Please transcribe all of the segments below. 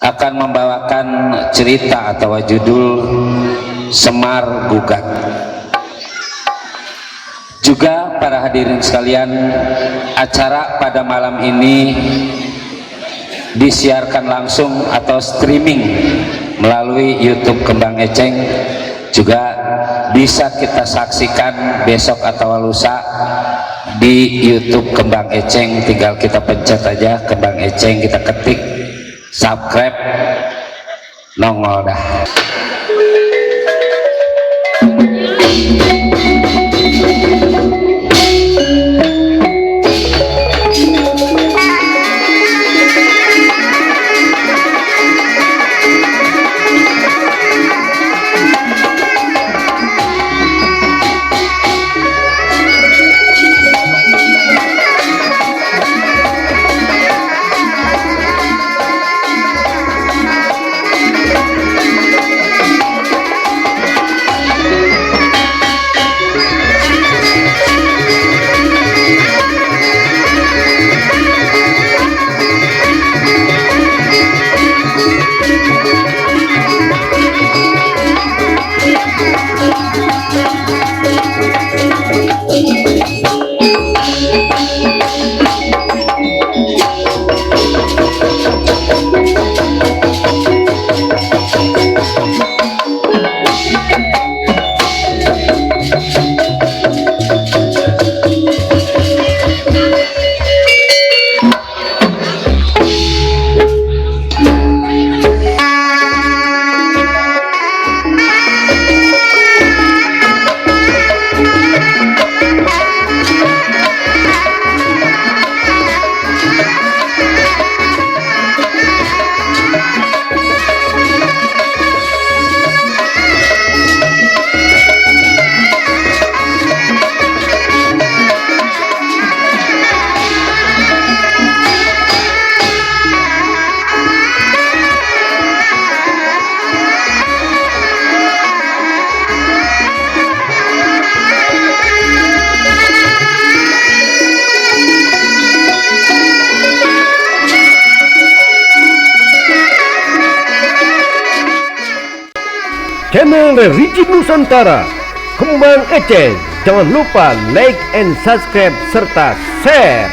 akan membawakan cerita atau judul Semar Gugat. Juga para hadirin sekalian, acara pada malam ini disiarkan langsung atau streaming melalui YouTube Kembang Eceng. Juga bisa kita saksikan besok atau lusa di YouTube Kembang Eceng. Tinggal kita pencet aja Kembang Eceng, kita ketik subscribe, nongol dah. Channel Rigid Nusantara Kembang Eceng. Jangan lupa like and subscribe serta share.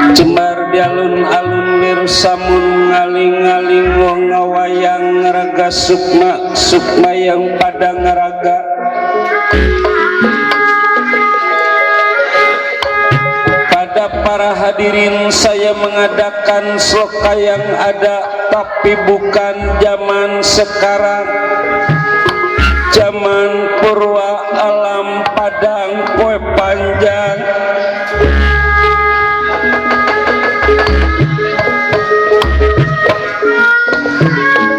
Cemar di alun-alun lir samun ngaling-ngaling wong ngawayang ngeraga sukma yang pada ngeraga. Pada para hadirin, saya mengadakan sloka yang ada tapi bukan zaman sekarang, zaman purwa alam padang poe panjang.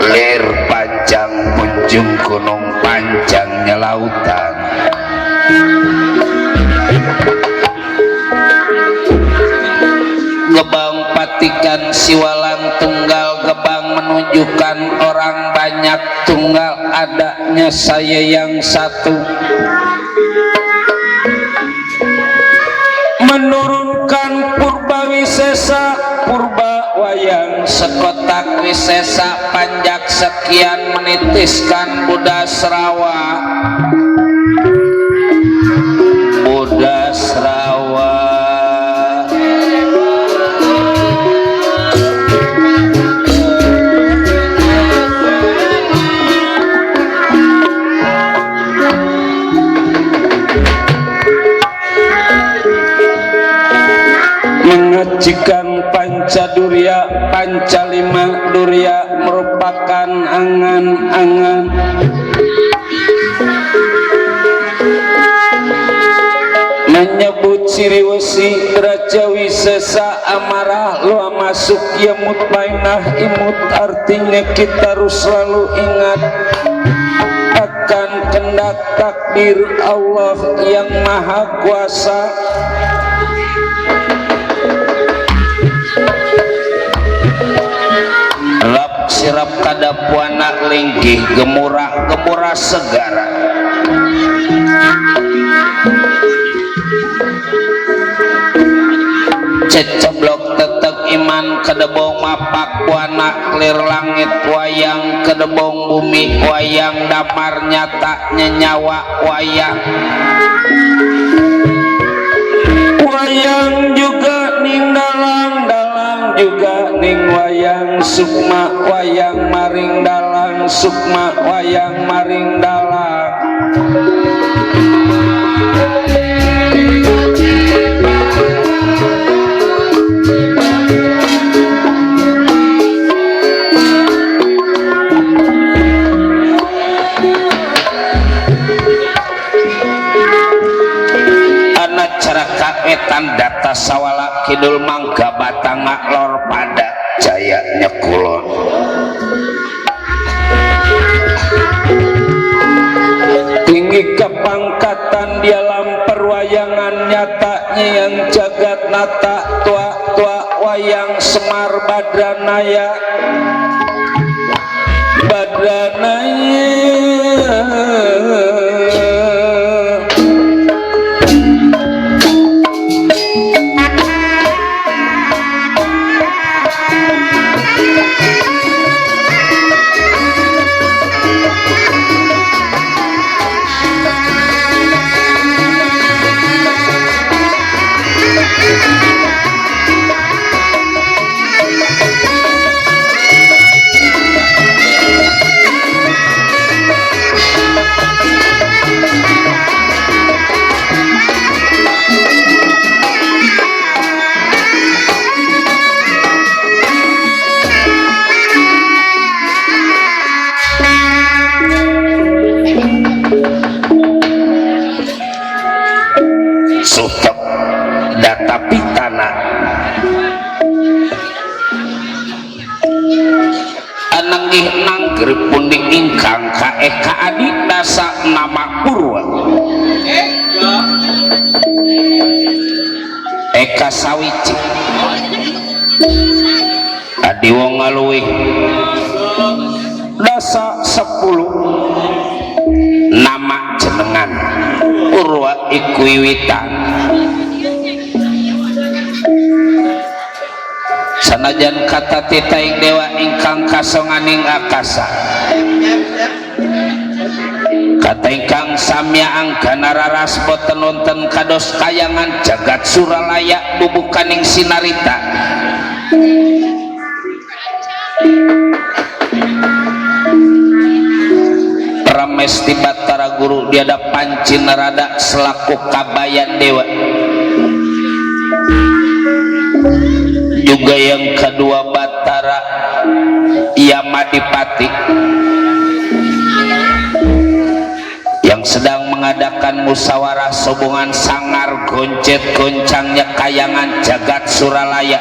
Lir panjang punjung gunung, panjangnya lautan. Gebang patikan siwalan tunggal, gebang menunjukkan orang banyak, tunggal adanya saya yang satu. Menurunkan purba wisesa, purba wayang sekotak wisesa, panjak sekian menitiskan Buddha Serawa. Buddha Serawa mengajikan Pancadurya, Pancalima Durya merupakan angan-angan. Menyebut ciri wesi Raja Wisesa amarah lu masuk yamut bainah imut, artinya kita harus selalu ingat akan kehendak takdir Allah yang Maha Kuasa. Lap sirap kadapuana linggih gemurah segara. Ceceblok tetep iman kedebong mapak wana lir langit wayang kedebong bumi wayang damar nyata nyenyawa wayang. Wayang juga ning dalang juga ning wayang sukma wayang maring dalang sukma wayang maring dalang. Etan data sawala kidul mangga batanga lor pada jayanya kulon. Tinggi kepangkatan di alam perwayangan nyatanya yang jagat nata tua wayang Semar Badranaya sutek data pitana ananggih nangger pundi ingkang kaeka adi dasa nama purwa eka sawici adi wong ngaluih dasa 10 nama jenengan Purwa iku wiwitan sanajan kata titaing dewa ingkang kasonganing akasa kata ingkang samya anggana raras boten wonten kados kayangan jagat suralaya bubukaning sinarita Ramesti Batara Guru diada Panci Narada selaku kabayan dewa juga yang kedua Batara Yamadipati yang sedang mengadakan musyawarah hubungan sangar goncet goncangnya kayangan jagat Suralaya.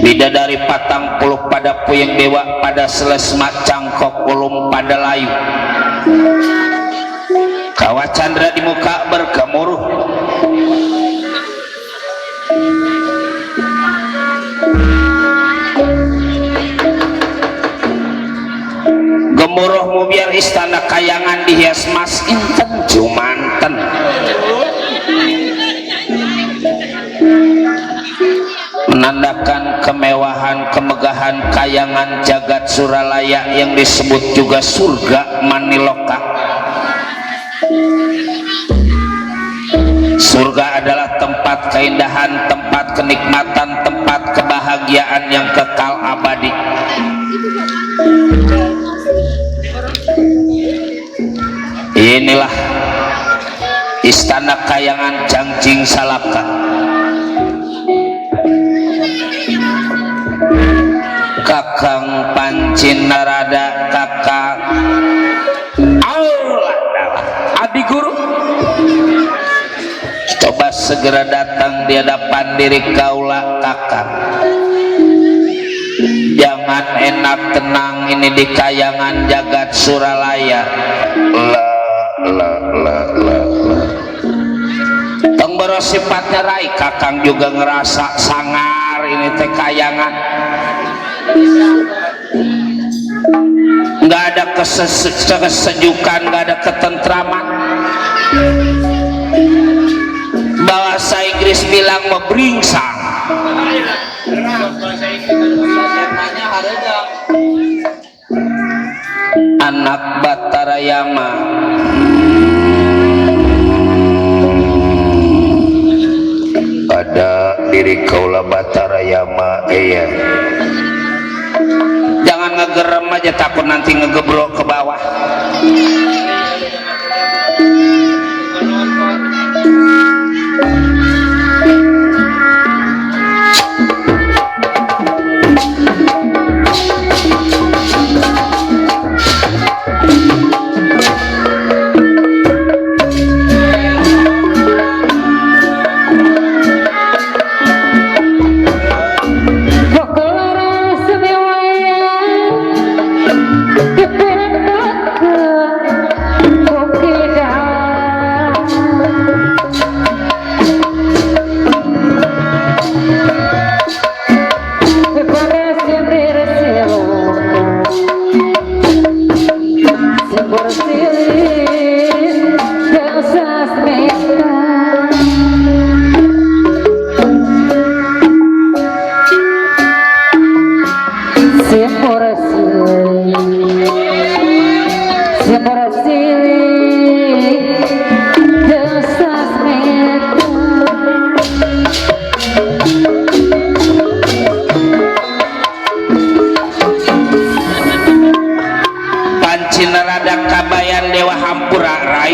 Bidadari patang puluh pada puyeng dewa pada selesma cangkok ulum pada layu. Kawah Chandra di muka bergemuruh. Gemuruhmu biar istana kayangan dihias mas inten jumanten. Menandakan kemewahan kemegahan kayangan jagat Suralaya yang disebut juga surga Maniloka. Surga adalah tempat keindahan, tempat kenikmatan, tempat kebahagiaan yang kekal abadi. Inilah istana kayangan Jangjing Salaka. Kakang Pancin Narada, kakang Allah Adi Guru, coba segera datang di hadapan diri kaula kakang. Jangan enak tenang ini di kayangan jagat Suralaya. Tong boros sifatnya rai kakang juga ngerasa sangar ini teh kayangan. Nggak ada kesejukan, nggak ada ketentraman. Bahasa Inggris bilang memberingsang. Anak Batara Yama pada diri kaula Batara Yama iya. Jangan ngegerem aja, takut nanti ngegebrok ke bawah.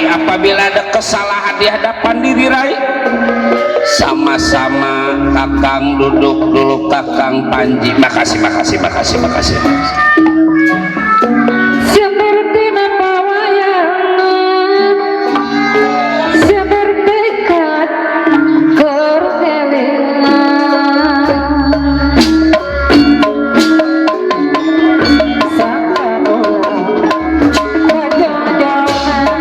Apabila ada kesalahan di hadapan diri rai, sama-sama kakang duduk dulu kakang Panji. Makasih. Seperti nama wayangan, seperti kat kertelingan, sangka ulang kejodohan,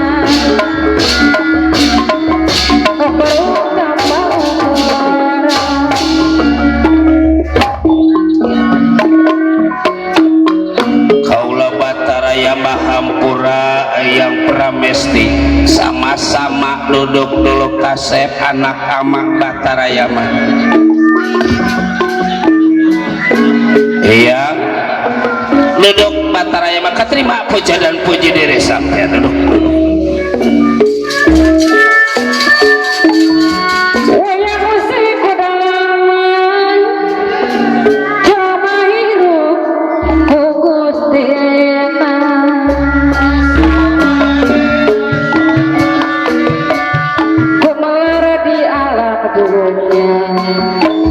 keberukan orang. Kaula Batara Yama Hampura yang Pramesti, sama-sama duduk dulu kasep anak amak Batara Yama. Iya, duduk Batara Yama, keterima puja dan puji diri sampai duduk. Wayang musik kedalangan, coba hirup kukus dina. Kumara di alam dunia.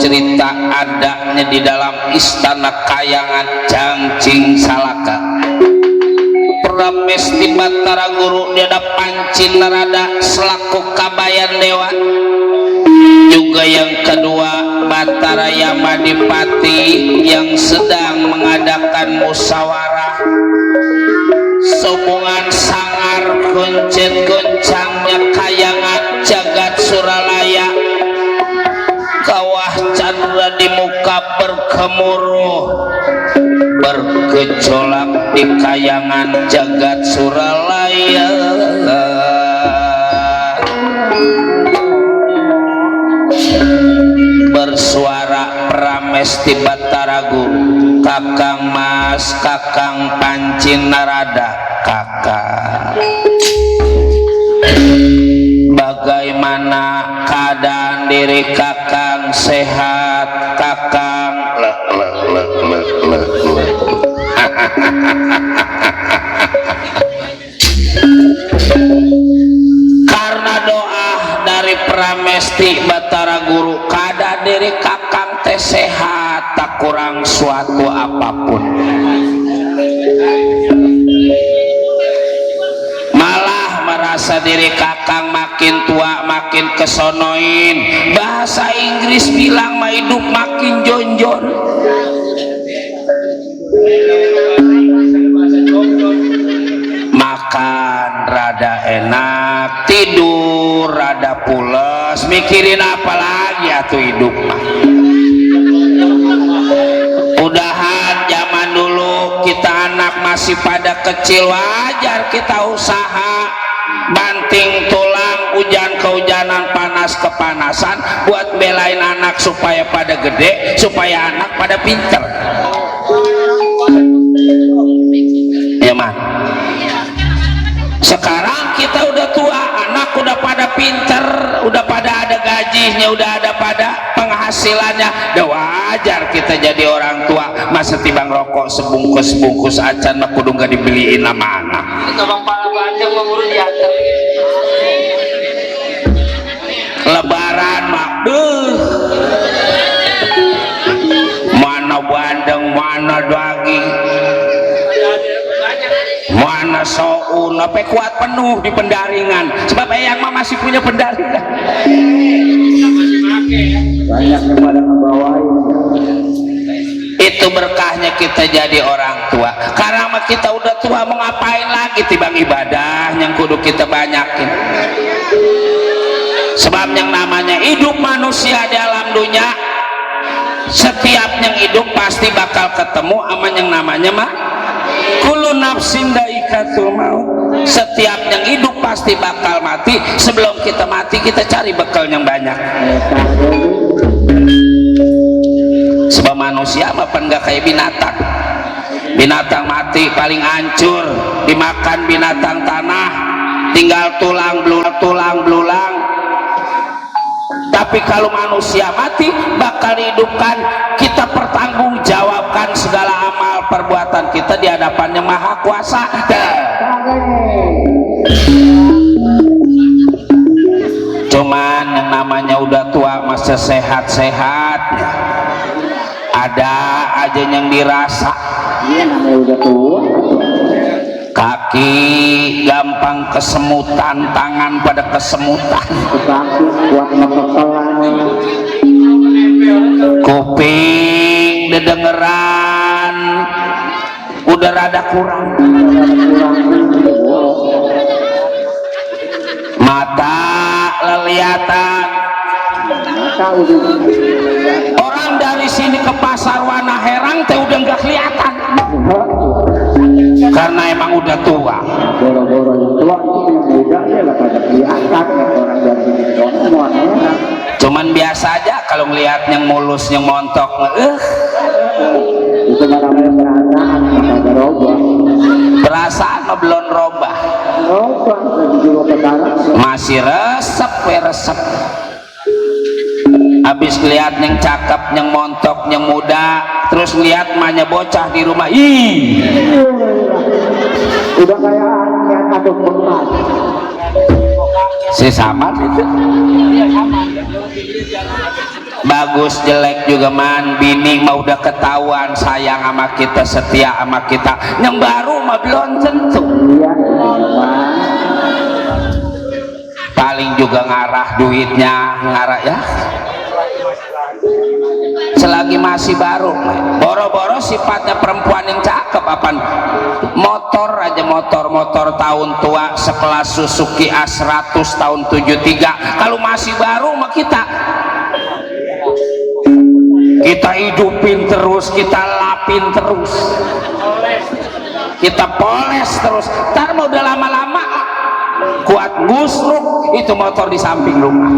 cerita adanya di dalam istana kayangan Cangcing Salaka. Pramesti Batara Guru di ada Pancin Narada selaku Kabayan Dewa. Juga yang kedua Batara Yamadipati yang sedang mengadakan musyawarah hubungan sangar gonceng-goncangnya kayangan jagat Suralaya. Kawah Chandra di muka bergemuruh bergejolak di kayangan jagat Suralaya. Bersuara Pramesti Batara Guru, Kakang Mas, Kakang Pancin Narada, Kakang. Bagaimana keadaan diri Kakang? Sehat Kakang? Karena doa dari Pramesti Batara Guru, keadaan diri Kakang teh sehat, tak kurang suatu apapun. Malah merasa diri Kakang makin tua makin kesonoin. Bahasa Inggris bilang mah hidup makin jonjon. Makan rada enak, tidur rada pules, mikirin apa lagi atuh hidup mah. Udahan zaman dulu kita anak masih pada kecil, wajar kita usaha banting tulang, hujan kehujanan, panas kepanasan buat belain anak supaya pada gede, supaya anak pada pinter. Ya man. Sekarang kita udah tua, anak udah pada pinter, udah pada ada gajinya, udah ada pada penghasilannya. Udah wajar kita jadi orang tua. Masa tibang rokok sebungkus-bungkus acan mah kudu gak dibeliin sama anak. Itu bang pala bandeng mengurus diantar. Lebaran mah, mana bandeng, mana daging, mana soun, apa kuat penuh di pendaringan. Sebab eyang mah masih punya pendaringan. Banyak yang pada ngebawain. Itu berkahnya kita jadi orang tua. Karena kita udah tua, mau ngapain lagi tibang ibadah yang kudu kita banyakin. Sebab yang namanya hidup manusia di alam dunia, setiap yang hidup pasti bakal ketemu sama yang namanya mah kullu nafsin dha'iqatul maut. Setiap yang hidup pasti bakal mati. Sebelum kita mati kita cari bekal yang banyak. Sebab manusia mah pen gak kayak binatang. Binatang mati paling hancur, dimakan binatang tanah, tinggal tulang belulang. Tapi kalau manusia mati bakal dihidupkan, kita pertanggungjawabkan segala amal perbuatan kita di hadapan Yang Maha Kuasa. Cuman yang namanya udah tua masih sehat-sehat, ada aja yang dirasa. Iya namanya udah tua. Kaki gampang kesemutan, tangan pada kesemutan, kuping dedengeran udah rada kurang, mata lelihatan. Orang dari sini ke pasar Wana Herang teh udah nggak kelihatan. Karena emang udah tua. Boro-boro yang tua itu muda ya lah pada kelihatan orang dari sini doang. Cuman biasa aja kalau ngelihat yang mulus, yang montok, itu namanya perasaan, maka berubah. Perasaan mah belum robah. Masih resep. Habis lihat yang cakep, yang montok, yang muda, terus lihat mahnya bocah di rumah, ih, udah kayak yang atau bemas. Si Samad itu, bagus jelek juga man bini mah udah ketahuan sayang sama kita, setia sama kita. Yang baru mah belum tentu. Paling juga ngarah duitnya, ngarah ya selagi masih baru. Boro-boro sifatnya perempuan yang cakep apa motor aja, motor tahun tua sekelas Suzuki A100 tahun 73. Kalau masih baru mah kita hidupin terus, kita lapin terus, kita poles terus. Ntar mau udah lama-lama kuat gusruk itu motor di samping rumah.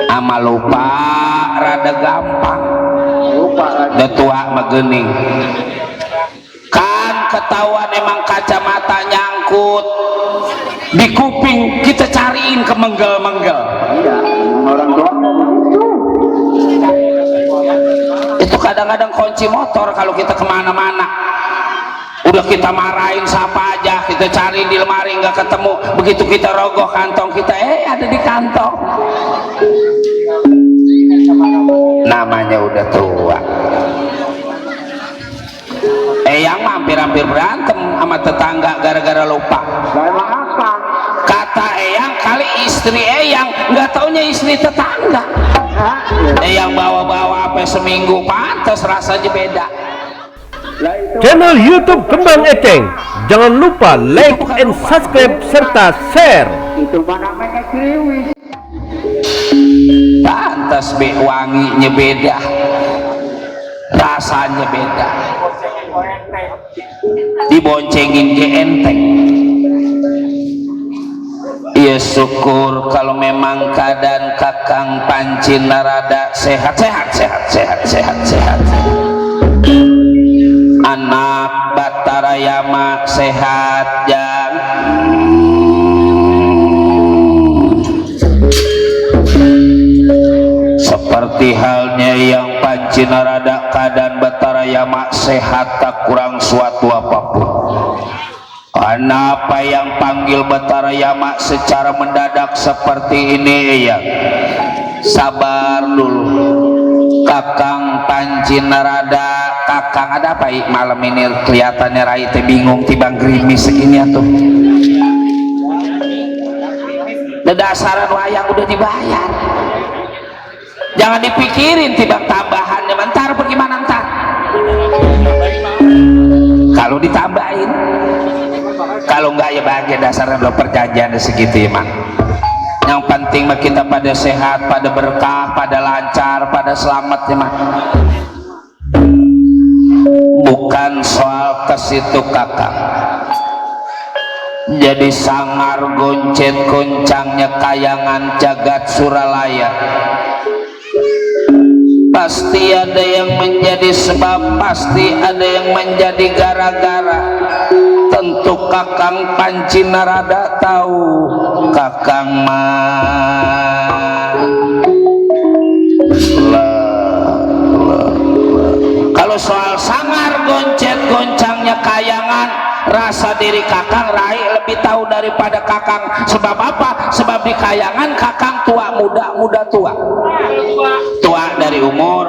Ama lupa rada gampang, udah tua megening kan ketahuan emang kacamata nyangkut di kuping, kita cariin ke menggel-menggel. Orang tua itu kadang-kadang kunci motor kalau kita kemana-mana udah kita marahin siapa aja, kita cari di lemari nggak ketemu, begitu kita rogoh kantong kita ada di kantong. Namanya udah tua. Yang hampir-hampir berantem sama tetangga gara-gara lupa. Kata Eyang kali istri Eyang nggak taunya istri tetangga. Eyang bawa-bawa apa seminggu pantas rasanya beda. Channel YouTube Kembang Eceng, jangan lupa like and subscribe serta share. Itu mana namanya kriwis. Pantas wanginya beda, rasanya beda, diboncengin ke enteng. Ya syukur kalau memang keadaan Kakang Panci Narada sehat. Anak Batara Yama sehat jang. Seperti halnya yang Panci Narada, keadaan Batara Yama sehat tak kurang suatu apapun. Kenapa yang panggil Batara Yama secara mendadak seperti ini ya? Sabar dulu Kakang Panci Narada. Kakang ada apa malam ini kelihatannya Rai teh bingung tibang gerimis segini atuh. Dasaran wayang udah dibayar. Jangan dipikirin tibang tambahannya, ntar bagaimana ntar kalau ditambahin, kalau enggak ya bahagia dasarnya udah perjanjian segitu ya man. Yang penting mah kita pada sehat, pada berkah, pada lancar, pada selamat ya man. Bukan soal ke situ Kakang jadi sangar goncet goncangnya kayangan jagat Suralaya. Pasti ada yang menjadi sebab, pasti ada yang menjadi gara-gara. Tentu Kakang Panci Narada tahu. Kakang mah kalau soal sangar goncet goncangnya kayangan, rasa diri Kakang Rai lebih tahu daripada Kakang. Sebab apa? Sebab di kayangan Kakang tua muda, muda tua, tua dari umur,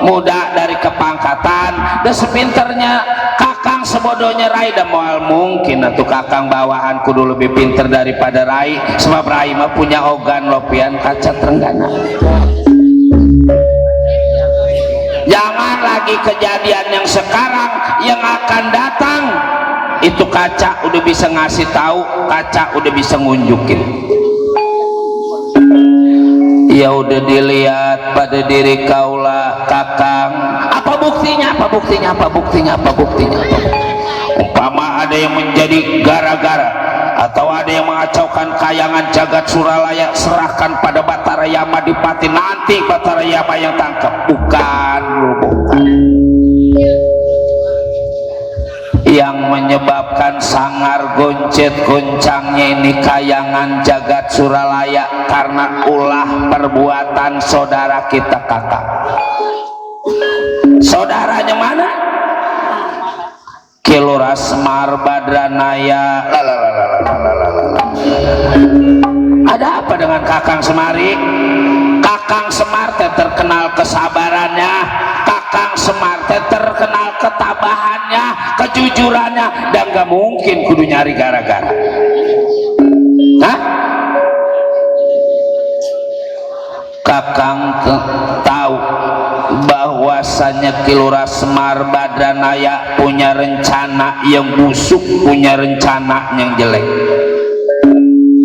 muda dari kepangkatan. Dan sepinternya Kakang sebodohnya Rai dan moal mungkin atau Kakang bawahan kudu lebih pinter daripada Rai. Sebab Rai mah punya ogan lopian kaca Trenggana. Jangan lagi kejadian yang sekarang, yang akan datang itu kaca udah bisa ngasih tahu, kaca udah bisa ngunjukin. Ya udah dilihat pada diri kaula Kakang. Apa buktinya? Apa buktinya? Apa buktinya? Apa buktinya? Umpama ada yang menjadi gara-gara atau ada yang mengacaukan kayangan jagat Suralaya, serahkan pada Batara Yama Dipati. Nanti Batara Yama yang tangkap. Bukan. Yang menyebabkan sangar goncet goncangnya ini kayangan jagat Suralaya karena ulah perbuatan saudara kita Kakang. Saudaranya mana? Kilora Semar Badranaya. Ada apa dengan Kakang Semari? Kakang Semar teh terkenal kesabarannya, Kakang Semar teh terkenal ketabahannya, kejujurannya, dan gak mungkin kudu nyari gara-gara. Hah? Kakang tahu bahwasanya Kilora Semar Badranaya punya rencana yang busuk, punya rencana yang jelek.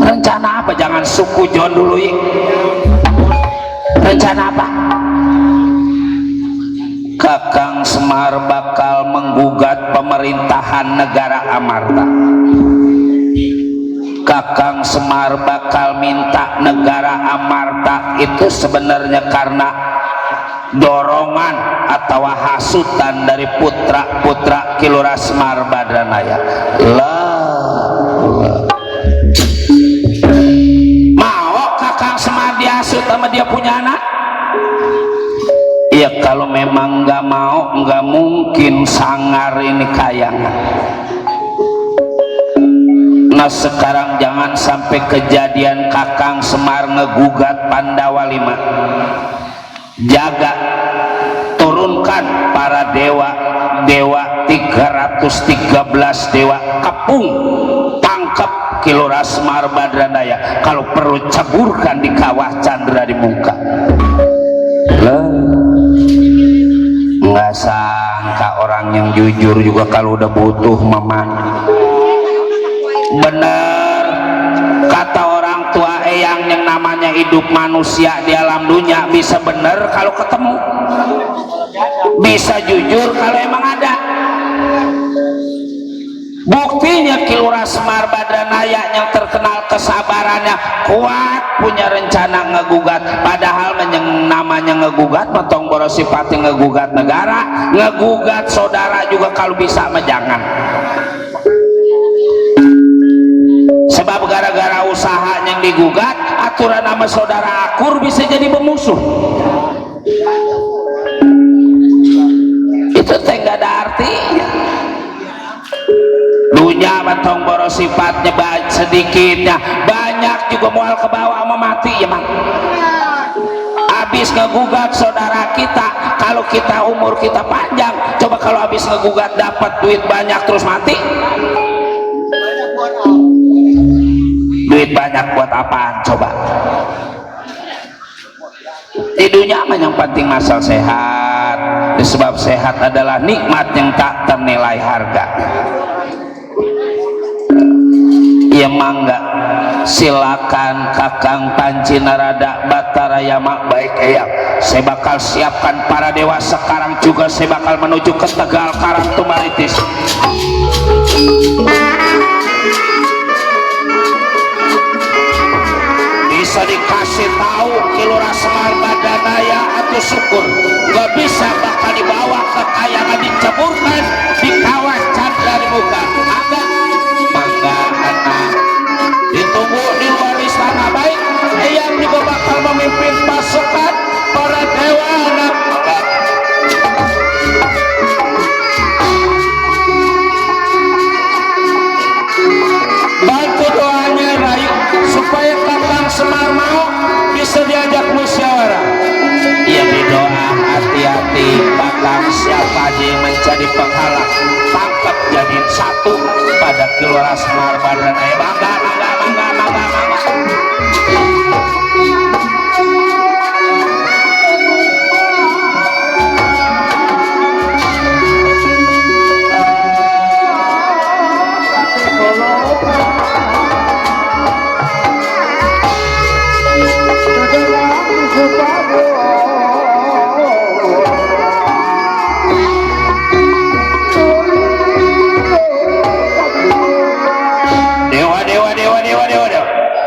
Rencana apa? Jangan suku John dulu ya. Rencana apa? Kakang Semar bakal menggugat pemerintahan negara Amarta. Kakang Semar bakal minta negara Amarta itu sebenarnya karena dorongan atau hasutan dari putra-putra Kilora Semar Badranaya. Mau Kakang Semar dihasut sama dia punya anak? Ya kalau memang nggak mau, nggak mungkin sangar ini kayangan. Nah sekarang jangan sampai kejadian Kakang Semar ngegugat Pandawa 5. Jaga, turunkan para dewa 313 dewa, kepung, tangkap Kilora Semar Badranaya, kalau perlu ceburkan di kawah Candra di muka. Nggak sangka orang yang jujur juga kalau udah butuh memang bener kata orang tua eyang, yang namanya hidup manusia di alam dunia bisa bener kalau ketemu, bisa jujur kalau emang ada. Buktinya Kilora Semar Badranaya yang terkenal kesabarannya, kuat, punya rencana ngegugat, padahal yang namanya ngegugat potong borosipati, ngegugat negara, ngegugat saudara juga kalau bisa mah jangan. Sebab gara-gara usaha yang digugat, aturan nama saudara akur bisa jadi bermusuh. Itu teh nggak ada artinya. Dunia batong boros sifatnya sedikitnya, banyak juga mual ke bawah sama mati ya mak. Habis ngegugat saudara kita, kalau kita umur kita panjang, coba kalau habis ngegugat dapat duit banyak terus mati. Duit banyak buat apaan coba? Di dunia mah yang penting masal sehat, sebab sehat adalah nikmat yang tak ternilai harga. Ya mangga, silakan Kakang Panci Narada Batara Yama. Baik eyang, saya bakal siapkan para dewa. Sekarang juga saya bakal menuju ke Tegal Karangtumaritis. Bisa dikasih tahu Kilora Semar Badranaya atau syukur, gak bisa bakal dibawa ke kayangan, diceburkan di kawah Candra di muka. Ada mangga anak ditunggu di luar istana. Baik eyang juga bakal memimpin pasukan para dewa anak. Bantu doanya Rayu supaya Kakang Semar mau bisa diajak musyawarah. Iya berdoa hati-hati, Kakang siapa aja yang menjadi penghalang tangkap jadi satu pada Kilora Semar Badranaya. Bangga, bangga, bangga, bangga, bangga.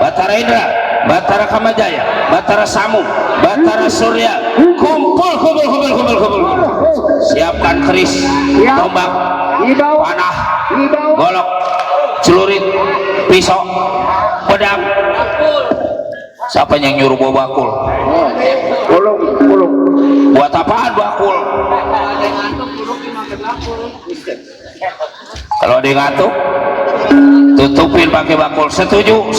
Batara Indra, Batara Kamajaya, Batara Samu, Batara Surya, kumpul. Siapkan keris, tombak, panah, golok, celurit, pisau, pedang. Siapa yang nyuruh bawa bakul? Kulung. Buat apaan bakul? Kalau ada yang ngantuk, tutupin pakai bakul. Setuju.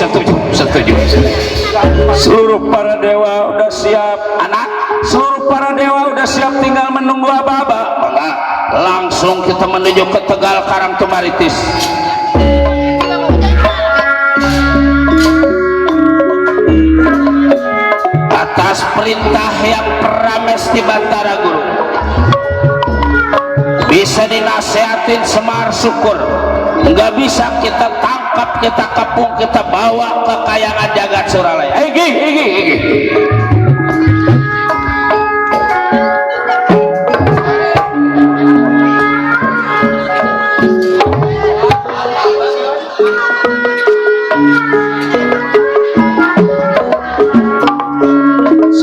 Seluruh para dewa udah siap, anak. Seluruh para dewa udah siap, tinggal menunggu aba-aba. Enggak, langsung kita menuju ke Tegal Karangtumaritis. Atas perintah yang Prames di Bantara Guru, bisa dinasehatin Semar syukur, nggak bisa kita tangkap, kita kepung, kita bawa ke kayangan jagat Suralaya. Igi.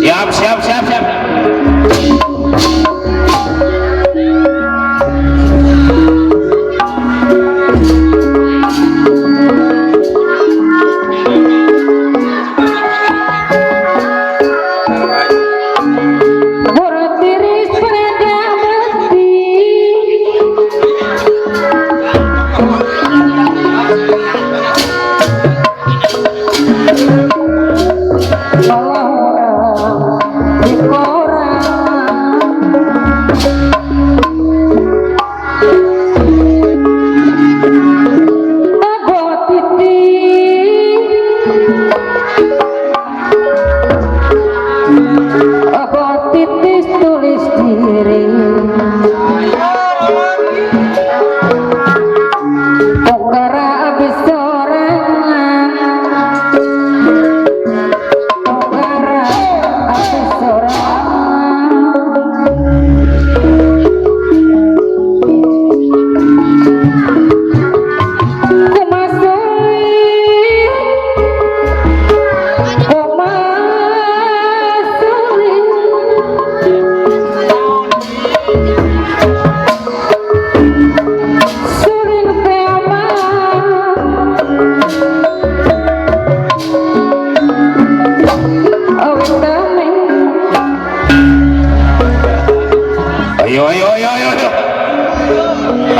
Siap.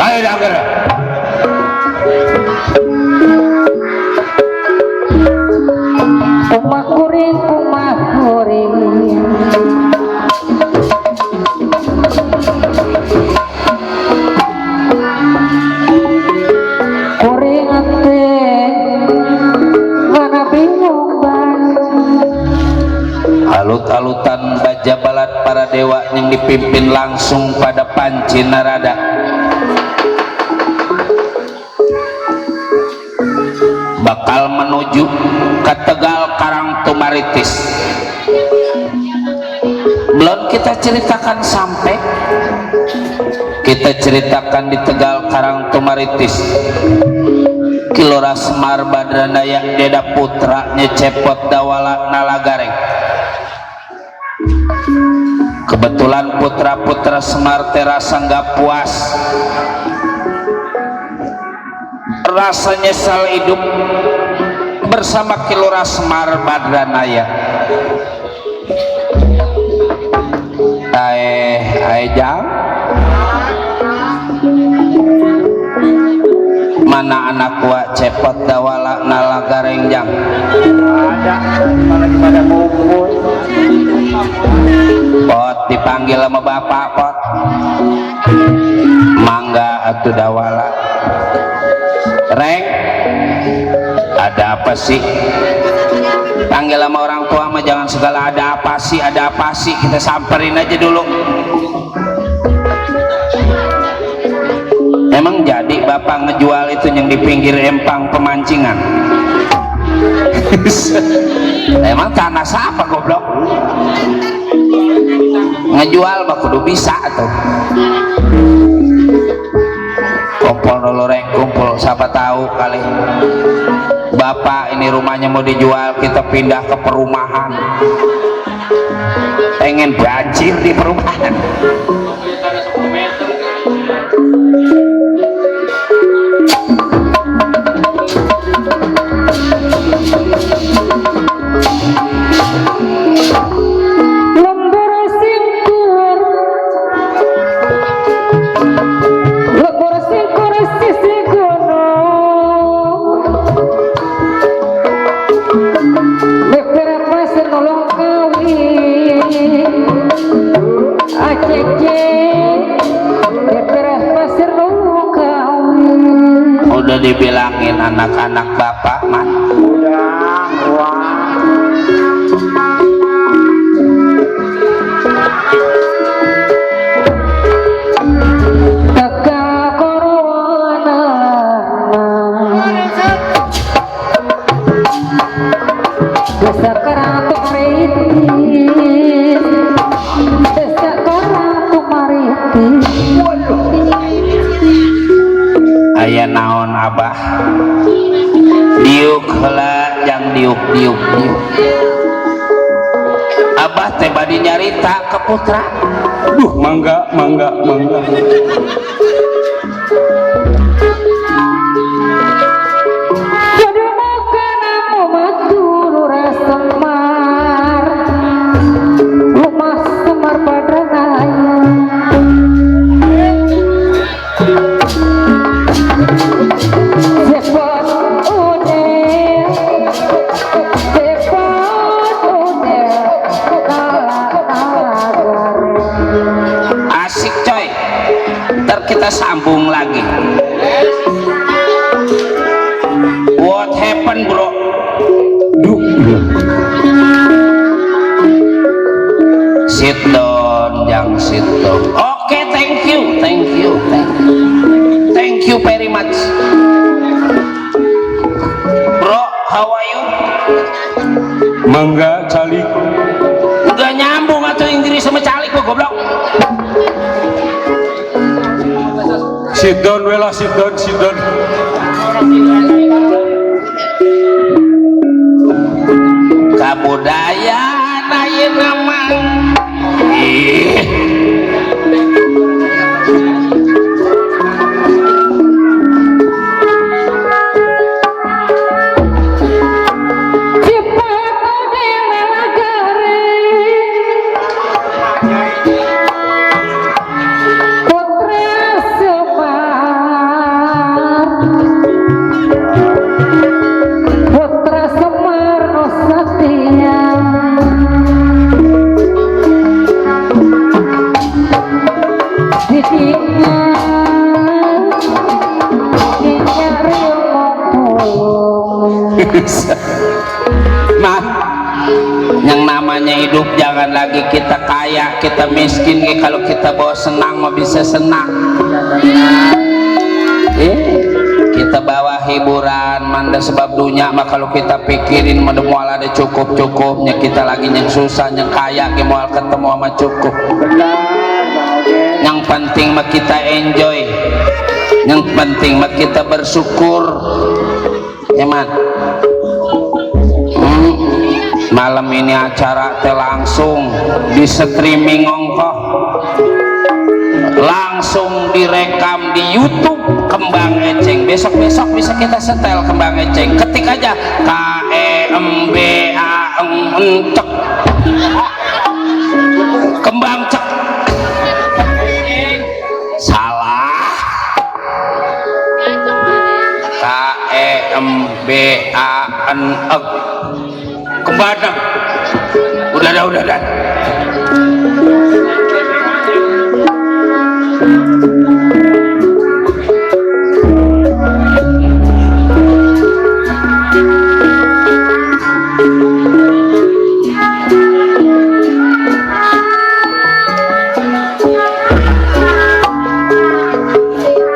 Ayo Dangger. Kumah kuring kuring ate mana bingung bang. Alut-alutan baja balat para dewa yang dipimpin langsung pada Panci Narada. Bakal menuju ke Tegal Karangtumaritis. Belum kita ceritakan sampai, kita ceritakan di Tegal Karangtumaritis. Kilora Semar Badranaya Deda Putra Nyecepot Dawala Nalagareng. Kebetulan putra-putra Semar terasa nggak puas, rasa nyesal hidup bersama Kilora Semar Badranaya. Jam mana anak gua Cepot Dawala Nalagareng jang Ada, malah pada ngumpul. Pot dipanggil sama bapak Pot. Mangga atuh Dawala. Reng, ada apa sih? Panggil sama orang tua mah jangan segala ada apa sih, kita samperin aja dulu. Emang jadi bapak ngejual itu yang di pinggir empang pemancingan? Emang tanah siapa goblok? Ngejual mah kudu bisa tuh. Kumpul dulu Reng, kumpul, siapa tahu kali bapak ini rumahnya mau dijual, kita pindah ke perumahan, pengen banjir di perumahan. dibilangin anak-anak bapak man udah wah Teka korona Desa Karatu Maritis Desa Karatu Maritis aya naon abah diuk heula jang diuk abah teh badi nyarita ke putra duh mangga Jadi makanan matur Semar Rumah Semar Badrangaya Sepot udah asik coy ntar kita sambung lagi what happened bro sit down jang sit down oke thank you very much bro how are you mangga calik nggak nyambung atau Inggris sama calik kok goblok sit down wela sit down kabudayaan ayeuna mah Putra Semar Nusatya didinya nyari ngomong nah yang namanya hidup jangan lagi kita kaya kita miskin kalau kita bawa senang mah bisa senang kita bawa hiburan manda sebab dunia mah kalau kita pikirin mah moal ada cukup-cukupnya kita lagi yang susah yang kaya moal ketemu sama cukup yang penting mah kita enjoy yang penting mah kita bersyukur ya man malam ini acara teh langsung di streaming ongkoh langsung direkam di YouTube Kembang Eceng besok-besok bisa kita setel Kembang Eceng ketik aja KEMBANG Kembang cek salah KEMBANG Kembadang udah dah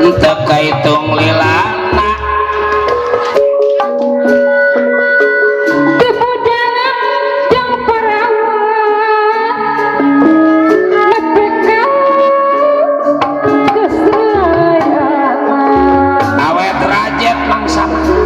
entah kaitung lilana awet rajet mangsana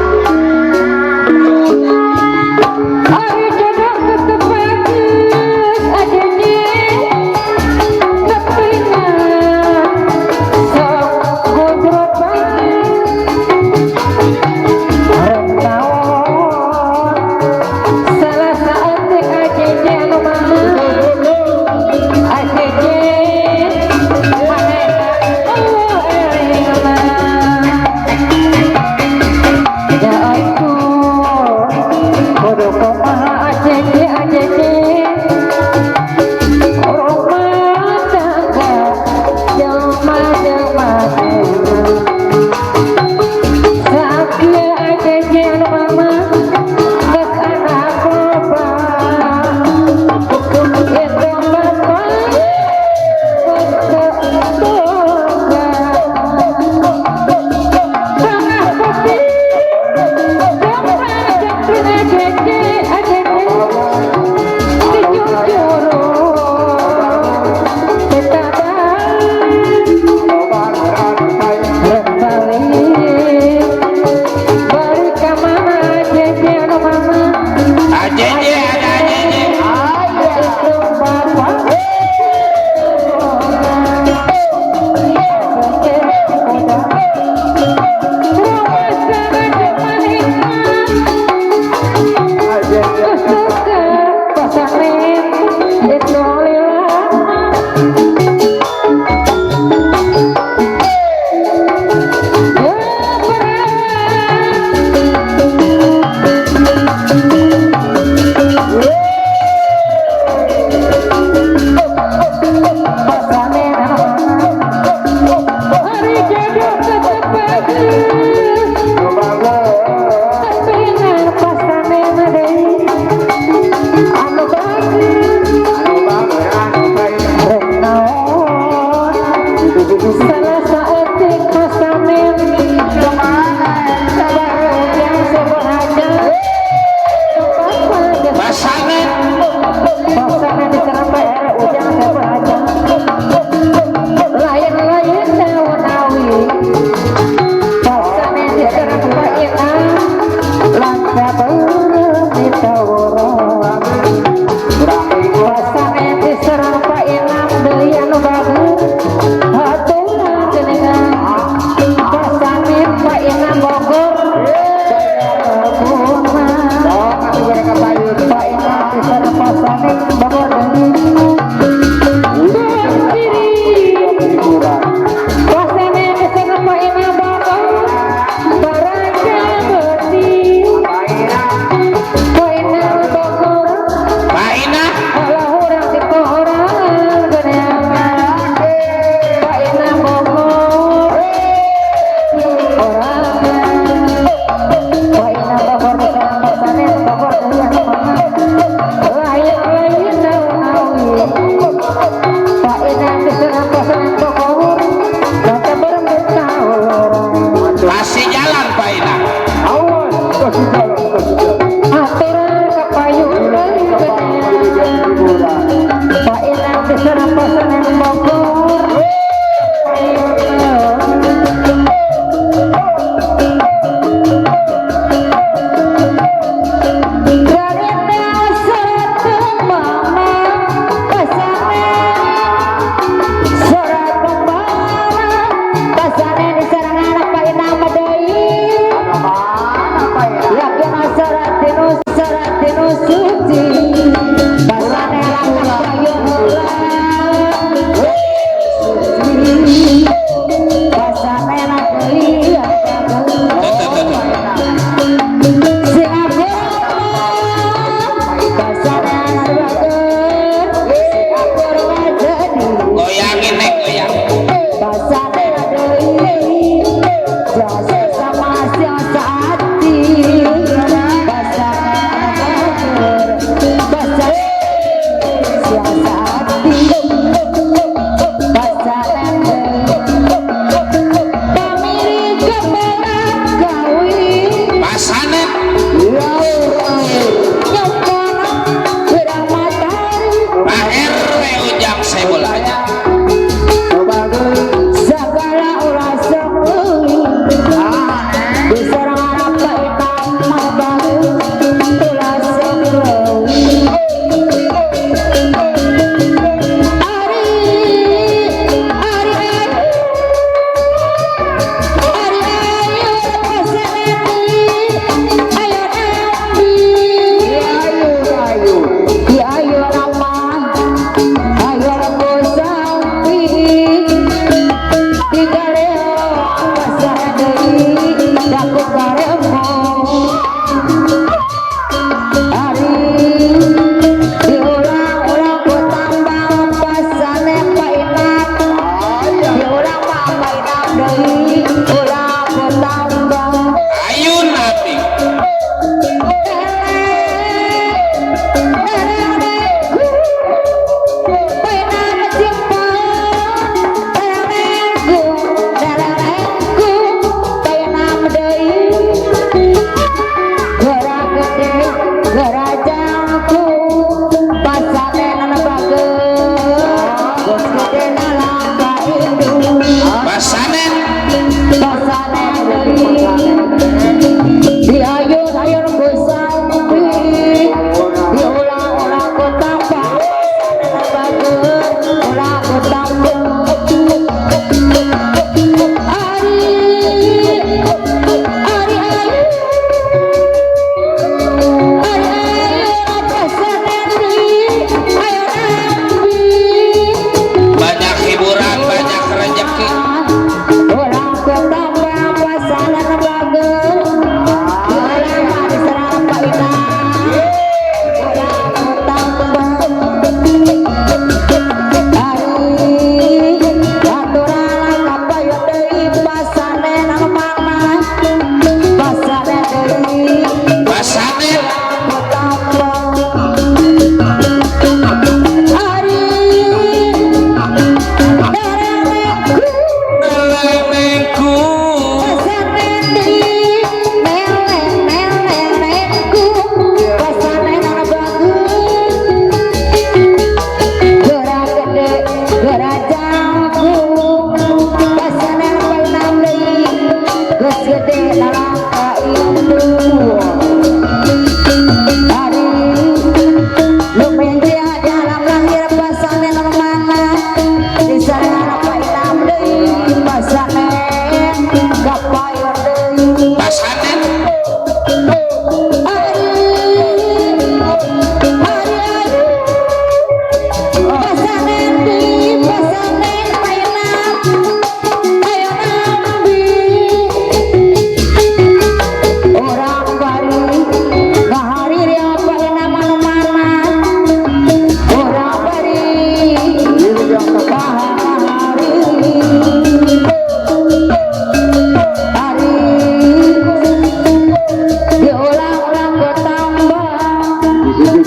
Ulang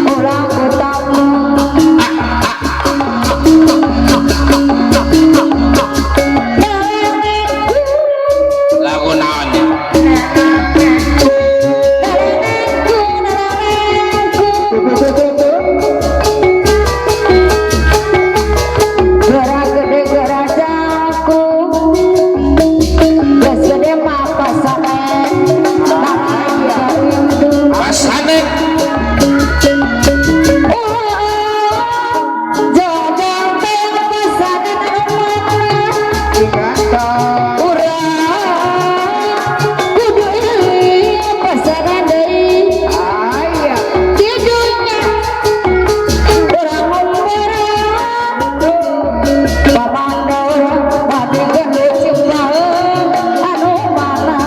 ulang utama lagu naon ya? gerak gede gerak jaku gas gede mah pasaran namanya rindu Pasanek jajang teh pasaran kudu ieu pasaran deui tidurnya urang pamandor mati gede ciptaan anu mana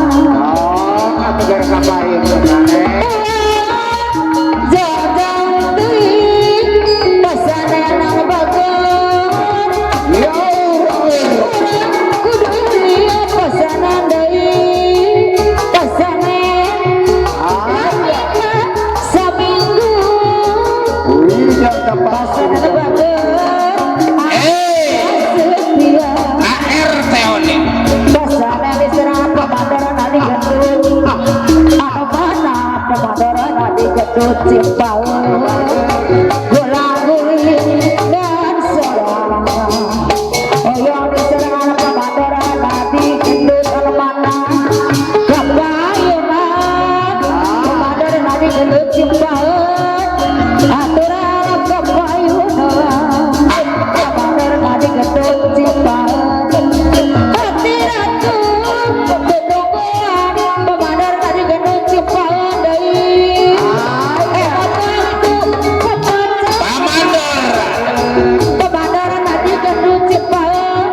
jajang teuing pasaran anu bagus kudu ieu pasaran deui pasaran saminggu pasaran bagus setia AR teone pasaran diserang pemandoran adi gendut anu mana pemandoran adi gendut cimpaung gulang-guling dan serang oyong diserang pemandoran adi gendut anu mana kebayunan pemandoran adi gendut cimpaung aturan kebayunan pemandoran adi gendut cimpaung hati ratu bedongan pemandoran adi gendut cimpaung deui pamandor pemandoran adi gendut cimpaung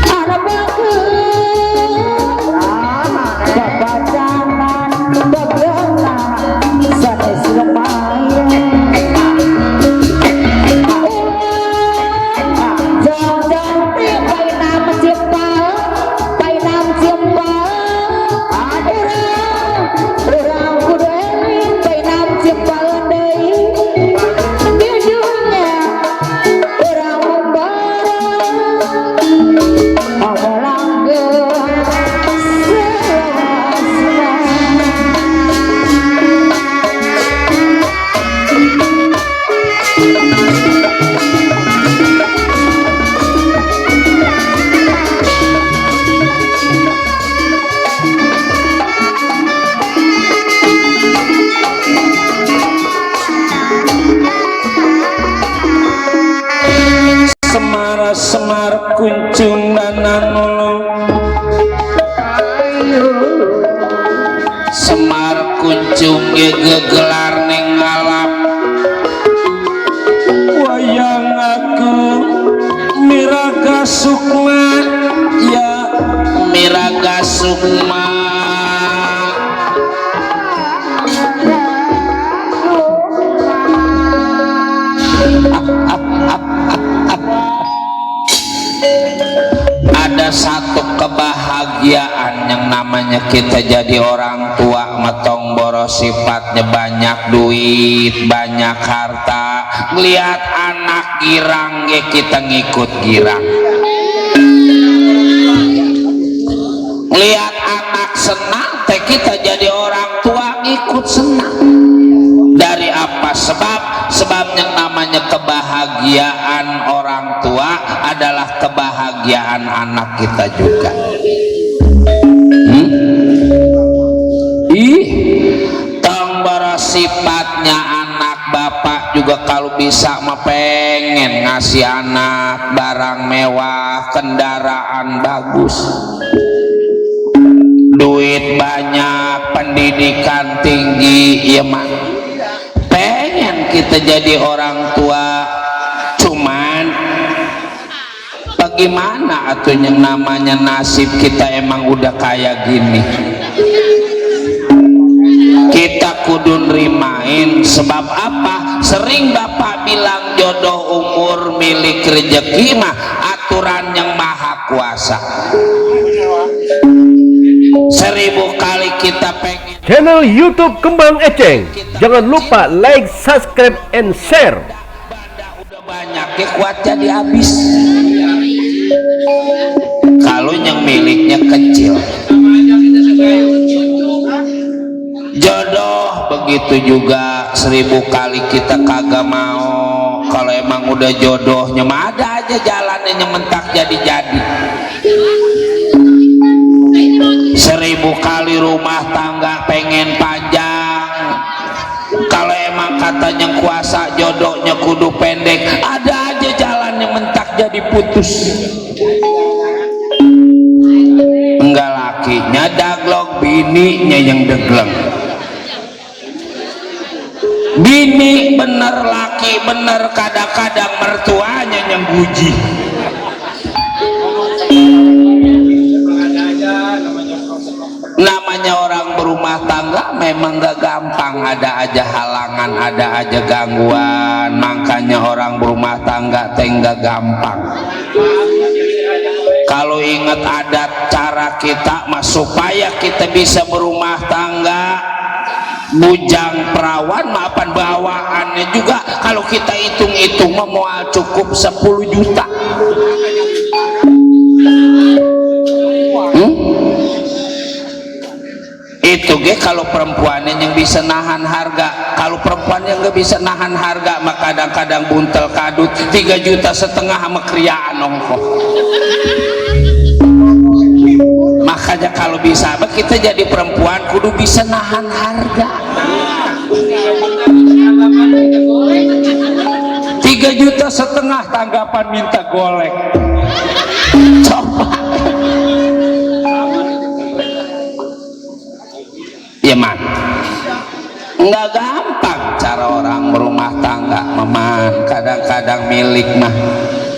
anu bagus babacanan begeunang sanes lumayan jajang teh painam cimpaung painam cimpaung urang kudu eling painam cimpaung deui tidurnya urang bareng awalangeun semar kuncunan nulung semar kuncung ge gegelar ning alam wayang aku miraga sukma ya miraga sukma ada satu kebahagiaan yang namanya kita jadi orang tua metong boros sifatnya banyak duit banyak harta melihat anak girang ge kita ngikut girang lihat anak senang teh kita jadi orang tua ngikut senang dari apa sebab yang namanya kebahagiaan orang tua adalah kebahagiaan anak kita juga. Tong boros sifatnya anak bapak juga kalau bisa mah pengen ngasih anak barang mewah kendaraan bagus duit banyak pendidikan tinggi ya mah pengen kita jadi orang tua cuman bagaimana atuh yang namanya nasib kita emang udah kayak gini kita kudu nerimain sebab apa sering bapak bilang jodoh umur milik rezeki mah aturan yang maha kuasa 1000 kali kita kita pengen channel YouTube Kembang Eceng. Jangan lupa like, subscribe, and share. udah banyak ya kuat jadi habis. Kalau yang miliknya kecil, jodoh begitu juga 1000 kali kita kagak mau. Kalau emang udah jodohnya mah ada aja jalannya yang mentak jadi-jadi. 1000 kali rumah tangga pengen panjang, kalau emang katanya kuasa jodohnya kudu pendek, ada aja jalan yang mentak jadi putus. Enggak, lakinya daglok, bininya yang degleng. Bini bener, laki bener, kadang-kadang mertuanya yang guji. Namanya orang berumah tangga memang gak gampang, ada aja halangan, ada aja gangguan. Makanya orang berumah tangga gak gampang. Kalau ingat adat cara kita mah supaya kita bisa berumah tangga, bujang perawan maafan bawaannya juga kalau kita hitung-hitung mau cukup 10 juta. Itu ge kalau perempuannya yang bisa nahan harga. Kalau perempuan yang gak bisa nahan harga mah kadang-kadang buntel kadut 3,5 juta sama kriaan ongkos. Makanya kalau bisa kita jadi perempuan kudu bisa nahan harga. 3,5 juta tanggapan minta golek. Coba ya man, nggak gampang cara orang berumah tangga meman. Kadang-kadang milik mah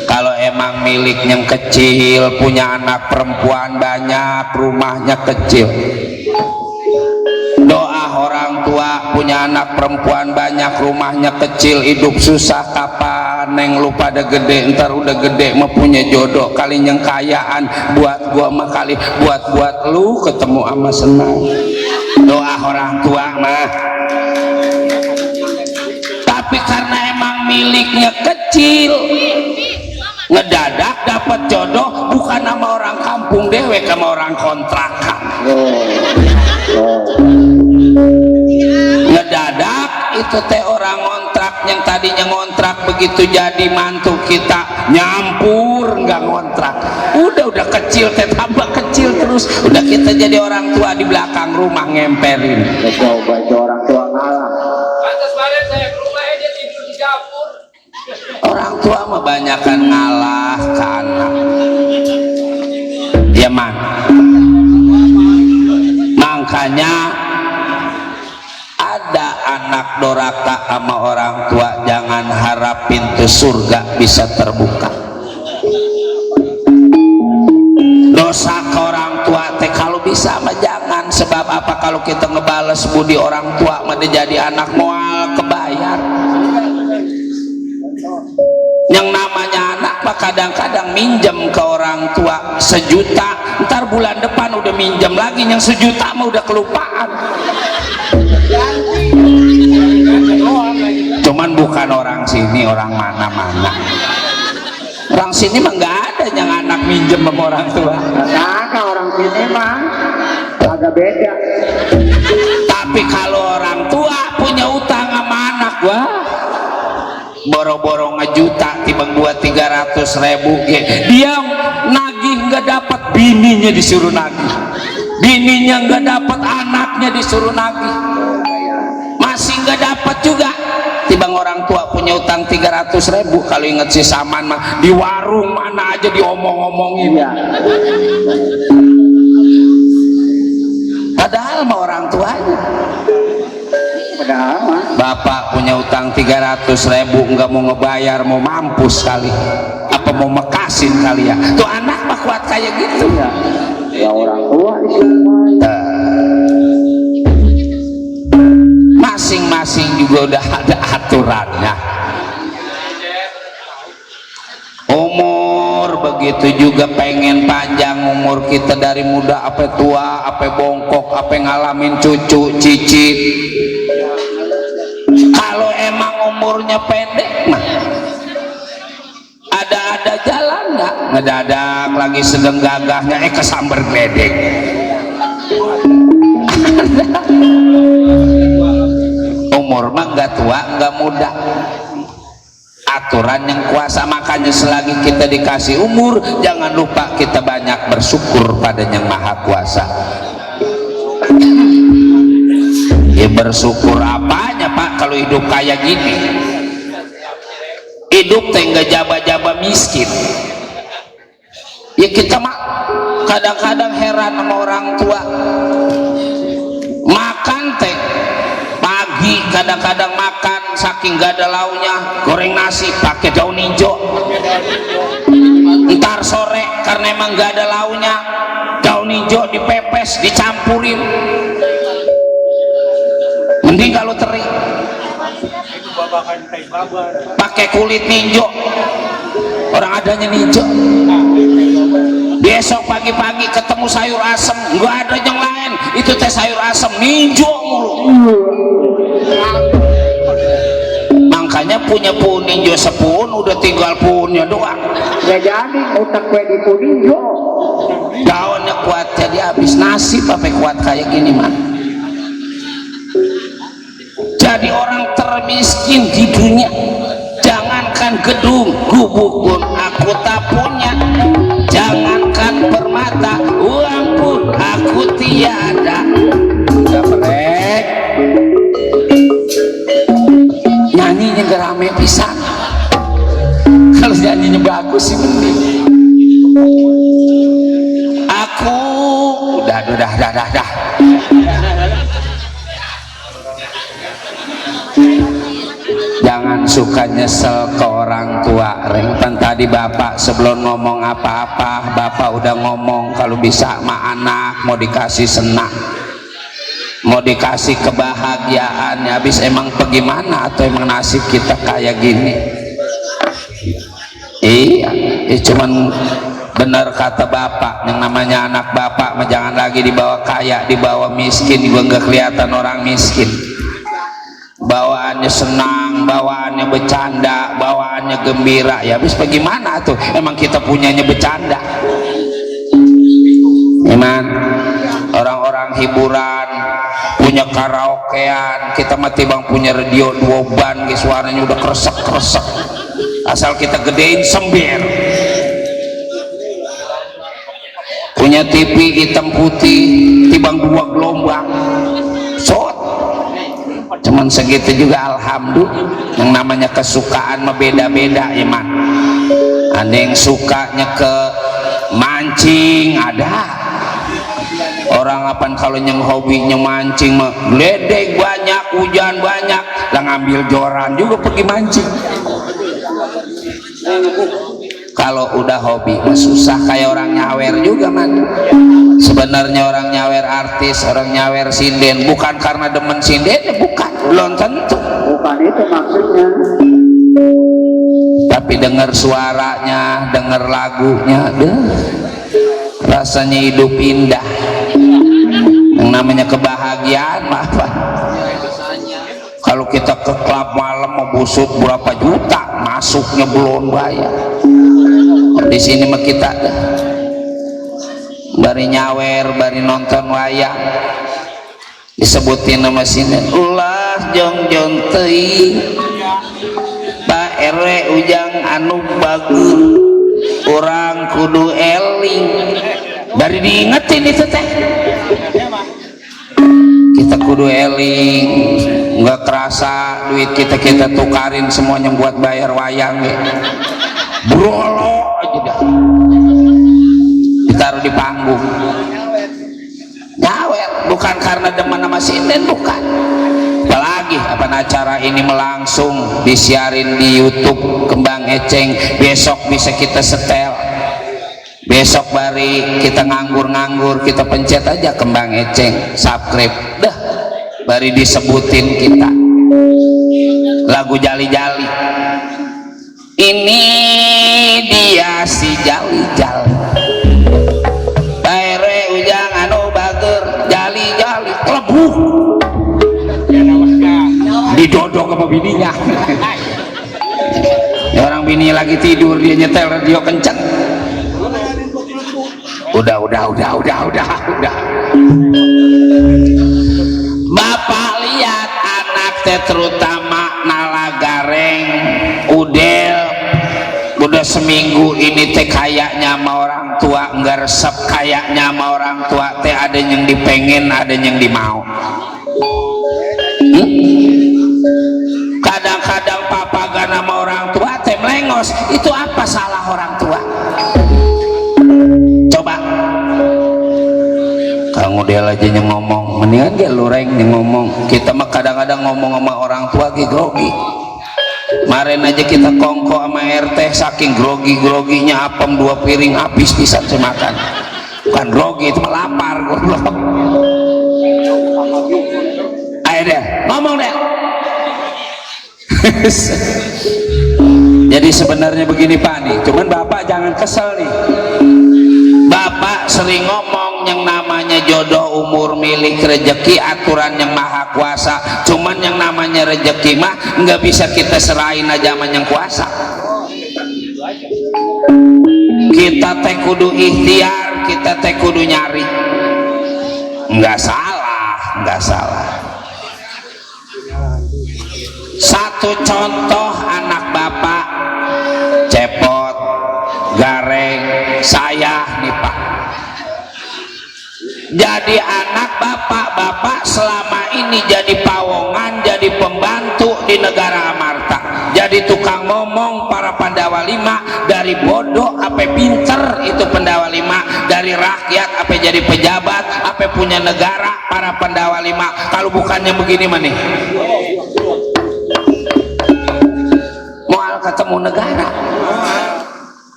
kalau emang milik yang kecil, punya anak perempuan banyak, rumahnya kecil, doa orang tua punya anak perempuan banyak, rumahnya kecil, hidup susah kapan neng lu pada gede, ntar udah gede mah punya jodoh kali yang kayaan buat gua mah kali buat lu ketemu ama senang. Doa orang tua mah. Tapi karena emang miliknya kecil, ngedadak dapat jodoh bukan sama orang kampung dewek, sama orang kontrakan. Ngedadak itu teh orang ngontrak yang tadinya ngontrak begitu jadi mantu kita nyampur nggak ngontrak. Udah kecil teh tambah kecil terus, udah kita jadi orang tua di belakang rumah ngemperin. Coba itu orang tua ngalah. Pantas balik saya ke rumah dia tidur di dapur. Orang tua mah banyakan ngalah ke anak. Ya man. Makanya ada anak doraka sama orang tua jangan harap pintu surga bisa terbuka. Dosa ke orang tua teh kalau bisa mah jangan. Sebab apa? Kalau kita ngebales budi orang tua mah jadi anak moal kebayar. Yang namanya anak mah kadang-kadang minjem ke orang tua 1 juta, ntar bulan depan udah minjem lagi yang 1 juta mah udah kelupaan. Cuman bukan orang sini, orang mana-mana. Orang sini mah nggak ada yang anak minjem sama orang tua. Nah, orang sini mah agak beda. Tapi kalau orang tua punya utang sama anak, wah boro-boro ngejuta timbang buat 300.000 dia nagih nggak dapat, bininya disuruh nagih, bininya nggak dapat, anaknya disuruh nagih, masih nggak dapat juga. Timbang orang tua punya utang 300.000, kalau inget si Saman mah di warung mana aja diomong-omongin. Iya. Padahal mah orang tuanya. Padahal mah Bapak punya utang 300.000 nggak mau ngebayar, mau mampus kali, apa mau mekasin kali ya. Tuh anak mah kuat kayak gitu ya. ya orang tua di sini. Masing-masing juga udah ada aturannya. Umur begitu begitu juga pengen panjang umur kita dari muda apa tua, apa bongkok, apa ngalamin cucu, cicit. Kalau emang umurnya pendek mah ada jalan nggak? Ngedadak lagi sedang gagahnya kesambar gledek. Umur mah nggak tua nggak muda, aturan yang kuasa. Makanya selagi kita dikasih umur jangan lupa kita banyak bersyukur pada yang maha kuasa. Ya bersyukur apanya Pak kalau hidup kayak gini? Hidup teh nggak jaba-jaba miskin. Ya kita mah kadang-kadang heran sama orang tua, makan teh pagi kadang-kadang makan saking gak ada launya goreng nasi pakai daun hijau, ntar sore karena emang gak ada launya daun hijau dipepes dicampurin, mending kalau teri pakai kulit ninjo, orang adanya ninjo. Besok pagi-pagi ketemu sayur asem, nggak ada yang lain, itu teh sayur asem ninjo mulu. Makanya punya pun ninjo sepun udah tinggal punnya doang. Ya jadi utak gue di ninjo. Daunnya kuat jadi habis, nasib apa kuat kayak gini mah. Jadi orang termiskin di dunia, jangankan gedung, gubuk pun aku tak punya, jangankan permata, uang pun aku tiada. Udah merek nyanyinya gak rame pisan, kalau nyanyinya bagus sih mending. Aku udah jangan suka nyesel ke orang tua. Rengpan tadi bapak sebelum ngomong apa-apa bapak udah ngomong kalau bisa sama anak mau dikasih senang, mau dikasih kebahagiaan. Ya habis emang bagaimana atau emang nasib kita kayak gini? Iya, cuman benar kata bapak, yang namanya anak bapak mah jangan lagi dibawa kaya, dibawa miskin juga nggak kelihatan orang miskin. Bawaannya senang, bawaannya bercanda, bawaannya gembira. Ya habis bagaimana tuh? Emang kita punyanya bercanda. Emang orang-orang hiburan punya karaokean, kita mati bang punya radio 2 ban, suaranya udah kresek-kresek. Asal kita gedein sember. Punya TV hitam putih, tibang 2 gelombang. Cuman segitu juga alhamdulillah. Yang namanya kesukaan mah beda-beda ya man. Ada yang sukanya ke mancing, ada orang apa kalau yang hobinya mancing mah ledek banyak, hujan banyak, lah ngambil joran juga pergi mancing. Kalau udah hobi susah kayak orang nyawer juga man. Sebenarnya orang nyawer artis, orang nyawer sinden bukan karena demen sinden, bukan, belum tentu. Bukan itu maksudnya. Tapi dengar suaranya, dengar lagunya, rasanya hidup indah. Yang namanya kebahagiaan apa? Kalau kita ke klub malam mau busuk berapa juta, masuknya belum bayar. Di sini mah kita bari nyawer, bari nonton wayang disebutin nama sini ulah jong teuing Pak RW ujang anu bagus orang kudu eling, bari diingetin itu teh kita kudu eling. Nggak kerasa duit kita tukarin semuanya buat bayar wayang ya. Brolo aja dah ditaruh di panggung nyawer, bukan karena demen sama sinden, bukan. Apalagi apa acara ini melangsung disiarin di YouTube Kembang Eceng, besok bisa kita setel, besok bari kita nganggur kita pencet aja Kembang Eceng, subscribe dah, bari disebutin kita lagu jali-jali Ini dia si jali-jali daerah ujang anu bager jali-jali klebu didodok sama bininya. Ya, orang bini lagi tidur dia nyetel radio kenceng. Udah. Bapak lihat anak teh terutama nalagareng udel udah seminggu ini teh kayaknya sama orang tua enggak resep, kayaknya sama orang tua teh ada yang dipengen ada yang dimau. Kadang-kadang papagan sama orang tua teh melengos, itu apa salah orang tua? Coba Kang Udel aja yang ngomong, mendingan dia lureng yang ngomong. Kita mah kadang-kadang ngomong sama orang tua ge grogi. Kemarin aja kita kongko sama RT saking groginya apem 2 piring habis pisan semakan. Bukan grogi itu mah lapar goblok. Ayo deh, ngomong deh. Jadi sebenarnya begini Pak nih, cuman Bapak jangan kesel nih. Bapak sering ngomong yang namanya jodoh umur milik rezeki aturan yang maha kuasa, cuman yang namanya rezeki mah nggak bisa kita serahin aja sama yang kuasa. Kita teh kudu ikhtiar, kita teh kudu nyari. Nggak salah. Satu contoh anak Bapak cepot gareng saya nih Pak, jadi anak bapak selama ini jadi pawongan, jadi pembantu di negara Amarta, jadi tukang ngomong para Pandawa 5, dari bodoh apa pinter itu Pandawa 5, dari rakyat apa jadi pejabat apa punya negara para Pandawa 5. Kalau bukannya begini mana mual ketemu negara,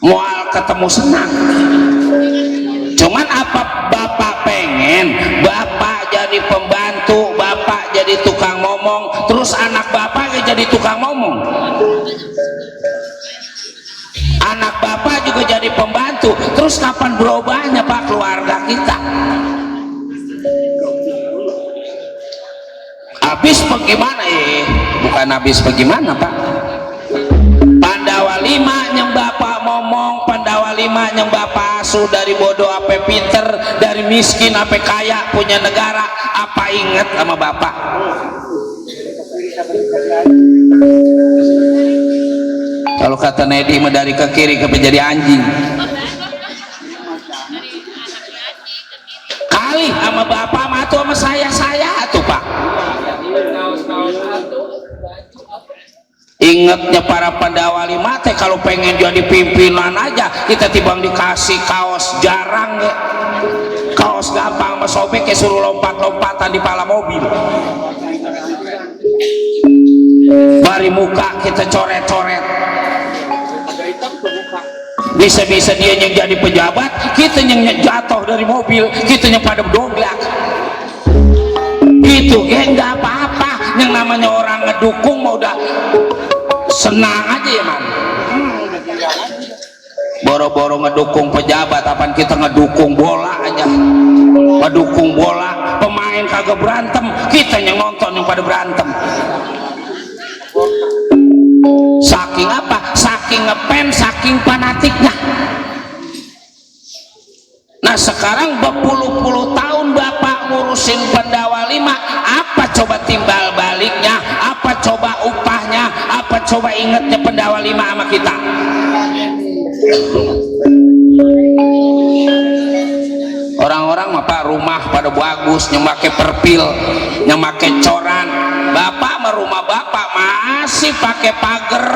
mual ketemu senang. Cuman apa Bapak pengen Bapak jadi pembantu, Bapak jadi tukang ngomong, terus anak Bapak jadi tukang ngomong, anak Bapak juga jadi pembantu, terus kapan berubahnya Pak keluarga kita? Habis bagaimana bukan habis bagaimana Pak. Pandawa 5 yang Bapak ngomong, Pandawa 5 yang Bapak asuh, dari bodoh apa pinter, dari miskin apa kaya punya negara, apa inget sama Bapak? Kalau kata Nedi mah dari ke kiri ke jadi anjing kali sama Bapak mah tuh sama saya tuh Pak. Ingatnya para Pandawa 5 teh kalau pengen jadi pimpinan aja kita tibang dikasih kaos jarang ya, kaos gampang mesobek kayak suruh lompat-lompatan di pala mobil, bari muka kita coret-coret, bisa-bisa dia yang jadi pejabat, kita yang jatuh dari mobil, kita yang pada doblak gitu ya. Nggak apa-apa, yang namanya orang ngedukung mau udah senang aja ya man. Boro-boro ngedukung pejabat, apaan kita ngedukung bola aja, ngedukung bola pemain kagak berantem, kita yang nonton yang pada berantem. Saking apa? Saking ngefans, saking fanatiknya. Nah sekarang berpuluh-puluh tahun Bapak ngurusin Pandawa 5, apa coba timbal baliknya, apa coba upahnya, apa coba ingetnya Pandawa 5 sama kita? Orang-orang mah Pak rumah pada bagus, yang pakai perpil, yang pakai coran. Bapak mah rumah Bapak masih pakai pagar,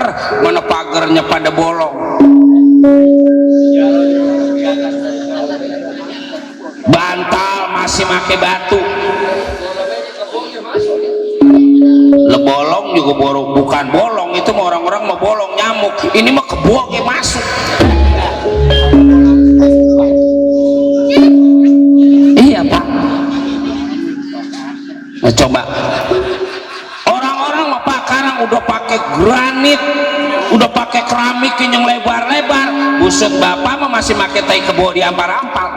mana pagarnya pada bolong. Bantal masih pakai batu. Lebolong juga bukan bolong, itu mah orang-orang mau bolong nyamuk, ini mah kebuang yang masuk. Iya Pak. Nah, coba orang-orang mah Pak sekarang udah pakai granit, udah pakai keramik usut bapak mah masih make tai kebo di ampar-ampar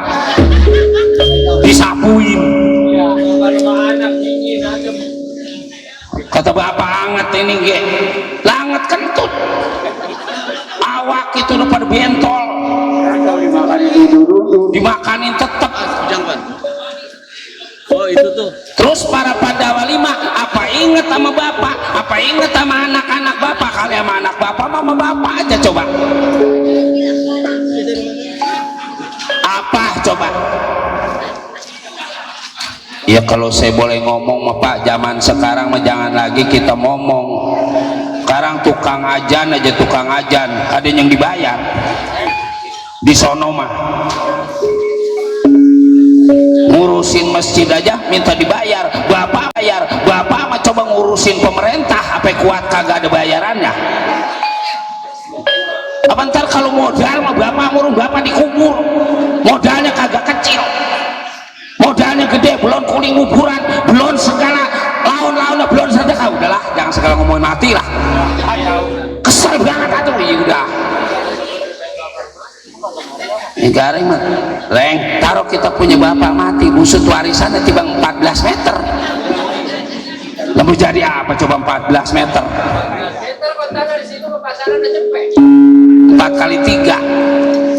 disapuin Ya, kalau anak dingin aja. kata bapak anget ini ge langet kentut awak itu udah pada bentol Kalau dimakan dulu. dimakanin tetep Oh itu tuh. terus para Pandawa 5 apa inget sama bapak apa inget sama anak-anak bapak kali sama anak bapak sama bapak aja coba apa coba ya kalau saya boleh ngomong mah Pak zaman sekarang mah jangan lagi kita ngomong sekarang tukang ajan aja tukang ajan ada yang dibayar di sono mah ngurusin masjid aja minta dibayar bapak bayar bapak mah coba ngurusin pemerintah apa kuat kagak ada bayarannya apa ntar kalau modal mah bapak ngurung bapak dikubur modalnya kagak kecil modalnya gede belum kuling kuburan belum segala laun-launnya belum sedekah udahlah jangan segala ngomongin mati lah kesel banget atuh ya udah ini garing mah leng taruh kita punya bapak mati busut warisannya tiba 14 meter lalu jadi apa coba 14 meter Meter kota dari situ ke pasaran udah cepet. 4 kali 3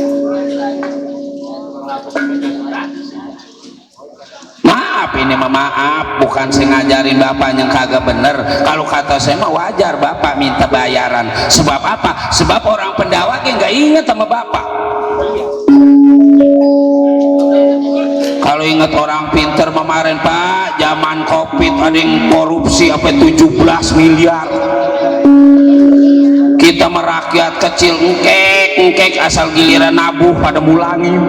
maaf ini mah maaf bukan saya ngajarin bapak yang kagak bener kalau kata saya mah wajar bapak minta bayaran sebab apa sebab orang Pendawa nggak inget sama bapak kalau inget orang pinter kemarin Pak zaman covid ada yang korupsi apa 17 miliar kita merakyat kecil engkek asal giliran nabuh pada mulangin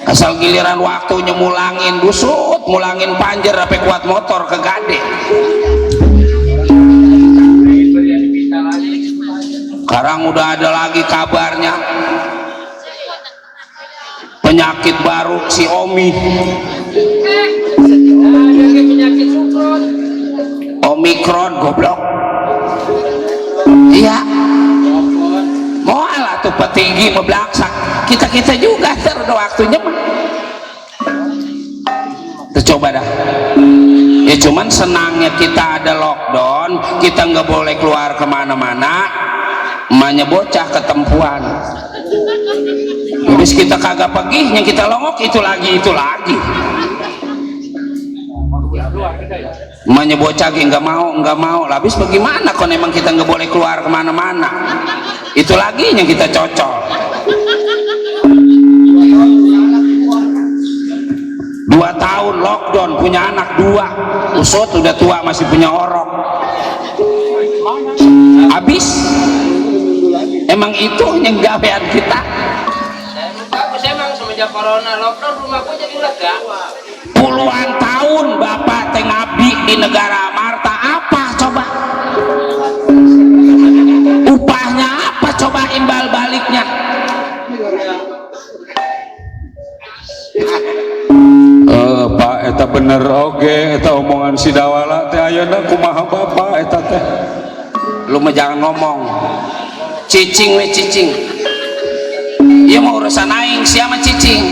asal giliran waktunya mulangin busut mulangin panjer apa kuat motor ke gade sekarang udah ada lagi kabarnya penyakit baru si Omi Ada penyakit sukron. Omikron goblok iya moal tuh petinggi membelaksak kita juga udah waktunya mah coba dah ya cuman senangnya kita ada lockdown kita nggak boleh keluar kemana-mana emaknya bocah ketempuan habis kita kagak pergi yang kita longok itu lagi emaknya bocah nggak mau habis bagaimana kalau emang kita nggak boleh keluar kemana-mana itu lagi yang kita cocok 2 tahun lockdown punya anak 2 usut udah tua masih punya orok habis emang itu yang gawean kita Bagus emang semenjak corona lockdown rumahku jadi lega. puluhan tahun bapak teh ngabdi di negara Marta apa coba upahnya apa coba imbal baliknya Pak eta bener oge eta omongan si Dawala teh ayeuna kumaha bapak eta teh lu mah jangan ngomong cicing we cicing ieu mah urusan aing siapa cicing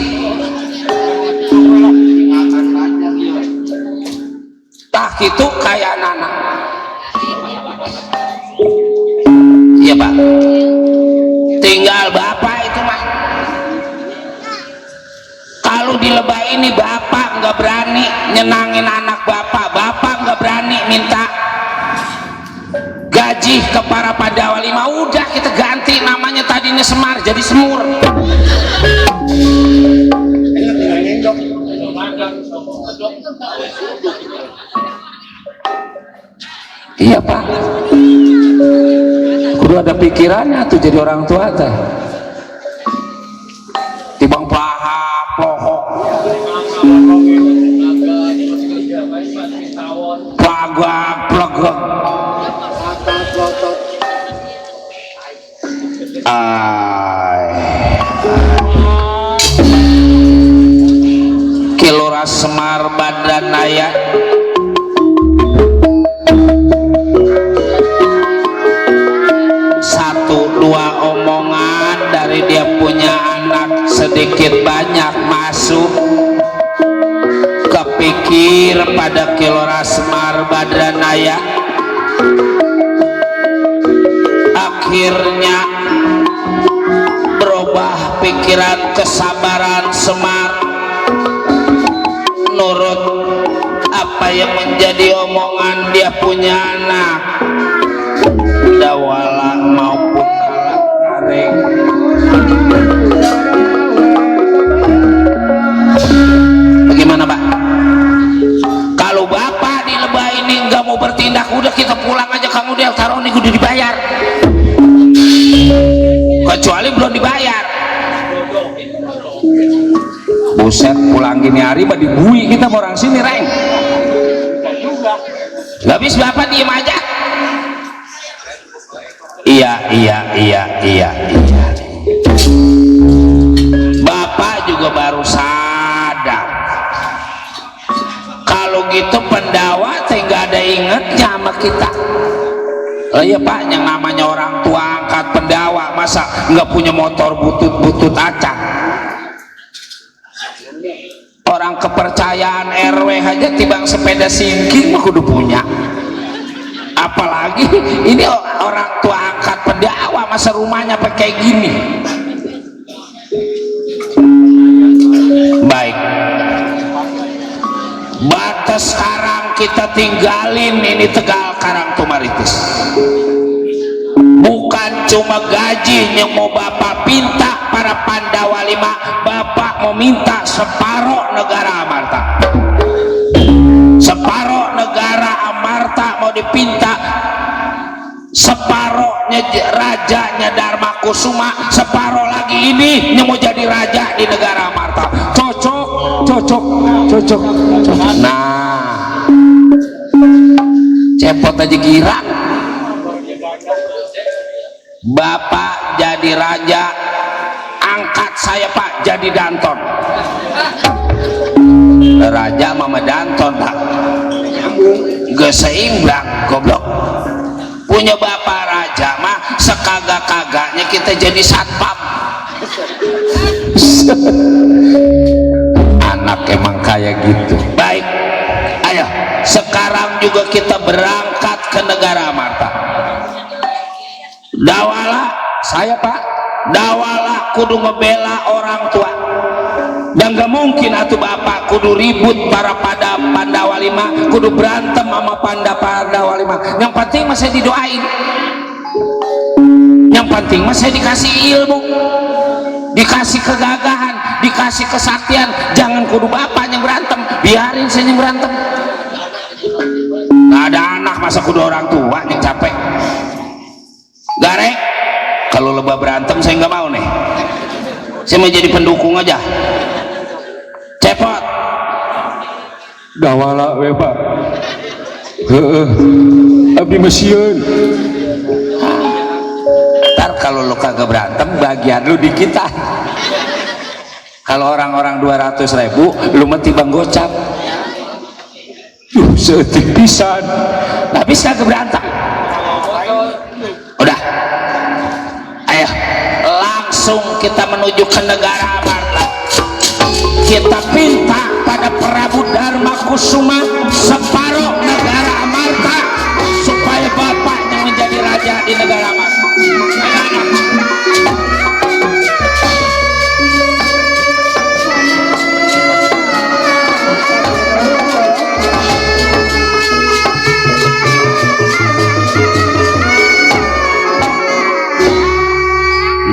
tah kitu kaya anak iya Pak tinggal bapak itu mah kalau di lebah ini bapak nggak berani nyenangin anak bapak nggak berani minta gaji ke para Pandawa 5 udah kita ganti namanya tadinya Semar jadi Semur iya Pak kudu ada pikirannya tuh jadi orang tua teh tibang paha pohok pagak plegek Kilora Semar badan aya satu dua omongan sedikit banyak masuk kepikir pada Kilora Semar Badranaya, akhirnya berubah pikiran kesabaran Semar nurut apa yang menjadi omongan dia punya anak Dawala maupun Alat Kareng. Bagaimana Pak? Kalau Bapak di Lebah ini nggak mau bertindak, udah kita pulang aja, kamu dia taruh nih udah dibayar, kecuali belum dibayar. Buset, pulang gini hari bah dibui kita orang sini Reng. Habis Bapak diem aja. Iya. Bapak juga baru sadar kalau gitu pendawa teh nggak ada ingetnya sama kita. Oh iya Pak, yang namanya orang tua angkat pendawa masa nggak punya motor butut-butut acak. Orang kepercayaan RW aja tibang sepeda singking mah kudu punya, apalagi ini orang tua angkat pendawa masa rumahnya pakai gini. Baik, batas sekarang kita tinggalin ini Tegal Karangtumaritis. Bukan cuma gaji yang mau Bapak pinta para Pandawa 5, Bapak mau minta separuh negara Amarta. Separuh negara Amarta mau dipinta, separuhnya rajanya Dharma Kusuma, separuh lagi ini yang mau jadi raja di negara Amarta. Cocok. Nah, cepot aja kira. Bapak jadi raja, angkat saya Pak jadi Danton. Raja mama Danton Pak, gak seimbang goblok. Punya Bapak raja mah sekagak-kagaknya kita jadi satpam. Anak emang kayak gitu. Baik, ayo sekarang juga kita berangkat ke negara Amarta. Dawala saya Pak, Dawala kudu ngebela orang tua, dan gak mungkin atuh Bapak kudu ribut para Pandawa 5, kudu berantem sama Pandawa 5. Yang penting mah saya didoain, yang penting mah saya dikasih ilmu, dikasih kegagahan, dikasih kesaktian. Jangan kudu Bapak yang berantem, biarin saya yang berantem. Gak ada anak masa kudu orang tua yang capek. Garek, kalau Lebah berantem saya nggak mau nih, saya mau jadi pendukung aja. Cepot Dawala we Pak. Abdi mesieun. ntar kalau lu kagak berantem bagian lu di kita. Kalau orang-orang 200.000 lu mati bang gocap. Seetik pisan. Nggak bisa berantem. Udah, ayo langsung kita menuju ke negara Amarta. Kita minta pada Prabu Dharma Kusuma separuh negara Amarta supaya bapaknya menjadi raja di negara Amarta.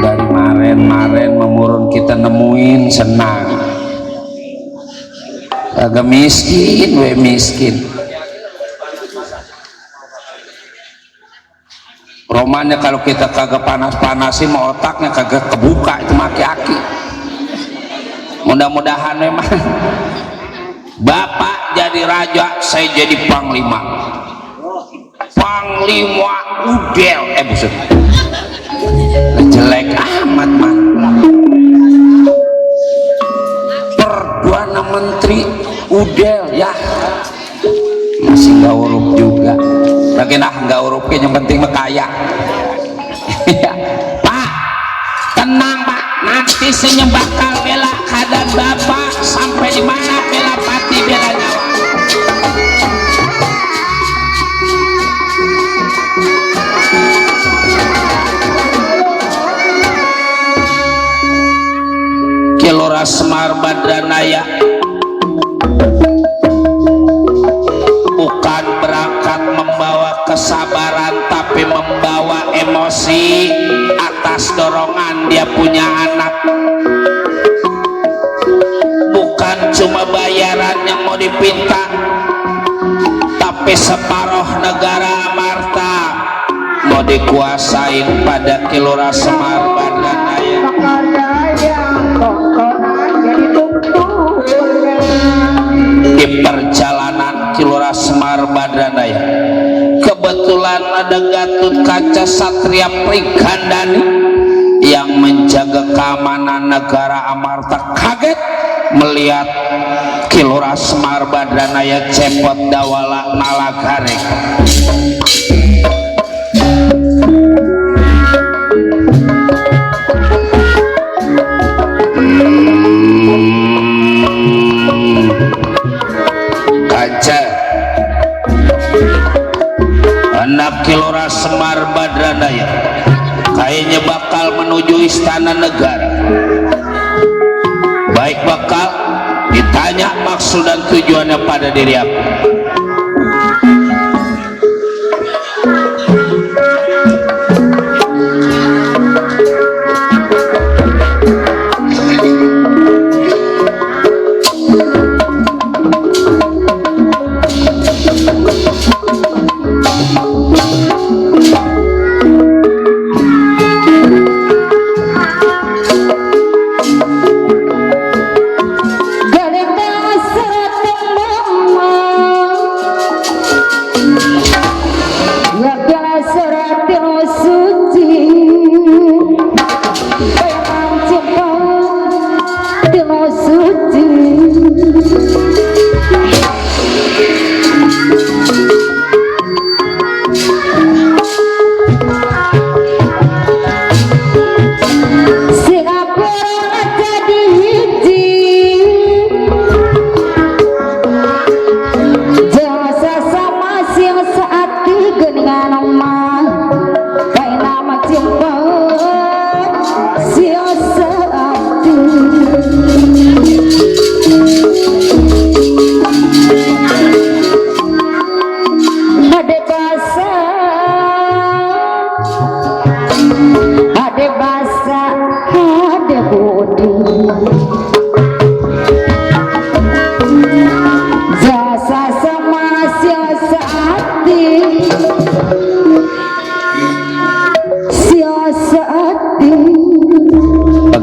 Dari kemarin memurun kita nemuin senang, agak miskin we miskin. Romannya kalau kita kagak panas-panasin mau otaknya kagak kebuka itu maki-aki. Mudah-mudahan memang Bapak jadi raja, saya jadi panglima. Panglima Udel, buset jelek amat man. Perdana Menteri Udel ya masih nggak huruf juga, lagi nggak hurufnya yang penting mah kaya. Pak tenang Pak, mati senyum bakal bela kadan bapak sampai di mana bela pati bela nyawa. Kilora Semar Badranaya bukan berangkat membawa kesabaran tapi membawa emosi atas dorongan dia punya anak. Bukan cuma bayaran yang mau dipinta tapi separuh negara Amarta mau dikuasain pada Kilora Semar Badranaya. Di perjalanan Kilora Semar Badranaya kebetulan ada Gatut Kaca Satria Prigandani yang menjaga keamanan negara Amarta kaget melihat Kilora Semar Badranaya cepot dawala nalagarek. Kaca anak Kilora Semar Badranaya kayaknya bakal menuju istana negara. Baik, bakal ditanya maksud dan tujuannya pada diri aku.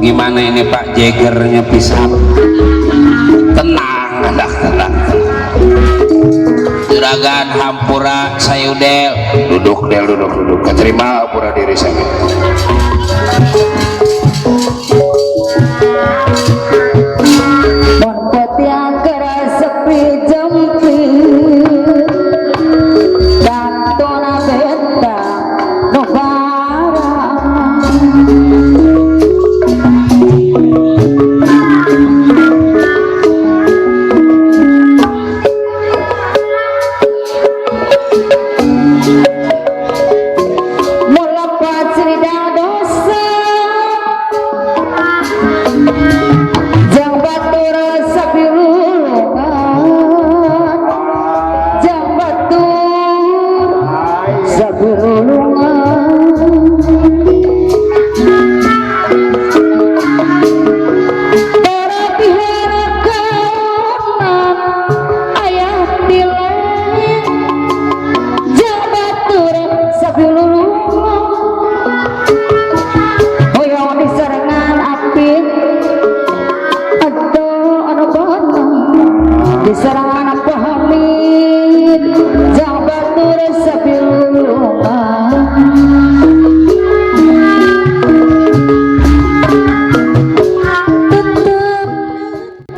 Bagaimana ini Pak Jagernya pisah? Tenang, tenang. Juragan Hampura Sayudel, duduk. Keterima Hampura diri saya.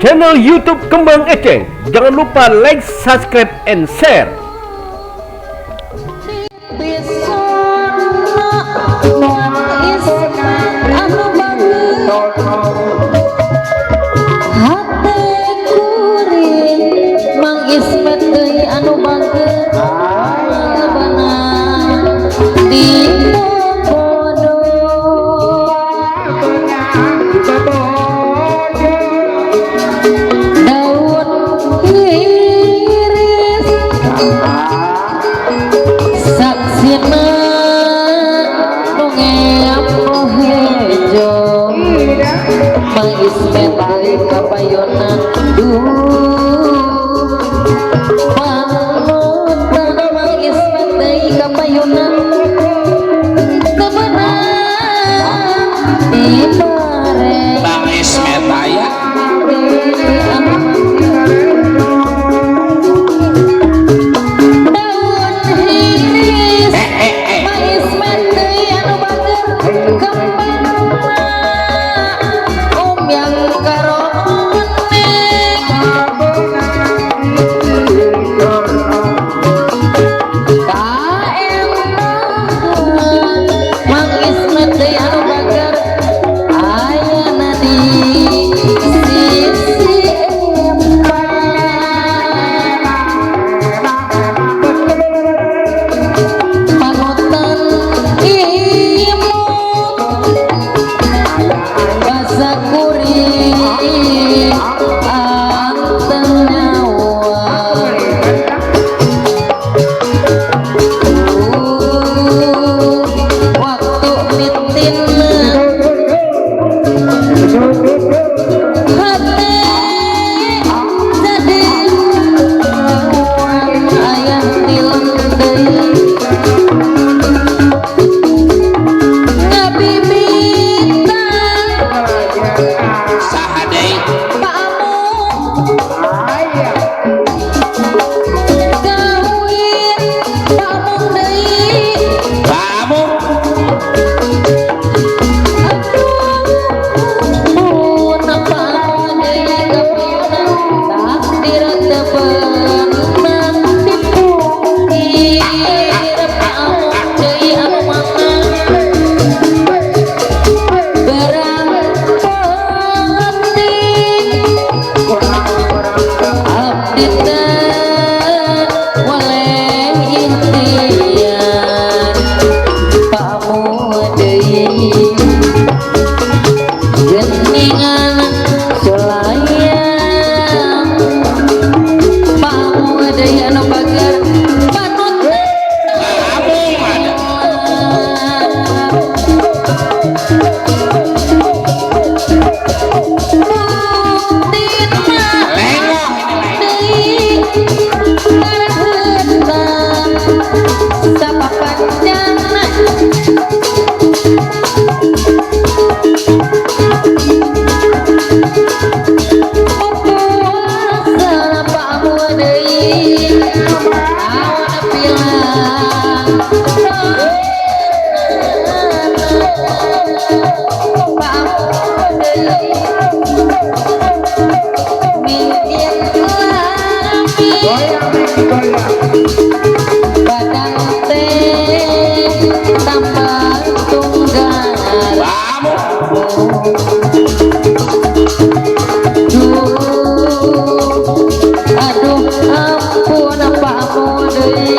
Channel YouTube Kembang Eceng. Jangan lupa like, subscribe, and share. Anu bagus Badang teh tambah tunggal. Aduh ampun apa mau deui.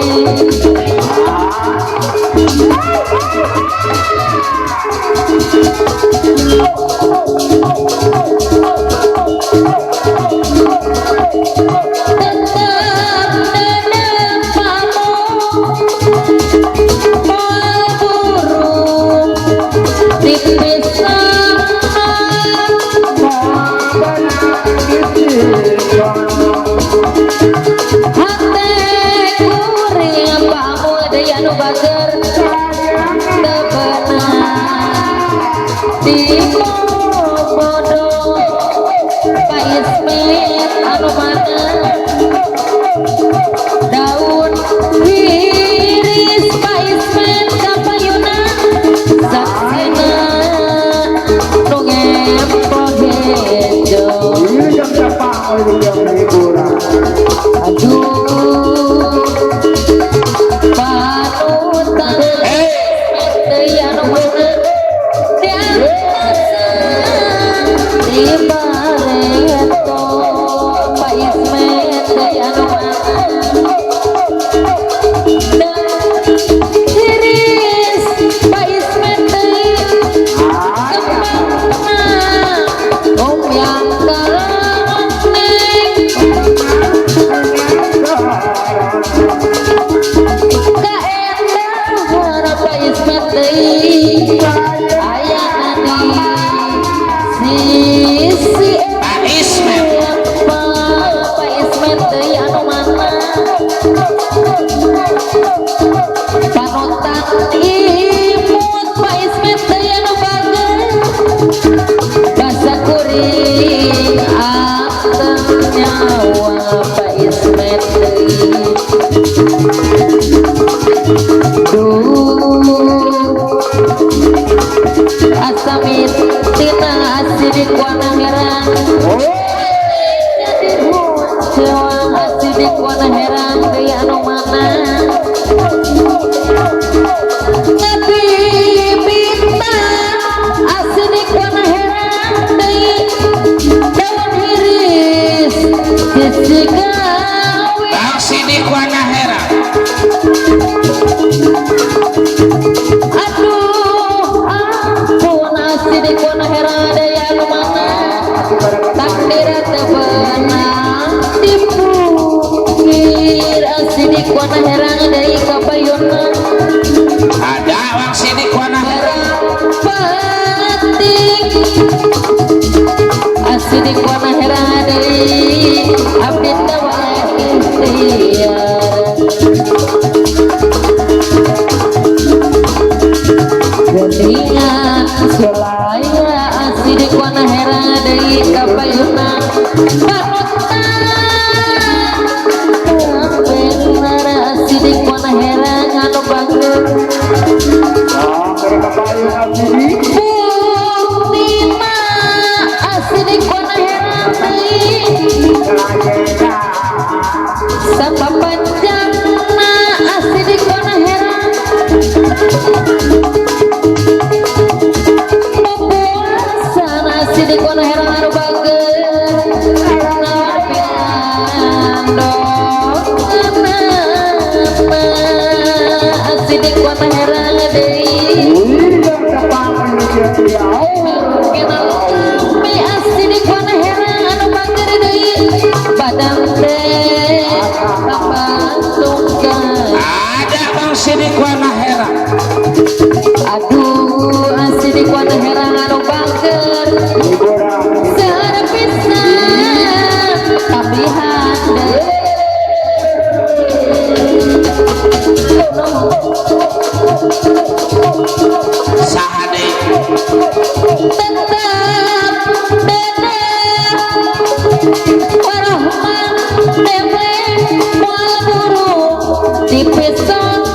Warahman Dewe Mual Buru di Pisau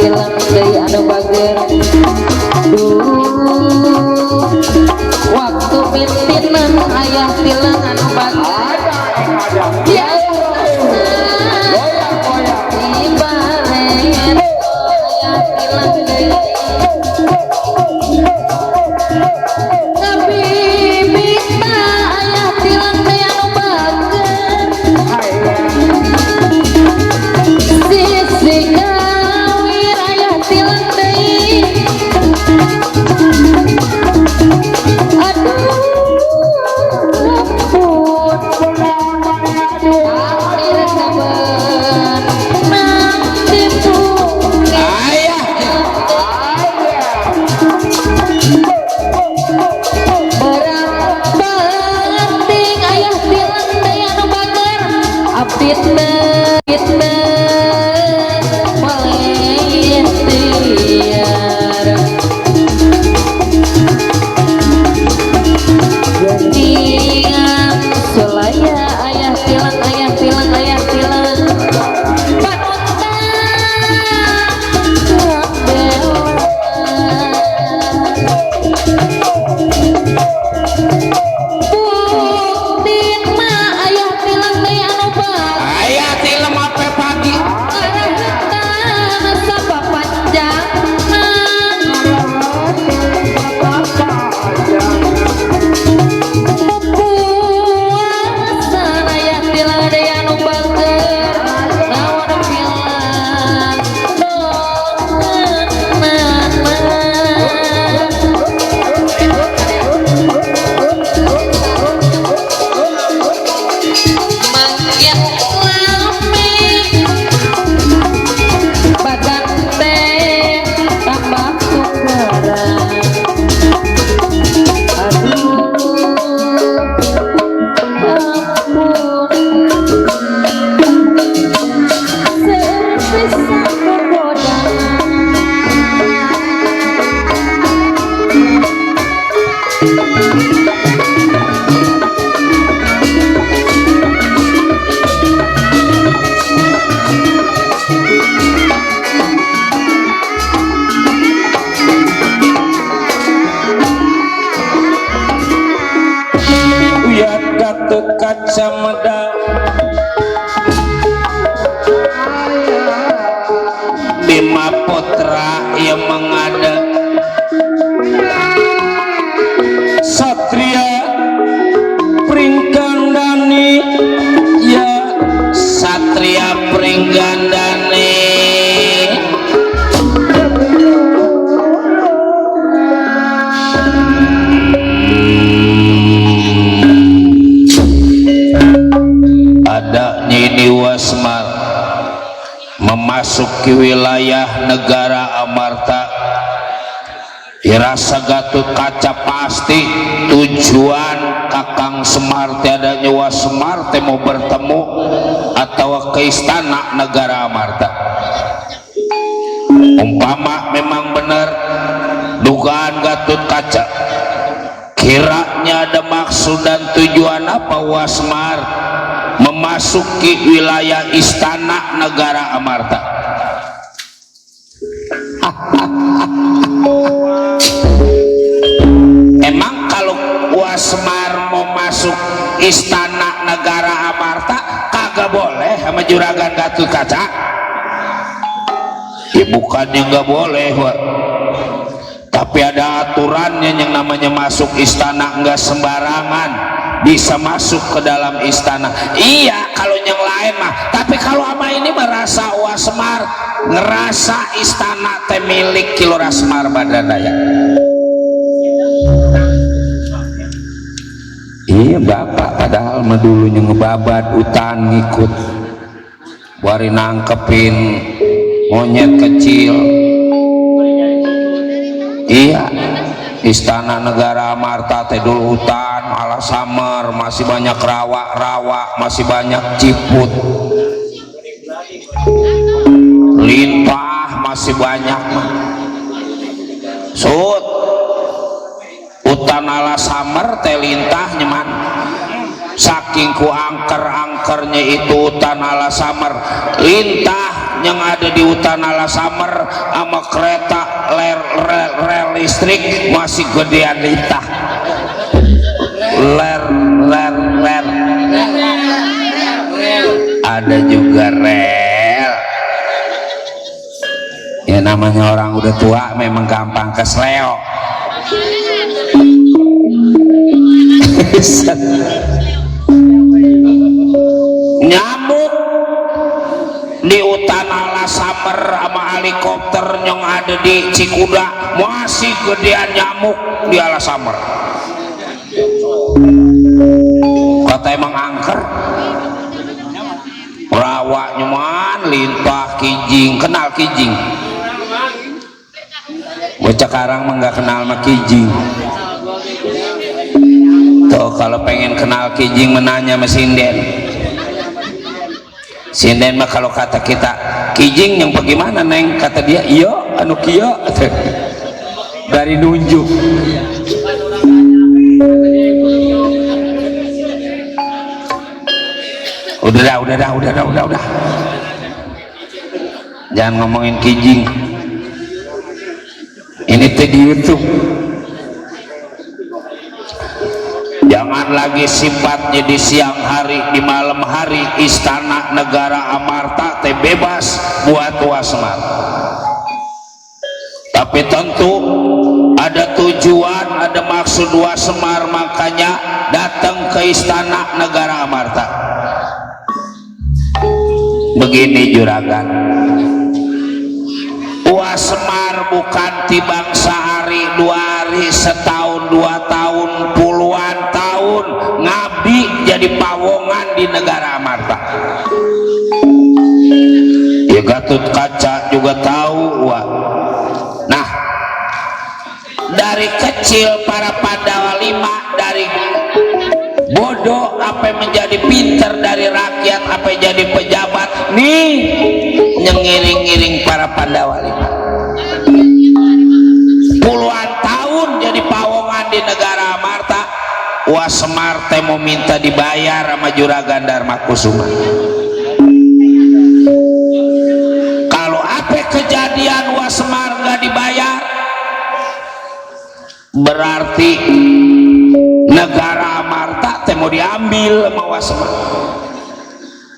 tilang deui anu bager waktu mimpinan ayah tilang anu bager ya ibaret ayah tilang deui tapi minta ayah tilang deui anu bager sisi gawir ayah tilang deui aduh ampun akhir kabar nang ditunggu ayah berang penting ayah tilang deui anu bager abditna kitna malih tiar Geniang sulaya ayah tilang ayah tilang ayah tilang panutan bela buktin mah ayah tilang deui anu bager ayah tilem ape pagi arahan sapa panjang puasan ayah tilang deui anu bager naon pilan makin lami bagan teh tambah tukaran aduh ampun sepisah kegoda uyat Gatot Kaca Mada Bima Putra yang mengada Satria Pringgandani ya Satria Pringgandani ada Nyini Wasmar memasuki wilayah negara Amarta dirasa Gatot Kaca pasti tujuan Kakang Semar tiada nyawa Semar teh mau bertemu atau ke istana negara Amarta. Umpama memang benar dugaan Gatot Kaca, kiranya ada maksud dan tujuan apa Wasmar memasuki wilayah istana negara Amarta? Emang kalau Wasmar mau masuk istana negara Amarta kagak boleh sama juragan Gatot Kaca? Ya bukannya nggak boleh, Wak. Tapi ada aturannya yang namanya masuk istana nggak sembarangan bisa masuk ke dalam istana. Iya kalau yang lain mah, tapi kalau sama ini merasa Wasmar ngerasa istana teh milik Kilora Semar Badradaya. Iya bapak padahal mah dulunya ngebabat hutan ngikut bari nangkepin monyet kecil. Iya istana negara Amarta teh dulu hutan malah samar, masih banyak rawa-rawa, masih banyak ciput limpah, masih banyak sud hutan ala samar teh lintah nyaman saking ku angker-angkernya itu hutan ala samar lintah yang ada di Utara Summer sama kereta rel listrik masih gedean litah. Ler ada juga rel. Ya namanya orang udah tua memang gampang kesleo. Nyamuk di Utara Summer sama helikopter yang ada di Cikuda masih gedean nyamuk di Alasamar. Kata emang angker rawa nyaman lintah kijing. Kenal kijing? Bocah Karang mah nggak kenal sama kijing. Tuh kalau pengen kenal kijing menanya sama sinden. Sinden mah kalau kata kita kijing yang bagaimana neng, kata dia iya anu kieu dari nunjuk. Udah. Jangan ngomongin kijing. Ini teh di YouTube. Jangan lagi sifatnya di siang hari, di malam hari Istana Negara Amarta teh bebas buat Wasmar. Tapi tentu ada tujuan, ada maksud Wasmar, makanya datang ke Istana Negara Amarta. Begini juragan, Wasmar bukan tibang sehari dua hari, setahun dua tahun, puluhan tahun ngabdi jadi pawongan di Negara Amarta. Ya Gatot Kaca juga tahu. Nah, dari kecil para Pandawa lima, dari bodoh apa menjadi pinter, dari rakyat apa jadi pejabat, nih nyengiring-ngiring para Pandawa lima. Puluhan tahun jadi pawongan di Negara Amarta. Wasmar teh mau minta dibayar sama Juragan Darmakusuma. Kalau apa kejadian Wasmar nggak dibayar, berarti Negara Amarta teh mau diambil sama Wasmar.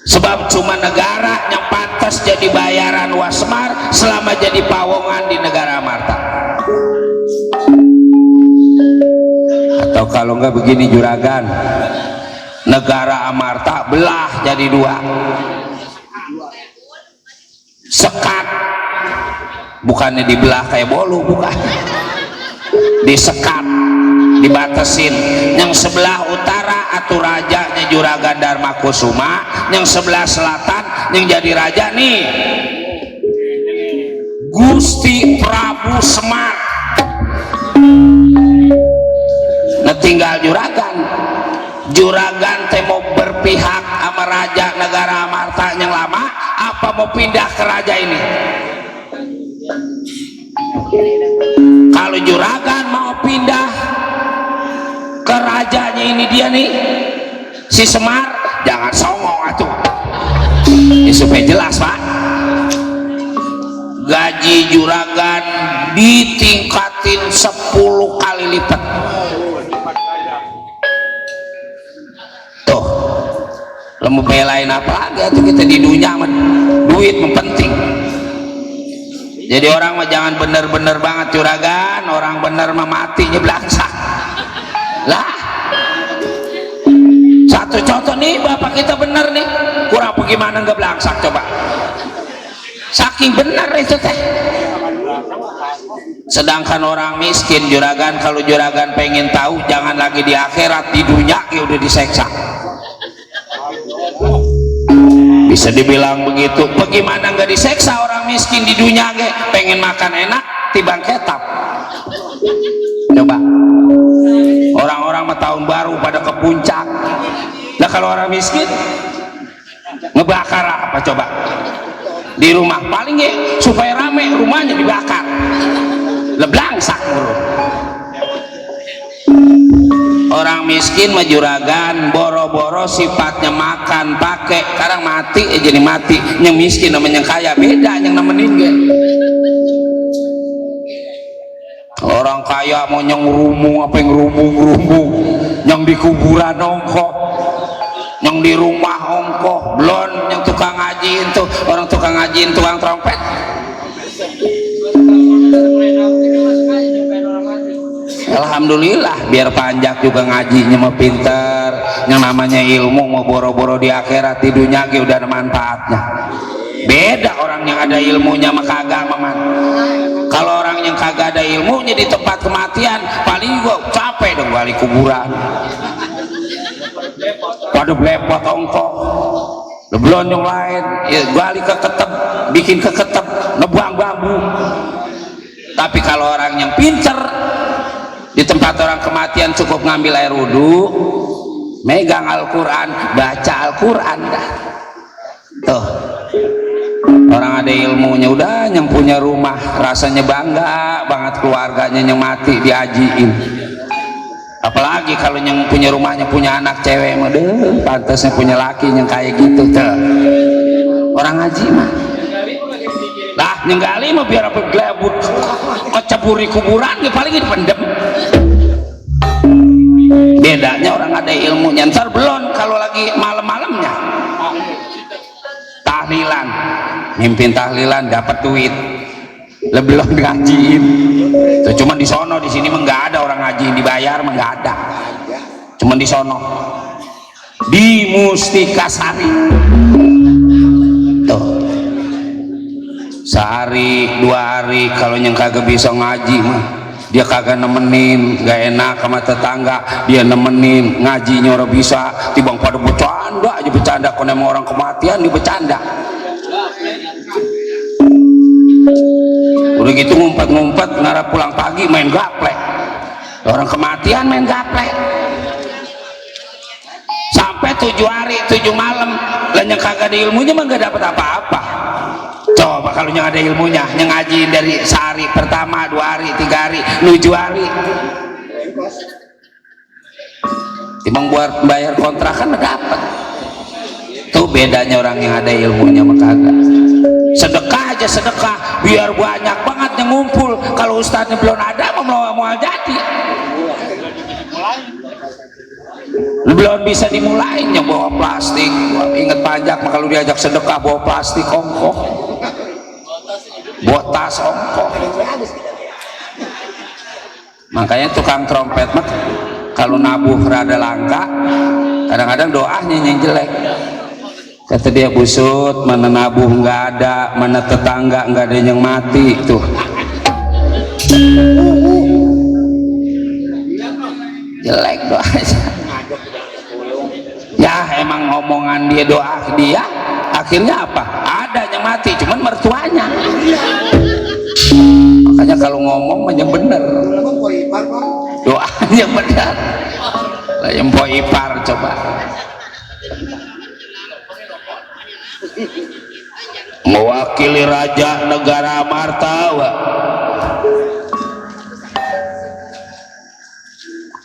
Sebab cuma negara yang pantas jadi bayaran Wasmar selama jadi pawongan di Negara Amarta. Atau kalau enggak begini juragan, Negara Amarta belah jadi dua. Sekat, bukannya dibelah kayak bolu, bukan, disekat, dibatasin. Yang sebelah utara atuh rajanya Juragan Darmakusuma, yang sebelah selatan yang jadi raja nih Gusti Prabu Semar. Nah tinggal Juragan teh mau berpihak sama raja Negara Amarta yang lama apa mau pindah ke raja ini? Kalau Juragan mau pindah ke rajanya ini dia nih si Semar, jangan songong atuh. Ini supaya jelas Pak, gaji Juragan ditingkatin 10 kali lipat. Tuh lo mau belain apa lagi tuh, kita di dunia duit penting. Jadi orang mah jangan bener-bener banget Juragan, orang bener mah matinya belangsak lah. Satu contoh nih, bapak kita bener nih, kurang bagaimana nggak belangsak coba, saking bener itu teh. Sedangkan orang miskin Juragan, kalau Juragan pengen tahu, jangan lagi di akhirat, di dunia ya udah diseksa. Bisa dibilang begitu. Bagaimana nggak diseksa orang miskin di dunia ge, pengen makan enak tibang ketap. Coba orang-orang mah tahun baru pada ke puncak. Nah kalau orang miskin ngebakar apa coba di rumah, paling ya supaya rame rumahnya dibakar, leblangsak bro. orang miskin mah juragan boro-boro sifatnya makan pakai sekarang mati jadi mati. Yang miskin namanya kaya beda yang nemenin ge. Orang kaya mau yang rumung apa yang rumung yang di kuburan ongkoh yang di rumah ongkoh belum yang tukang ngajiin tuh orang tukang ngajiin tukang trompet. Alhamdulillah biar panjang juga ngajinya mah pinter. Yang namanya ilmu mau boro-boro di akhirat di dunia ge udah ada manfaatnya. Beda orang yang ada ilmunya mah kagak maman. Kalau orang yang kagak ada ilmunya di tempat kematian paling gua capek dong balik kuburan. Pada blepot ongkok. Belum yang lain ya balik ke ketep bikin ke ketep nebang bambu. Tapi kalau orang yang pinter di tempat orang kematian cukup ngambil air wudhu, megang Al-Quran, baca Al-Quran dah. Tuh orang ada ilmunya udah yang punya rumah rasanya bangga banget keluarganya yang mati diajiin. Apalagi kalau yang punya rumahnya punya anak cewek mah deh pantasnya punya laki yang kayak gitu tuh. Orang ngaji mah lah nyenggali mah biar apa gelabut keceburi kuburan ya paling dipendem. Bedanya orang ada ilmunya ntar belum kalau lagi malam-malamnya tahlilan mimpin tahlilan dapat duit belum ngajiin tuh cuma di sono di sini mah nggak ada orang ngajiin dibayar mah nggak ada cuma di sono di Mustikasari tuh sehari 2 hari kalau yang kagak bisa ngaji mah dia kagak nemenin gak enak sama tetangga dia nemenin ngajinya orang bisa tibang pada bercanda aja bercanda kalau emang orang kematian dia bercanda udah gitu ngumpet-ngumpet ngarap pulang pagi main gaplek orang kematian main gaplek sampai 7 hari 7 malam dan yang kagak ada ilmunya mah gak dapet apa-apa. Coba kalau yang ada ilmunya yang ngaji dari sehari pertama 2 hari 3 hari 7 hari timbang buat bayar kontrakan dapat. Tuh bedanya orang yang ada ilmunya mah kagak. Sedekah aja sedekah biar banyak banget yang ngumpul. Kalau ustadznya belum ada mau jadi belum bisa dimulai yang bawa plastik. Ingat pajak mah kalau diajak sedekah bawa plastik ongkoh bawa tas ongkoh. Makanya tukang trompet mah kalau nabuh rada langka kadang-kadang doanya yang jelek. Kata dia busut mana nabuh nggak ada mana tetangga nggak ada yang mati tuh jelek doanya. Ya emang ngomongan dia doa dia akhirnya apa ada yang mati cuman mertuanya. Makanya kalau ngomong yang bener doanya benar lah yang po ipar coba mewakili raja negara Martawa.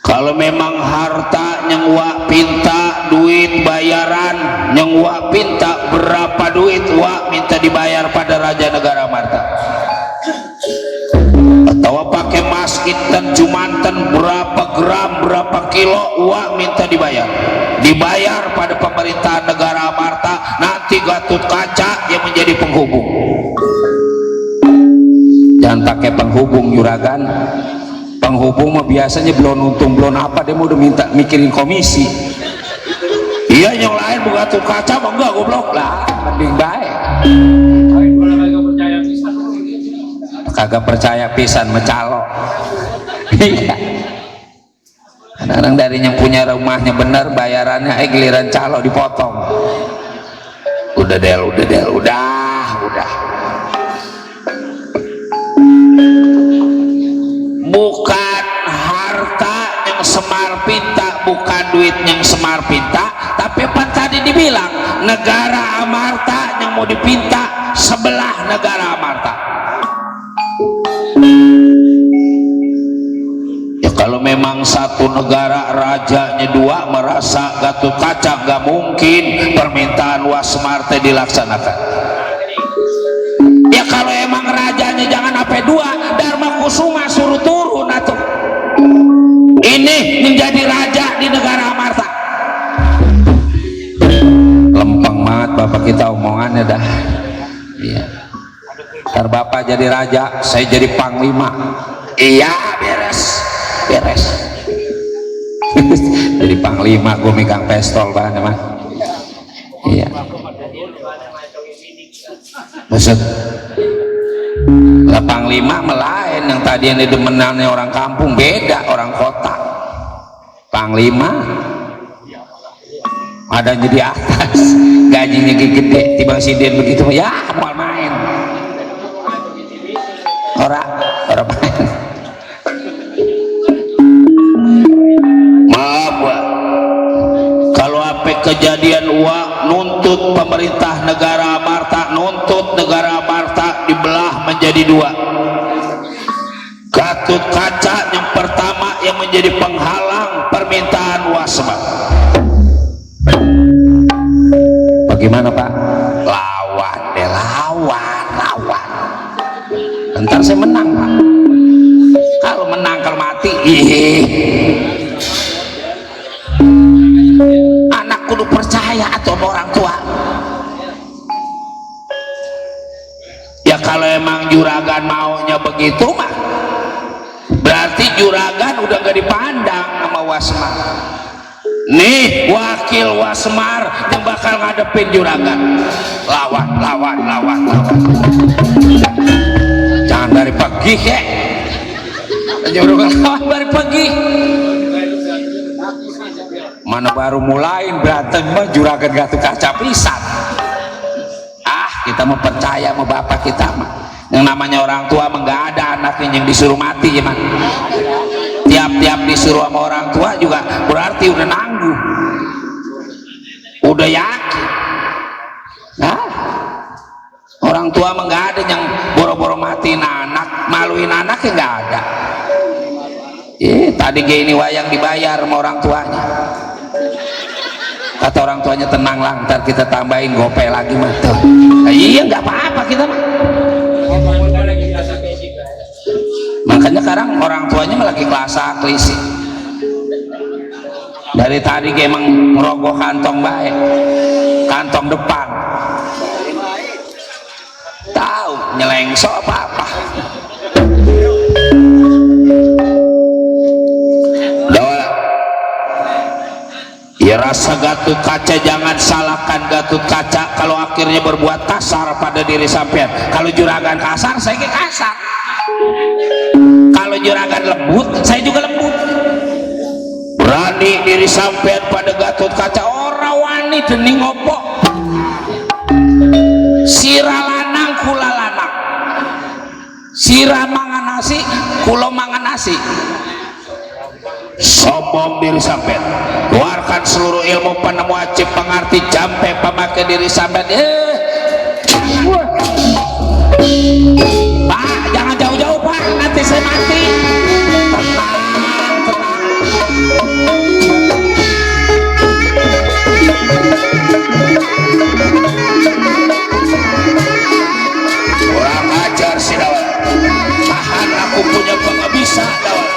Kalau memang harta yang wak pinta duit bayaran yang wak pinta berapa duit wak minta dibayar pada raja negara Marta atau pakai masjid dan jumanten berapa gram berapa kilo wak minta dibayar pada pemerintahan negara Marta. Nanti Gatot Kaca yang menjadi penghubung. Jangan pakai penghubung juragan. Penghubung mah biasanya belum untung belum apa dia mau udah minta mikirin komisi. Iya yang lain Gatot Kaca mah enggak goblok lah mending baik. Kagak percaya pisan mencalo. Iya. Kadang-kadang dari yang punya rumahnya benar bayarannya giliran calo dipotong. Udah. Bukan harta yang semar pinta, bukan duit yang semar pinta, tapi apa tadi dibilang negara Amarta yang mau dipinta sebelah negara Amarta. Ya Kalau memang satu negara rajanya dua, merasa Gatot Kaca nggak mungkin permintaan Wasmar teh dilaksanakan. Ya kalau emang rajanya jangan sampai dua, Dharma Kusuma suruh turun atuh. Ini menjadi raja di negara Amarta. Lempeng banget bapak kita omongannya dah. Iya. Ntar bapak jadi raja, saya jadi panglima. Iya, beres. Jadi panglima, gue megang pistol bahan emang. Iya. Maksud lah panglima melain yang tadi yang demenannya orang kampung, beda orang kota. Panglima adanya di atas, gajinya gede, tiba siden begitu ya mau main. Orang main. Maaf Pak, kalau apa kejadian uang nuntut pemerintah negara Amarta, nuntut negara Amarta dibelah menjadi dua. Gatot Kaca yang pertama yang menjadi penghalang permintaan Wasmar. Bagaimana Pak? Lawan deh, lawan. Ntar saya menang Pak. Kalau menang, kalau mati, anak kudu percaya atau orang tua. Ya kalau emang juragan maunya begitu mah, berarti juragan udah gak dipandang sama Wasmar. Nih wakil Wasmar yang bakal ngadepin juragan. Lawan. Jangan dari pagi ya. Juragan lawan dari pagi. Mana baru mulai berantem mah juragan Gatot Kaca pisan. Kita mau percaya sama bapak kita mah. Yang namanya orang tua mah nggak ada anaknya yang disuruh mati ya mah. Tiap-tiap disuruh sama orang tua juga berarti udah nanggung, udah yakin. Nah, orang tua mah nggak ada yang boro-boro matiin anak, maluin anak ya nggak ada. Tadi gini wayang dibayar sama orang tuanya. Kata orang tuanya tenang lah, ntar kita tambahin gope lagi mah tuh. Iya nggak apa-apa kita mah. Makanya sekarang orang tuanya lagi kelas klisi. Dari tadi emang merogoh kantong baik, kantong depan. Tahu nyelengso apa-apa. Ya rasa Gatot Kaca, jangan salahkan Gatot Kaca kalau akhirnya berbuat kasar pada diri sampean. Kalau juragan kasar, saya kasar. Kalau juragan lembut, saya juga lembut. Berani diri sampean pada Gatot Kaca, ora wani dening opo. Sira lanang kula lanang. Sira mangan nasi, kula mangan nasi. Sombong diri sampean, keluarkan seluruh ilmu penemu acip pengerti jampe pemakai diri sampean. Pak jangan jauh-jauh Pak, nanti saya mati. Tenang. Kurang ajar si Dawal, tahan aku punya pengabisa Dawal.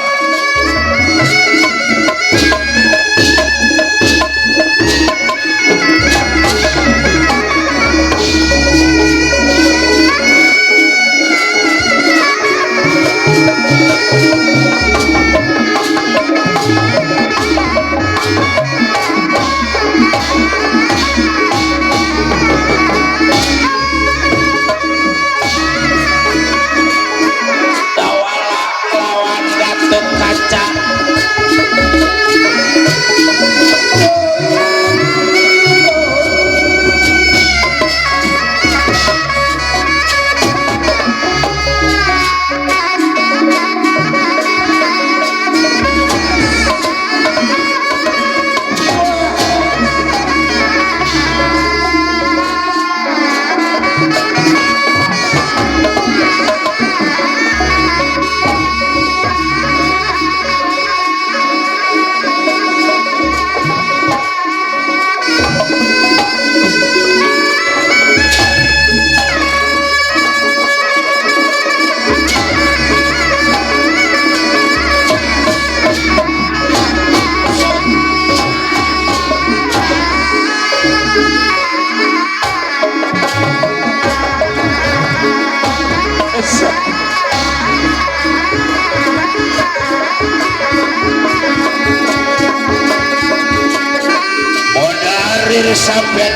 diri sampean.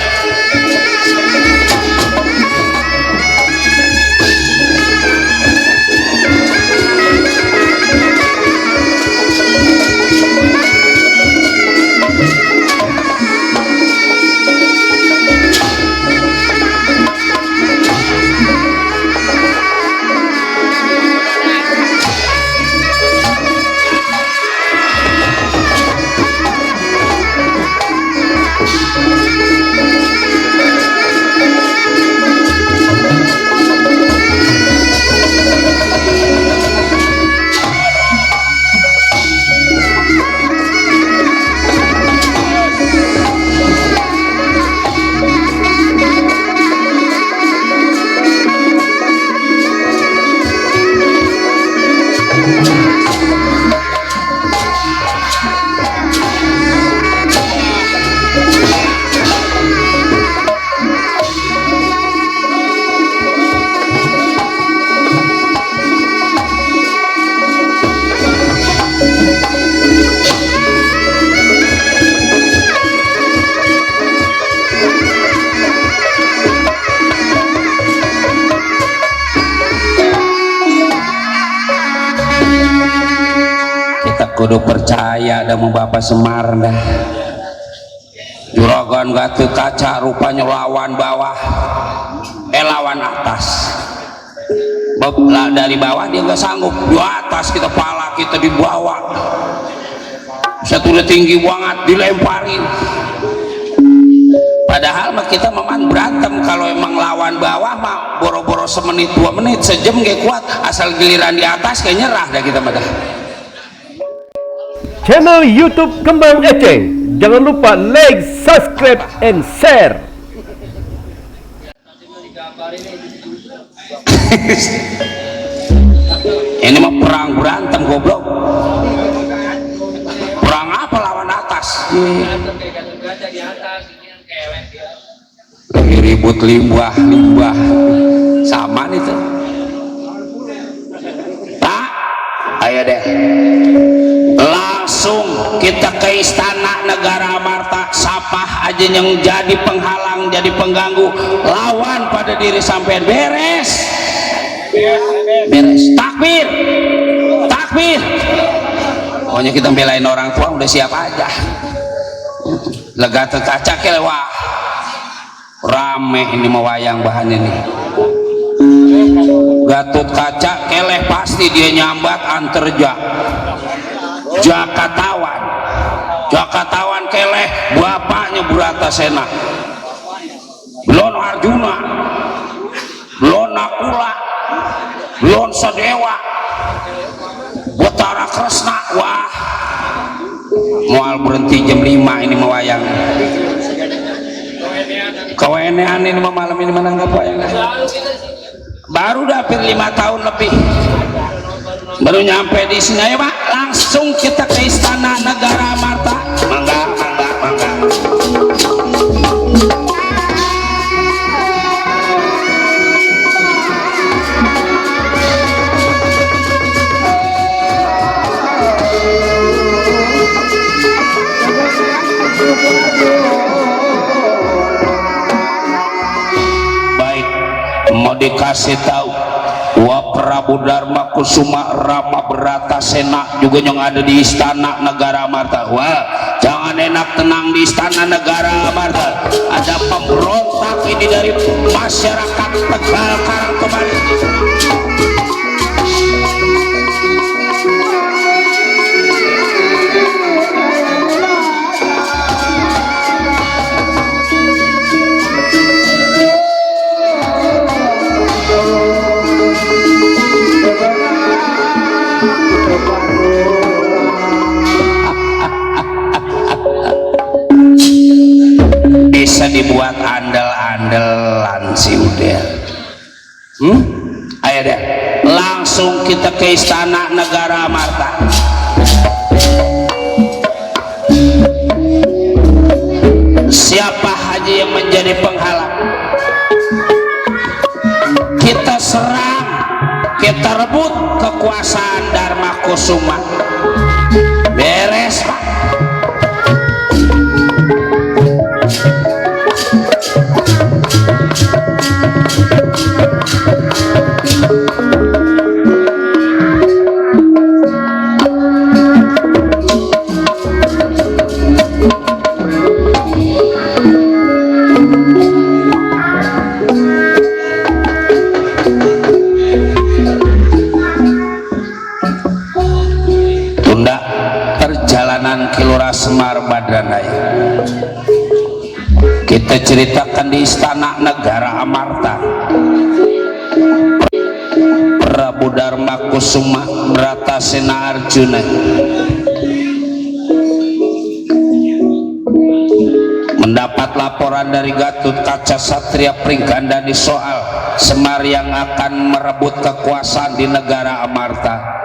Kudu percaya ada mau Bapak Semar dah. Juragan Gatot Kaca rupanya lawan bawah, lawan atas. Dari bawah dia nggak sanggup, di atas kita pala kita dibawa. Satu udah tinggi banget dilemparin. Padahal mah kita memang berantem kalau emang lawan bawah mah boro-boro semenit 2 menit sejam gak kuat, asal giliran di atas kayak nyerah dah kita mah dah. Channel YouTube Kembang Eceng. Jangan lupa like, subscribe, and share. Ini mah perang berantem goblok. Perang apa lawan atas? Lagi ribut limbah sama nih tuh. Tak, ayo deh. Langsung kita ke istana negara Amarta, sapah aja yang jadi penghalang, jadi pengganggu, lawan pada diri sampean. Beres, takbir, pokoknya kita belain orang tua udah siap aja. Gatot Kaca kelewah rame ini mau wayang bahannya nih. Gatot Kaca keleh pasti dia nyambat anterja. Jakatawan keleh bapaknya Buratasena, belum Arjuna, belum Nakula, belum Sadewa, Batara Kresna. Wah, mual berhenti jam 5 ini mau wayang. Kewenean ini malam ini mana nggak wayang? Baru dapet 5 tahun lebih. Baru nyampe di sini. Ayo Pak, langsung kita ke istana negara Amarta. Mangga. Baik, mau dikasih tahu, Wa Prabu Dharma Kusuma Rama Bratasena juga yang ada di istana negara Amarta. Wah, jangan enak tenang di istana negara Amarta. Ada pemberontak ini dari masyarakat Tegal Karang kemarin. Bisa dibuat andel-andelan si udah. Ayo deh, langsung kita ke istana negara Amarta. Siapa aja yang menjadi penghalang, kita serang, kita rebut kekuasaan Dharma Kusuma. Beres Pak. Semar Badranaya. Kita ceritakan di istana negara Amarta, Prabu Dharma Kusuma Bratasena Arjuna mendapat laporan dari Gatut Kaca Satria Pringgandani soal Semar yang akan merebut kekuasaan di negara Amarta.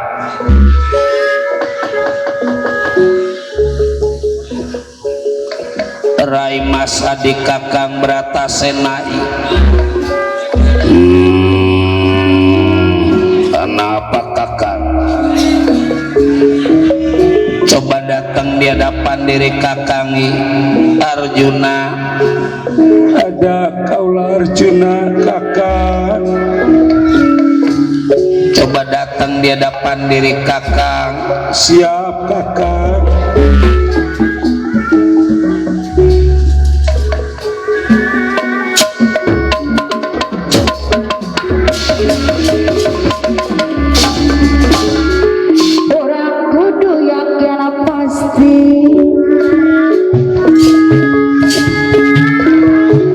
Rai Mas adik Kakang Bratasenai, kenapa Kakang? Coba datang di hadapan diri Kakangi Arjuna. Ada kaulah Arjuna Kakang. Coba datang di hadapan diri Kakang. Siap Kakang. Orang kudu yakin pasti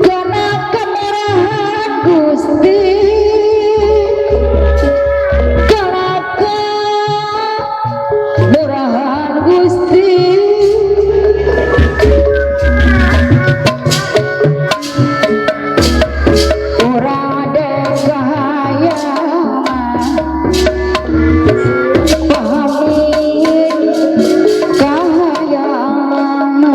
karena kemurahan Gusti, karena kemurahan Gusti. Orang ada kahayangan pahamin kahayangan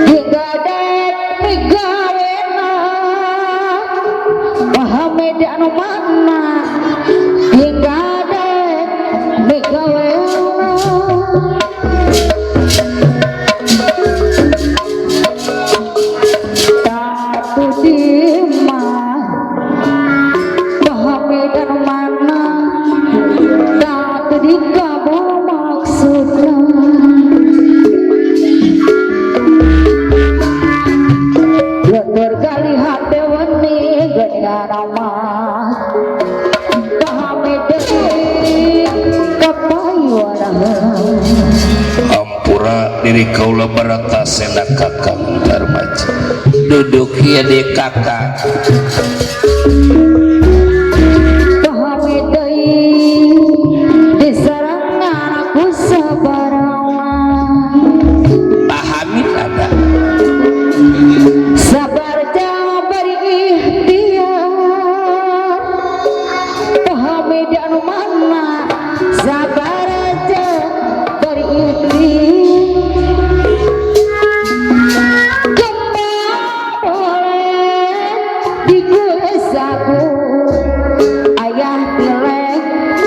hingga dek migawena pahamin di anu mana hingga dek migawena Tatu dima pahami dan mana tatu dikamu maksudnya letur kali hati wani gaya nama pahami dari kapayuana Ampura diri kaula Bratasena Kakang Darmaji. Duduk ya di Kakang. pahami dari disarangan aku sabarawan Pahami ada. sabar jangan berikhtiar pahami di anu mana sabar aja berikhtiar kembang boleh diguesaku ayah pilih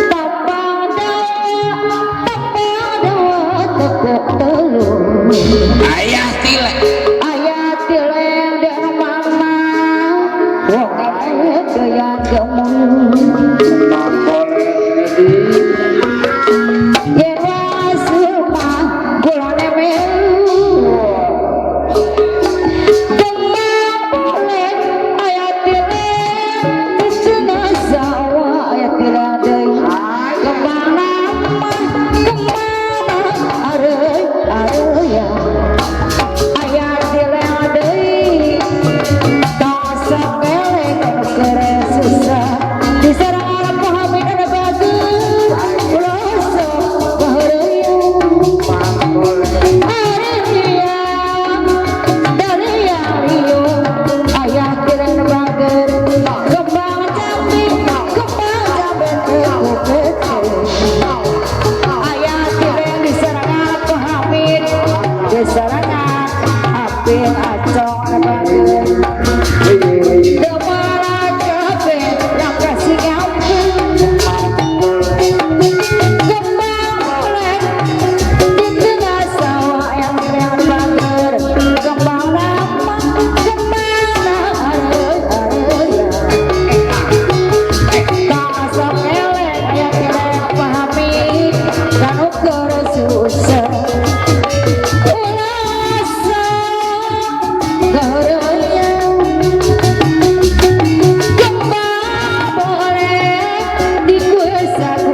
tanpa dawa tekuk telur Ayah tilek. ayah tileng dari mana wong ayah doyan gemuk yen wasuma gulane melu kembang boleh ayah tileng di tengah sawah ayah tileng deui kembang nama are ya ayah tileng deui tong sakelek kere susah diserang alam pahami dan bagus uloso bahaya Aria dari Rio ayah tileng bager kembang cantik kembang cantik ayah tileng diserang alam pahami diserang apin acong bager Kemana capek yang kasih ngampun kembang boleh di tengah sawah yang bager kembang lama kemana ya tak elek yang tidak pahami kan ukur susah ulasa garunya kembang boleh dikuesaku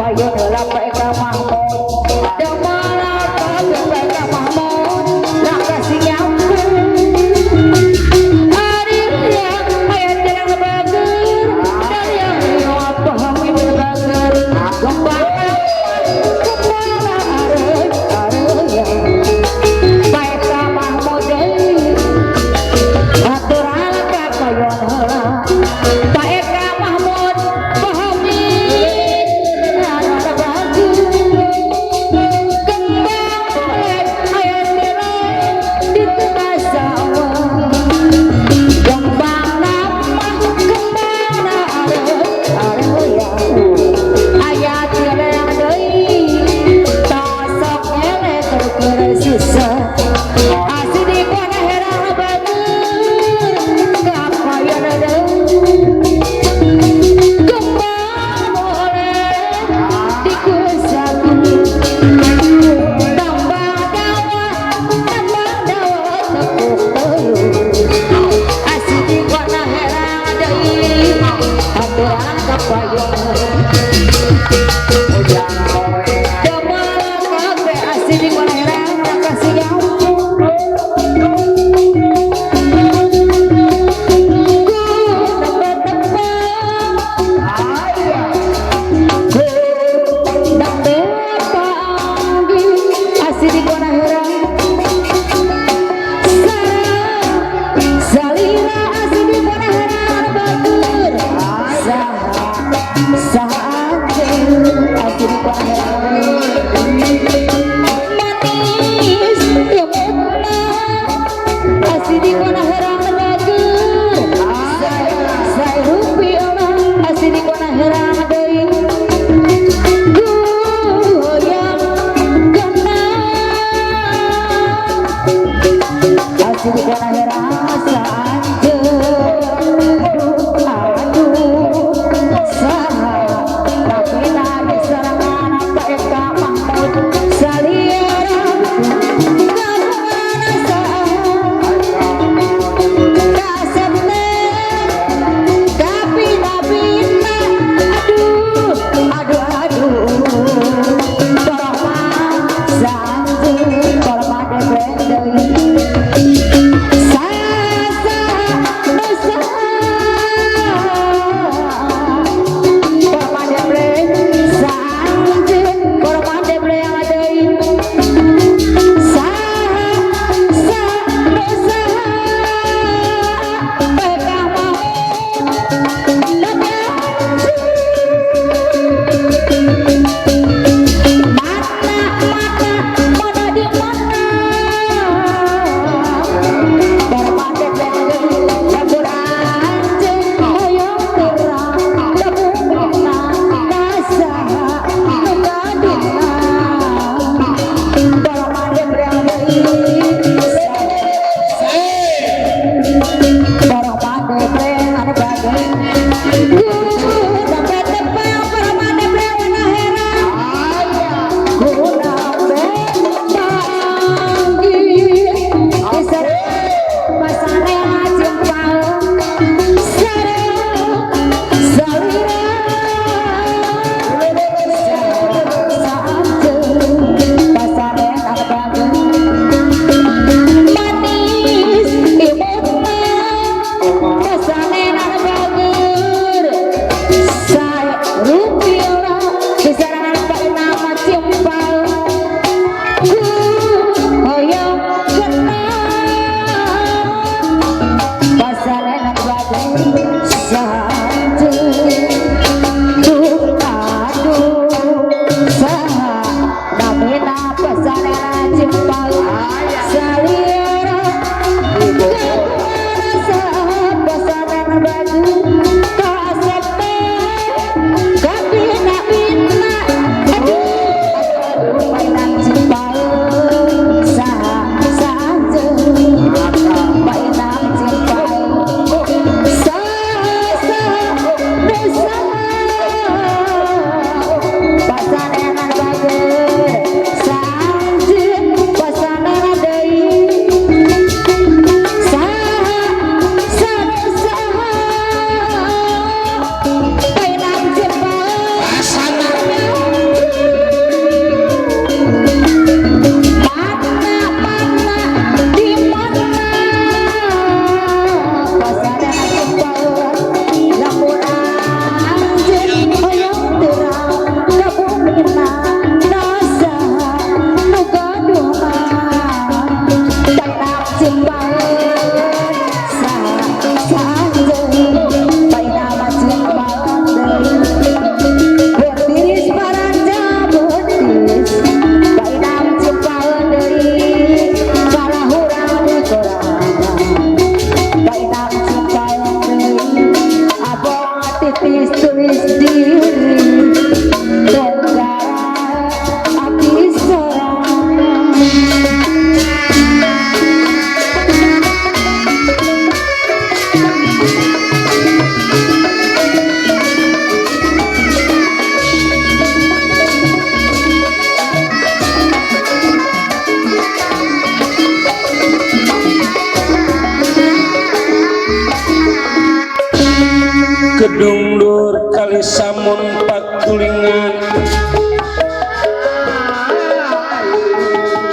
payun heula Eka Mahmud damala payun Eka Mahmud nak kasih nyambung Hari yang ayat yang bager dan yang lewat paham ini bager kembang kepala are Eka Mahmud aturan kapayun heula Pak Eka Mahmud pahami anu bager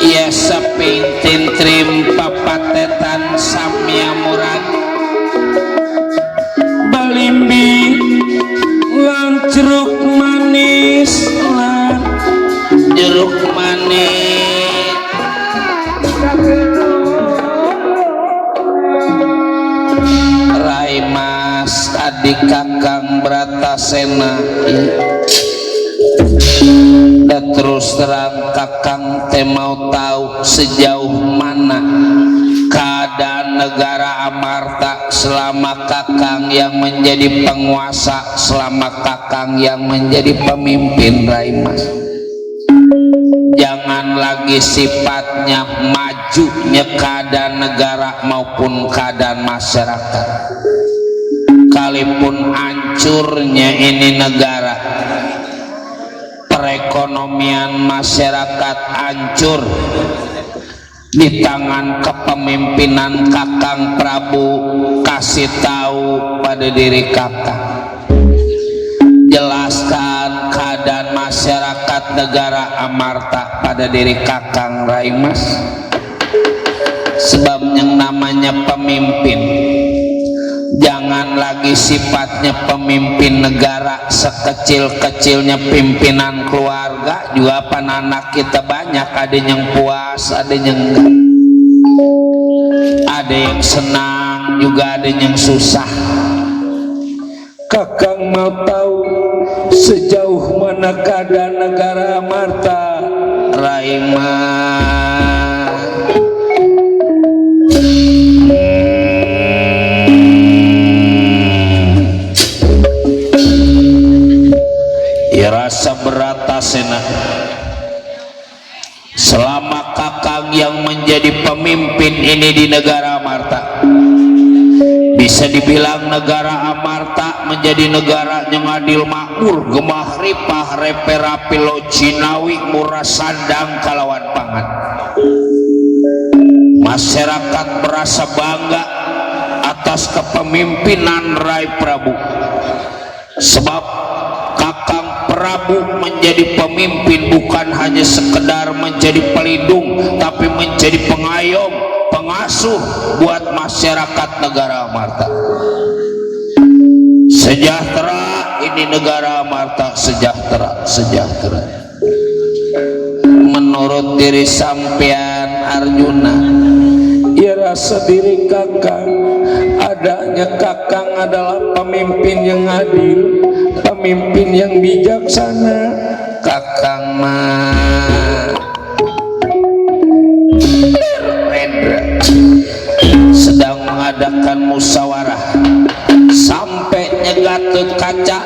Iya sepintin trim papatetan samya murad balimbi lan jeruk manis lan jeruk manis Rai Mas adik Kakang Bratasena. Dan terus terang Kakang teh mau tahu sejauh mana keadaan negara Amarta selama Kakang yang menjadi penguasa, selama Kakang yang menjadi pemimpin. Rai Mas, jangan lagi sifatnya majunya keadaan negara maupun keadaan masyarakat, kalipun hancurnya ini negara, perekonomian masyarakat hancur di tangan kepemimpinan Kakang Prabu. Kasih tahu pada diri Kakang, jelaskan keadaan masyarakat negara Amarta pada diri Kakang. Rai Mas, sebab yang namanya pemimpin jangan lagi sifatnya pemimpin negara, sekecil-kecilnya pimpinan keluarga juga anak kita banyak, ada yang puas, ada yang enggak, ada yang senang juga ada yang susah. Kakang mau tahu sejauh mana keadaan negara Amarta. Rai Mas, ya rasa Bratasena, selama Kakang yang menjadi pemimpin ini di negara Amarta, bisa dibilang negara Amarta menjadi negara yang adil makmur, gemah ripah reperapi lojinawi murah sandang kalawan pangan. Masyarakat merasa bangga atas kepemimpinan Rai Prabu, sebab Kakang Prabu menjadi pemimpin bukan hanya sekedar menjadi pelindung, tapi menjadi pengayom, pengasuh buat masyarakat negara Amarta. Sejahtera ini negara Amarta, sejahtera, sejahtera. Menurut diri sampean Arjuna, Ya rasa diri Kakang, adanya Kakang adalah pemimpin yang adil, pemimpin yang bijaksana. Kakang mah Rendra sedang mengadakan musyawarah sampai Nyegatut Kaca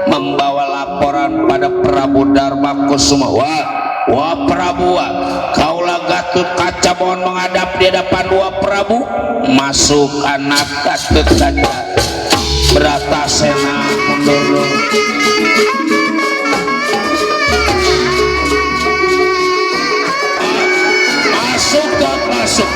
membawa laporan pada Prabu Darmakusuma. Wah Prabu, kaulah Gatut Kaca mohon menghadap di hadapan Wah Prabu. Masuk anak Gatut Kaca, Bratasena mundur. Masuk dong, masuk.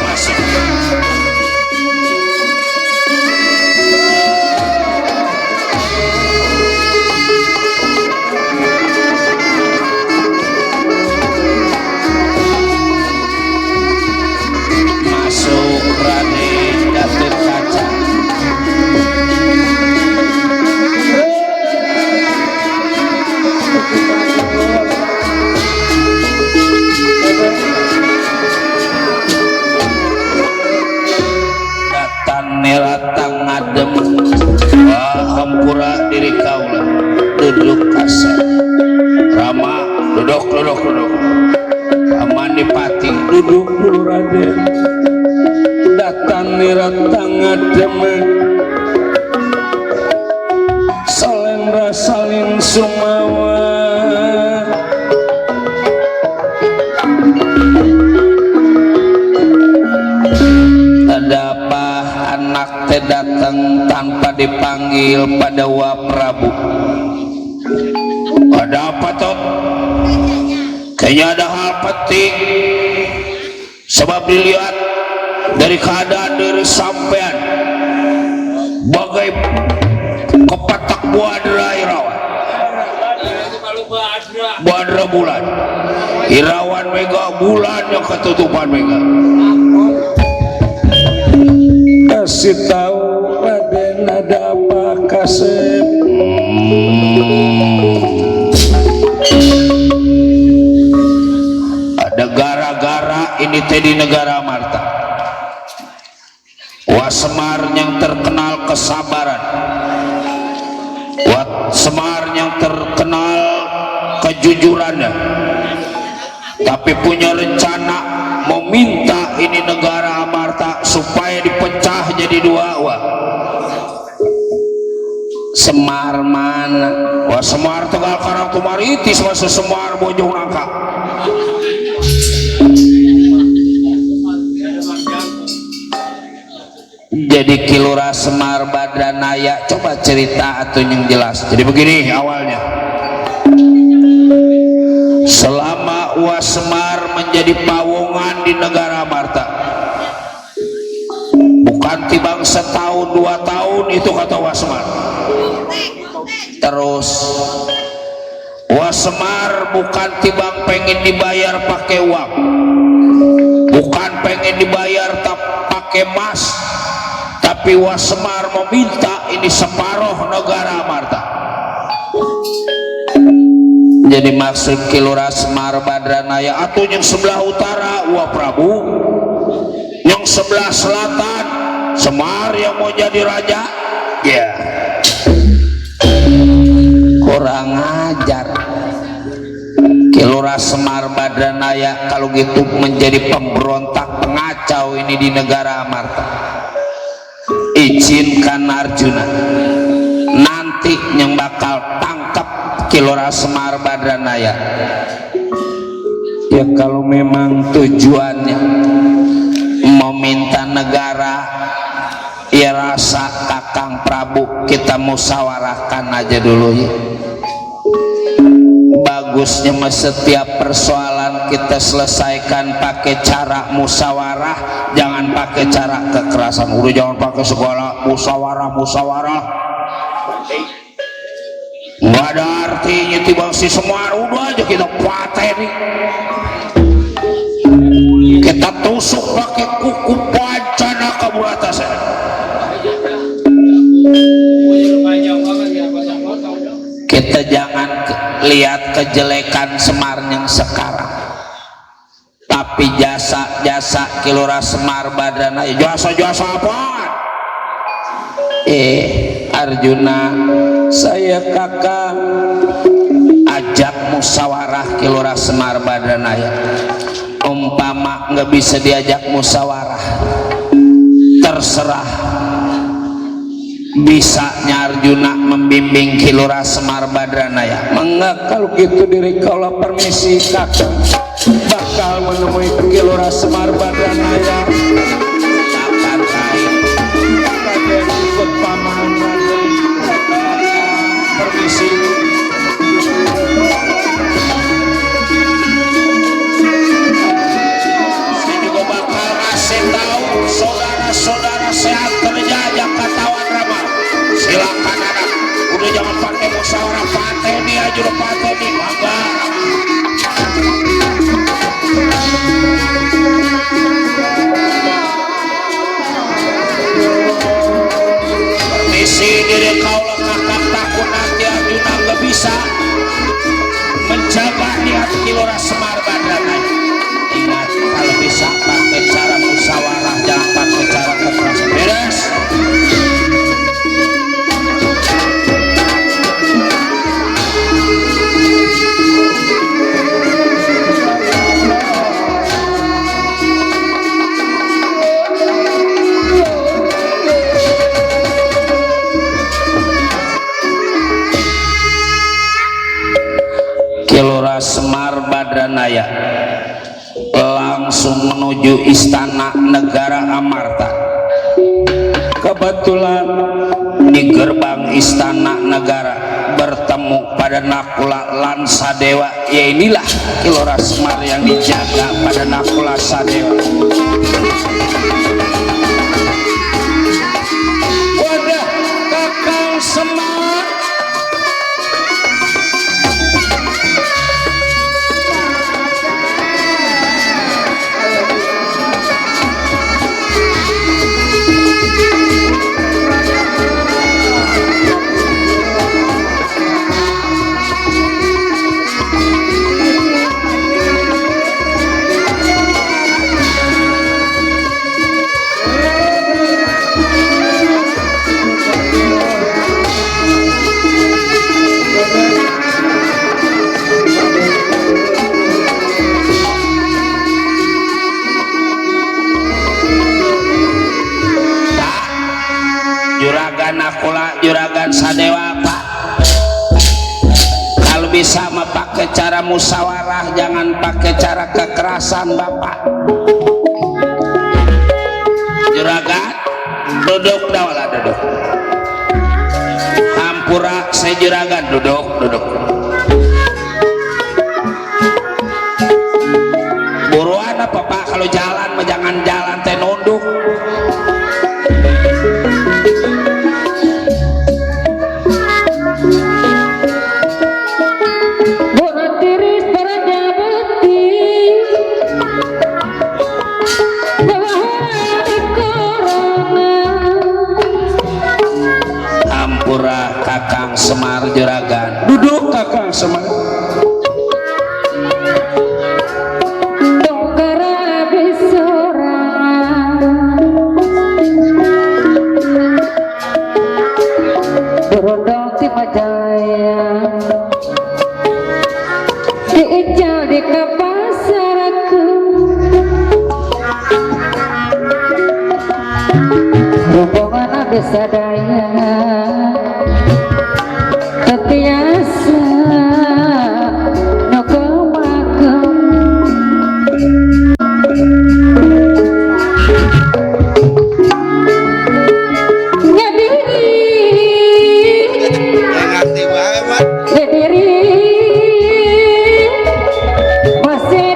Masuk Raden Gatut Kaca. Neratang ngadem, hampura diri kaula, duduk kaset. Rama duduk. Amanipati Duduk dulu Raden. Datang niratang ngadem, salendra salin sumawa. ada apa anak teh datang tanpa dipanggil pada Wah Prabu? Ada apa toh? Kayaknya ada hal penting, sebab dilihat dari keadaan diri sampean bagai kepatak buah derai rawan. Badra bulan Irawan mega bulan yang ketutupan mega kasih tahu Raden ada apa Kasep ada gara-gara ini tadi negara Marta Semar yang terkenal kesabaran Semar yang terkenal kejujurannya tapi punya rencana meminta ini negara Amarta supaya dipecah jadi dua. Wah Semar mana? Wah Semar Tegal Karang Tumaritis wah Semar Bojong Nangka jadi Kilura Semar Badranaya coba cerita atau yang jelas. Jadi begini awalnya selama Uas Semar menjadi pawongan di negara Amarta bukan tibang setahun 2 tahun itu kata Uas Semar terus Uas Semar bukan tibang pengen dibayar pakai uang bukan pengen dibayar pakai emas tapi Uas Semar meminta ini separuh negara Amarta. Jadi maksud Kilura Semar Badranaya atau yang sebelah utara Wah Prabu yang sebelah selatan Semar yang mau jadi raja ya kurang ajar Kilura Semar Badranaya kalau gitu menjadi pemberontak pengacau ini di negara Amarta. Izinkan Arjuna nanti yang bakal tangkap Kilura Semar Badranaya ya kalau memang tujuannya meminta negara ya rasa Kakang Prabu kita musyawarahkan aja dulu ya bagusnya setiap persoalan kita selesaikan pakai cara musyawarah jangan pakai cara kekerasan udah jangan pakai segala musyawarah nggak ada artinya tiba si Semar udah aja kita pateni kita tusuk pakai kuku pancana kaburatasan kita jangan lihat kejelekan Semar yang sekarang tapi jasa-jasa Kilura Semar Badranaya jasa-jasa apa Arjuna saya kakak ajak musyawarah Kilura Semar Badranaya umpama nggak bisa diajak musyawarah terserah bisanya Arjuna membimbing Kilura Semar Badranaya mengak kalau gitu diri kaulah permisi kakak bakal menemui Kilura Semar Badranaya akan lain Raden ikut paman Raden permisi saya juga bakal ngasih tahu saudara-saudara sehat kerja yang katawan Rama silakan anak udah jangan pakai musyawarah pateni aja udah pateni mangga permisi diri kaulah kakak takut nanti Arjuna gak bisa menjaga niat Kilura Semar Badranaya ingat kalau bisa pakai cara musyawarah jangan pakai cara kekerasan beres Kilura Semar Badranaya langsung menuju istana negara Amarta. Kebetulan di gerbang istana negara bertemu pada Nakula Lansadewa ya inilah Kilura Semar yang dijaga pada Nakula Sadewa. Wadah Kakang Semar cara musyawarah, jangan pakai cara kekerasan Bapak. Juragan duduk dawala, duduk. Hampura saya juragan, duduk. Buruan apa Pak, kalau jalan mah jangan jalan teh nunduk. Hampura Kakang Semar juragan, duduk Kakang Semar. Berondong ti Majaya diical di kapasaraku rombongan abis sadaya tetiasa no kemakem masih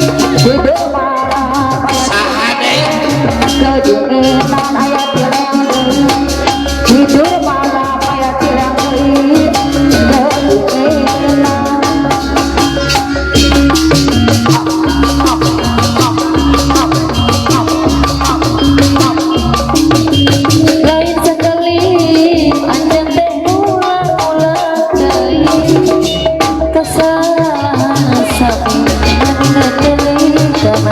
tidur malam kejunginan ayat tilang tidur malam ayat tilang kejunginan lain sekali anjing teh ulang-ulang deui kesalahan saking ngeteli kana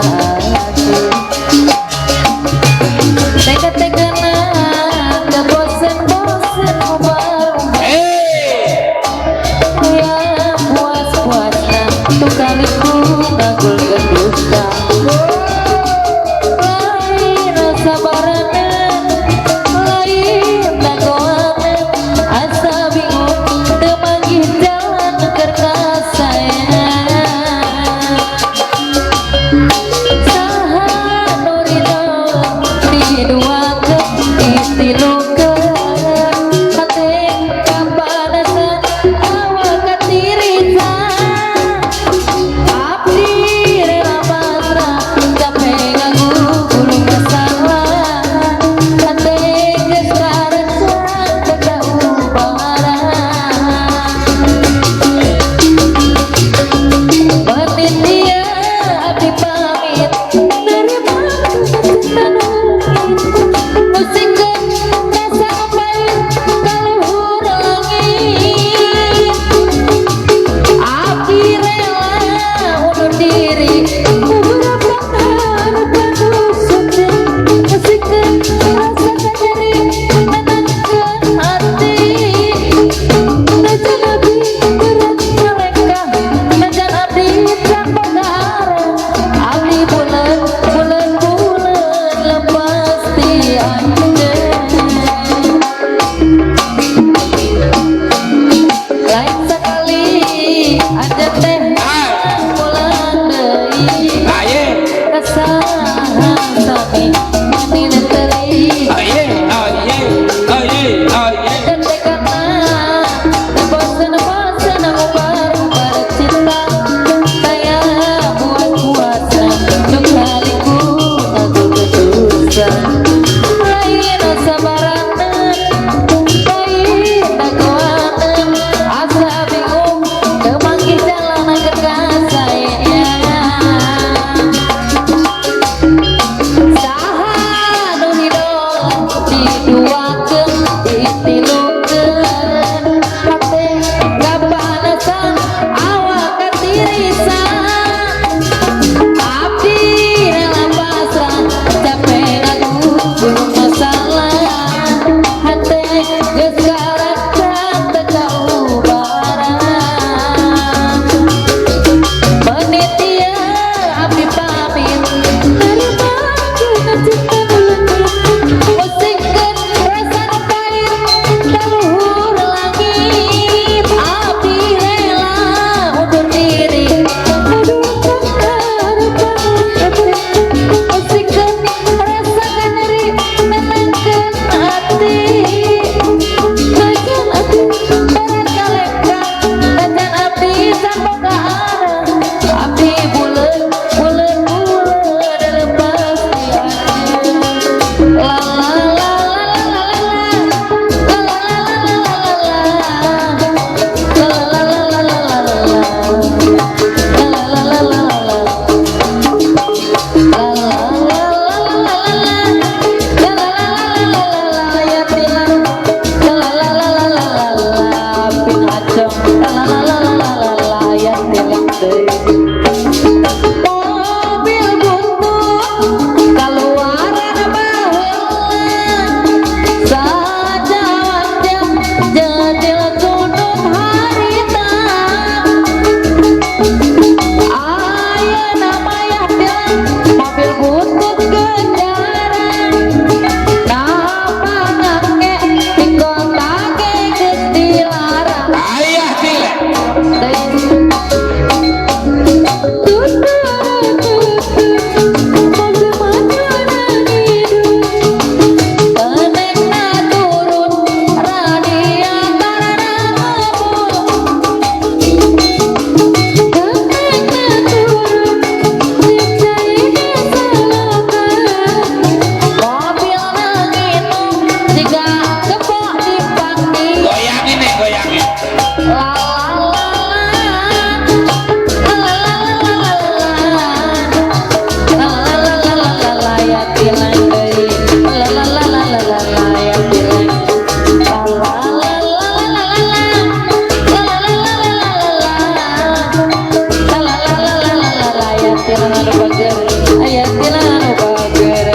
tilan anu bager aya tilan anu bager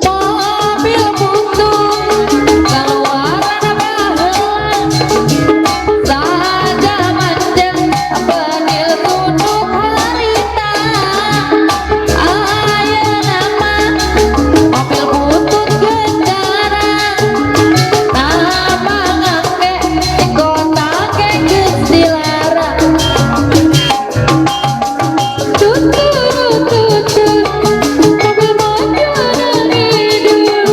mobil butut kaluaran baheula saja manjang penil tunduk harita aya nama mobil butut gendaran nama ngangge di kota ke geus dilarang tutut mobil mojonan hidup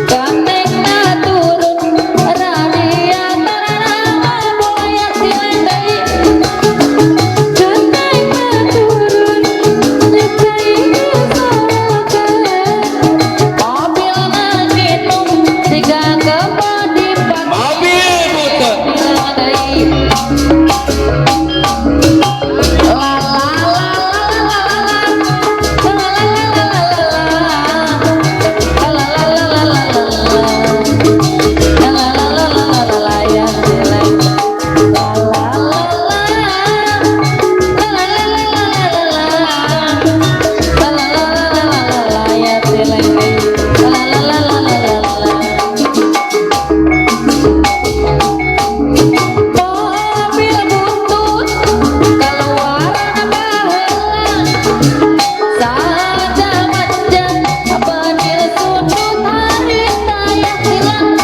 gandengna turun radiator nama boya sileng deui gandengna turun nyecai kesokan mobilna nginum siga kepadi mobil butut bilang deui mobil butut kaluaran baheula saja manjang penil sudut harita yang hilang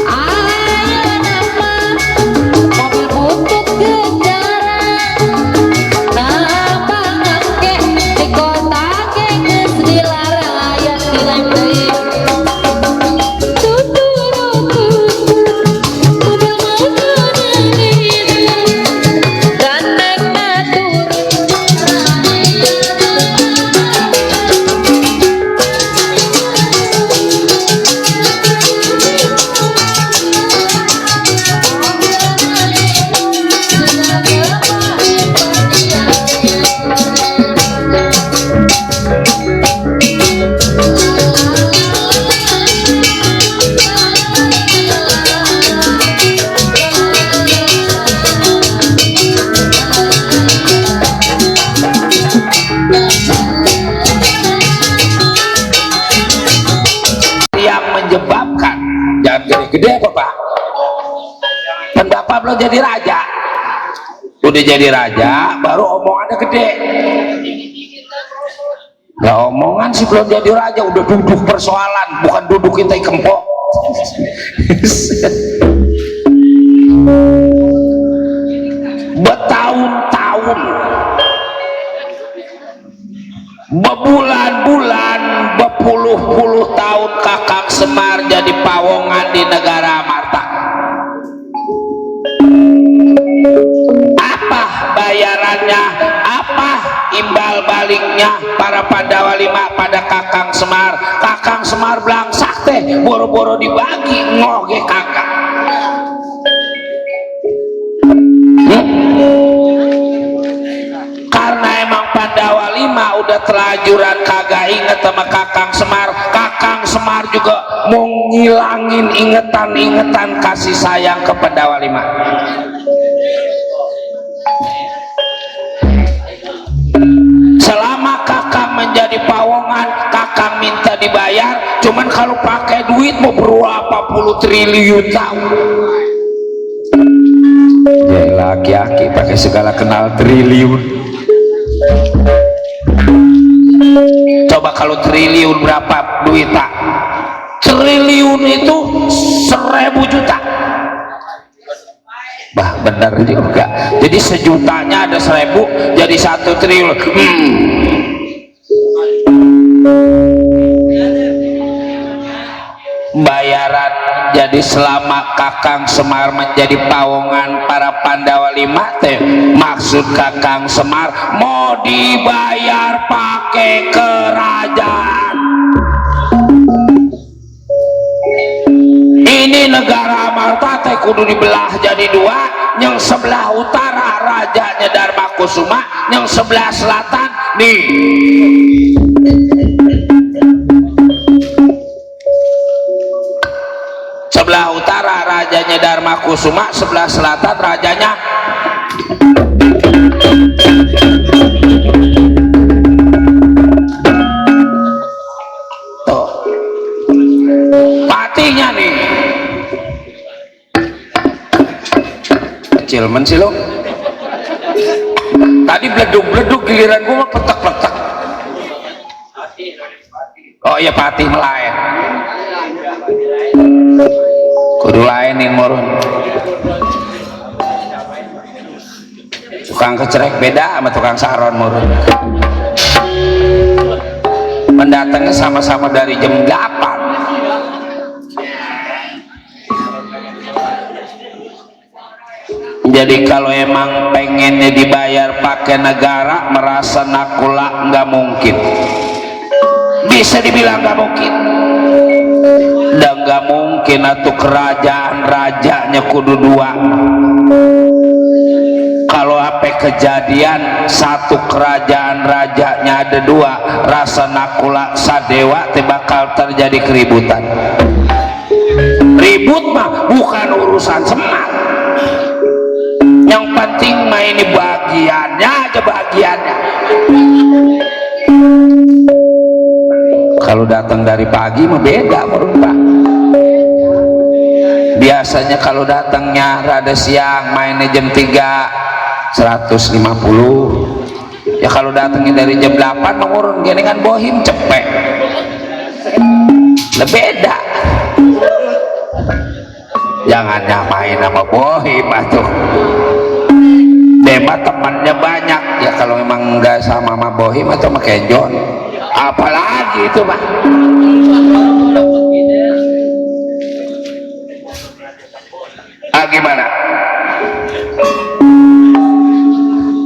aya nama mobil butut gendaran nama ngangge di kota ke geus dilarang aya hilang deui mobil mojonan hidup gandengna turun yang menyebabkan jangan gede-gede bapak kan bapak belum jadi raja udah jadi raja baru omongannya gede nah omongan sih belum jadi raja udah duduk persoalan bukan duduk kita kempok bertahun-tahun berbulan-bulan berpuluh-puluh tahun Kakang Semar jadi pawongan di negara Marta. Apa bayarannya, apa imbal baliknya para Pandawa Lima pada Kakang Semar? Kakang Semar belangsak teh boro-boro dibagi ngoge kakak. Karena emang Pandawa Lima udah terlanjuran kagak inget sama Kakang Semar. Kakang Semar juga mau ngilangin ingetan-ingetan kasih sayang ke Pandawa Lima. Selama Kakang menjadi pawongan, Kakang minta dibayar, cuman kalau pakai duit mau berapa puluh triliun tahun. Ya laki-laki pakai segala kenal triliun. Coba kalau triliun berapa duit tak? Triliun itu 1000 juta. Bah benar juga. Jadi sejutanya ada 1000 jadi 1 triliun. Bayaran jadi selama Kakang Semar menjadi pawongan para Pandawa Lima teh maksud Kakang Semar mau dibayar pakai kerajaan. Ini negara Marta teh kudu dibelah jadi dua, yang sebelah utara rajanya Darmakusuma, yang sebelah selatan nih sebelah utara rajanya Dharma Kusuma, sebelah selatan rajanya tuh patinya nih kecil men sih lo. Tadi bleduk-bleduk, giliran gua petek-petek. Oh iya, Patih melayan. Kudu lainin murun. Tukang kecerek beda sama tukang saron murun. Mendatangnya sama-sama dari jam 8. Jadi kalau emang pengennya dibayar pakai negara, merasa nakula, nggak mungkin. Bisa dibilang nggak mungkin. Dan nggak mungkin atau kerajaan rajanya kudu dua. Kalau apa kejadian satu kerajaan rajanya ada dua, rasa nakula sadewa bakal terjadi keributan. Ribut mah bukan urusan semar. Yang penting mah ini bagiannya aja, bagiannya. Kalau datang dari pagi mah beda menurut Pak. Biasanya kalau datangnya rada siang, mainnya jam 3 150. Ya kalau datangnya dari jam 8 mengurun gini kan bohim cepet. Beda. Jangan nyamain sama bohim atuh. Debat temannya banyak ya, kalau memang enggak sama sama bohim atau sama kenjon apalagi itu Pak. Gimana?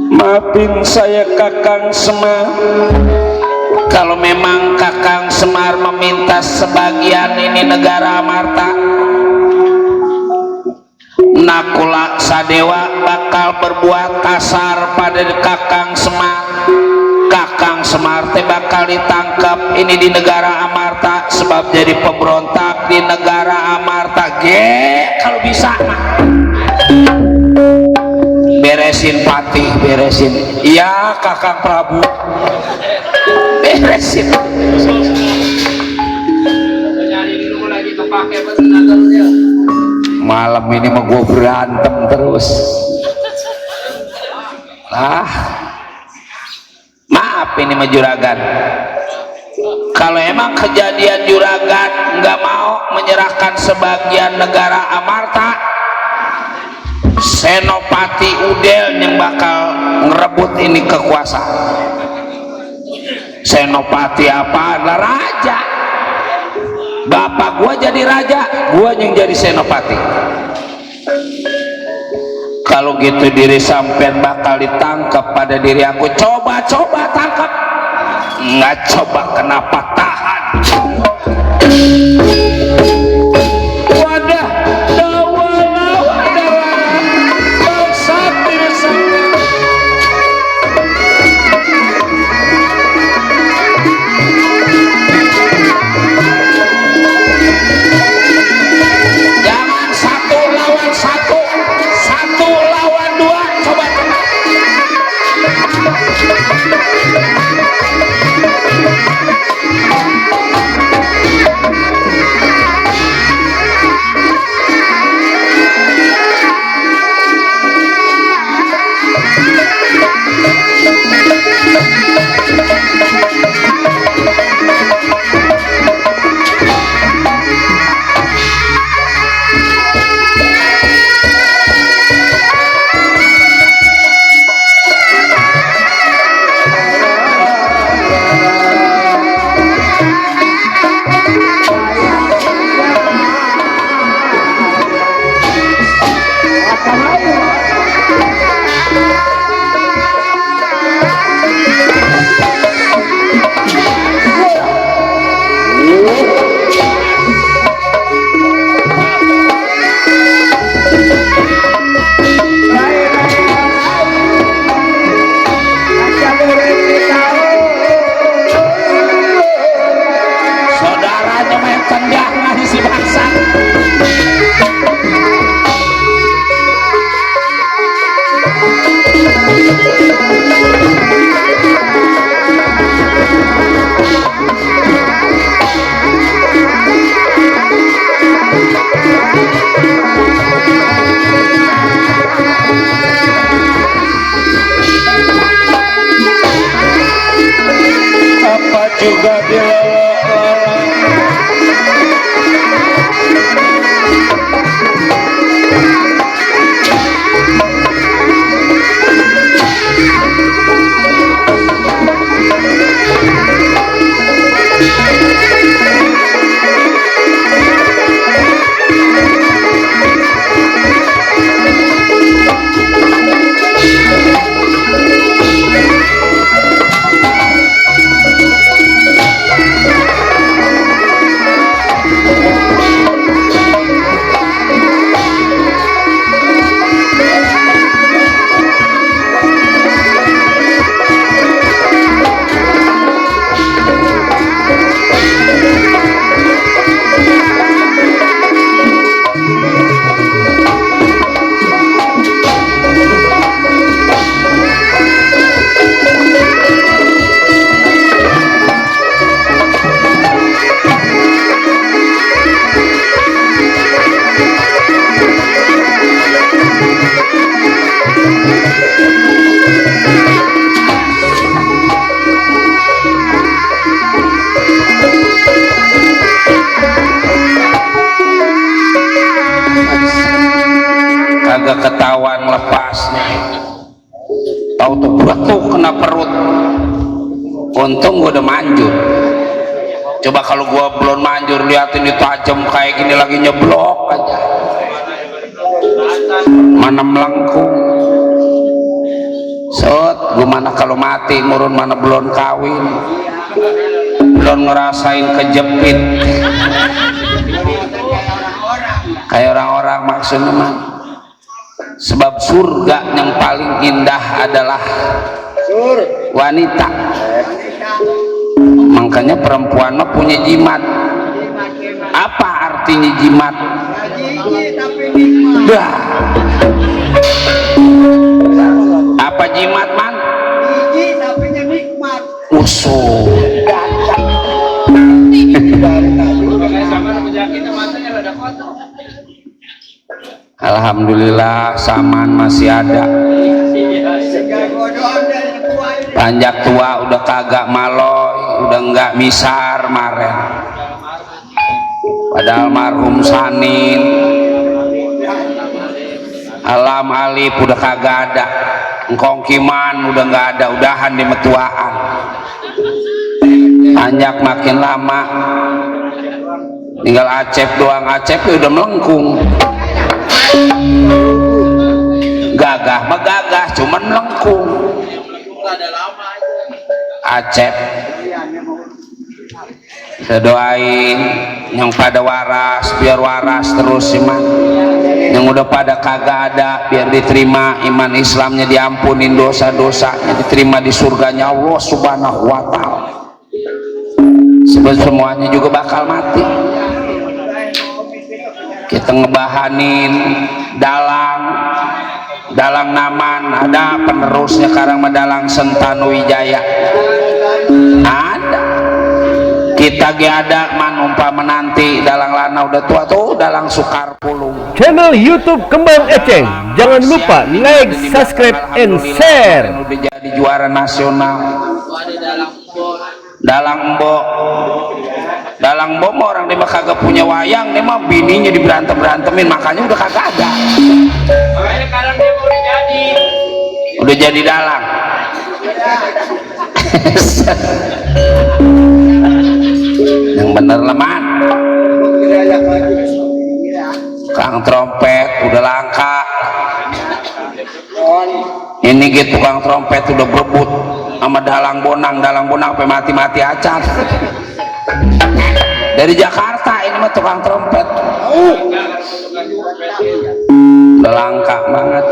Maafin saya Kakang Semar, kalau memang Kakang Semar meminta sebagian ini negara Amarta, nakula sadewa bakal berbuat kasar pada Kakang Semar. Kakang Semar teh bakal ditangkap ini di negara Amarta, sebab jadi pemberontak di negara Amarta. Kalau bisa mah beresin Patih, beresin. Iya Kakang Prabu, beresin. Malam ini mah gue berantem terus. Maaf ini mah juragan, kalau emang kejadian juragan nggak mau menyerahkan sebagian negara Amarta, Senopati Udel yang bakal ngerebut ini kekuasaan. Senopati apa? Adalah raja. Bapak gua jadi raja, gua yang jadi senopati. Kalau gitu diri sampean bakal ditangkap pada diri aku. Coba tangkap, nggak coba kenapa tahan. Wadah, jangan satu lawan satu, satu lawan dua, coba. ngalepasnya, tahu tuh betul kena perut. Untung gue udah manjur. Coba kalau gue belum manjur, liatin itu tajam kayak gini lagi nyeblok aja, mana melengkung. Gue mana kalau mati murun, mana belum kawin, belum ngerasain kejepit kayak orang-orang maksudnya mah. Sebab surga yang paling indah adalah wanita. Makanya perempuan mah punya jimat. Apa artinya jimat? Dah. Apa jimat man? Usul. Alhamdulillah saman masih ada. Panjak tua udah kagak maloy, udah enggak misar maren. Padahal marhum Sanin, Alam Alif udah kagak ada, Engkong Kiman udah enggak ada, udahan di metuaan. Panjak makin lama, tinggal Acep doang. Acep udah melengkung. Gagah mah gagah, cuman melengkung. Acep kita doain yang pada waras biar waras terus iman, yang udah pada kagak ada biar diterima iman Islamnya, diampunin dosa-dosanya, diterima di surganya Allah subhanahu wa ta'ala. Sebab semuanya juga bakal mati. Kita ngebahanin dalang naman, ada penerusnya karang Dalang Sentanu Wijaya ada. Kita ge ada man umpama nanti dalang lana udah tua tuh dalang Sukar Pulung. Channel YouTube Kembang Eceng, jangan lupa like, subscribe, and share. Udah jadi juara nasional. Dalang Mbok mah orang dia mah kagak punya wayang, dia mah bininya diberantem-berantemin, makanya udah kagak ada. Makanya sekarang dia udah jadi dalang. Yang bener leman. Kang trompet udah langka. Ini gitu tukang trompet udah berebut sama dalang bonang sampai mati-mati acan. Dari Jakarta ini mah tukang trompet. Udah langka banget.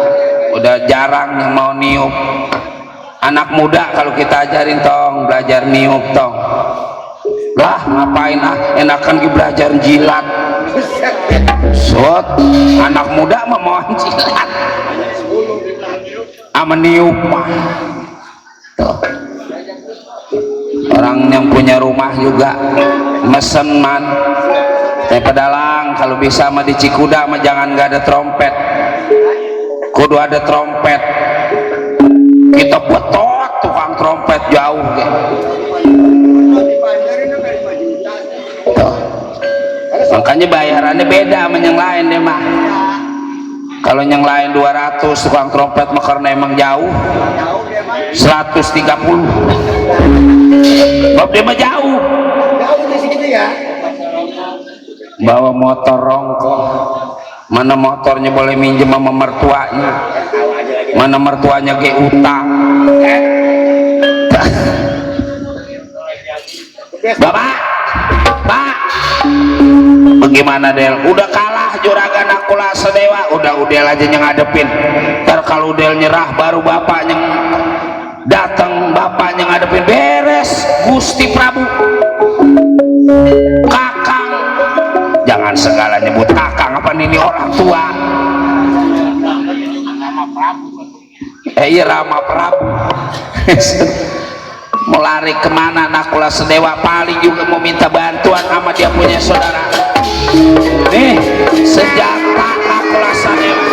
Udah jarang yang mau niup. Anak muda kalau kita ajarin tong belajar niup tong. Lah ngapain enakan belajar jilat. Sot anak muda mah mau jilat. Ama niup mah. Tuh. Orang yang punya rumah juga mesen man teh pedalang kalau bisa mah di Cikuda mah jangan nggak ada trompet, kudu ada trompet. Kita betot tukang trompet jauh gitu. Makanya bayarannya beda sama yang lain deh mah. Kalau yang lain 200 tukang trompet mah karena emang jauh 130. Bob dia mah jauh. Bawa motor rongko. Mana motornya boleh minjem sama mertuanya. Mana mertuanya ge utang. Bapak, Pak. Bagaimana Del? Udah kalah juragan Akula Sedewa, udah Udel aja yang ngadepin. Ntar kalau Udel nyerah baru bapaknya datang, bapaknya ngadepin. Beres Gusti Prabu. Kakang, jangan segala nyebut kakang, apa ini orang tua. Iya Rama Prabu. Mau lari kemana Nakula Sedewa, paling juga mau minta bantuan sama dia punya saudara. Nih senjata Nakula Sedewa.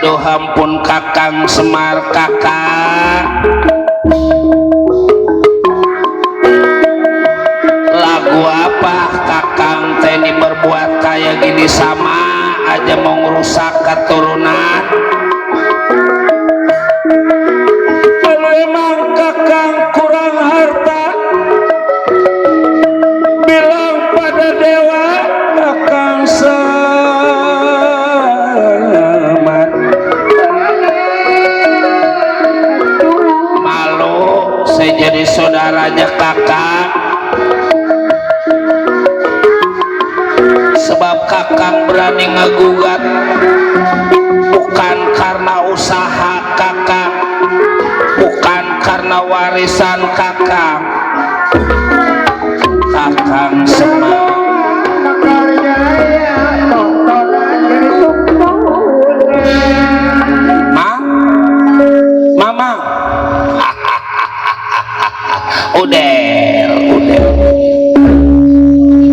aduh ampun Kakang Semar kakak, lagu apa Kakang Teni berbuat kayak gini, sama aja mau ngerusak keturunan. Kalau emang Kakang kurang harta, bilang pada dewa Kakang Semar. Malu saya jadi saudaranya Kakang, sebab Kakang berani ngegugat bukan karena usaha Kakang, bukan karena warisan Kakang. Kakang Semar Mamang udah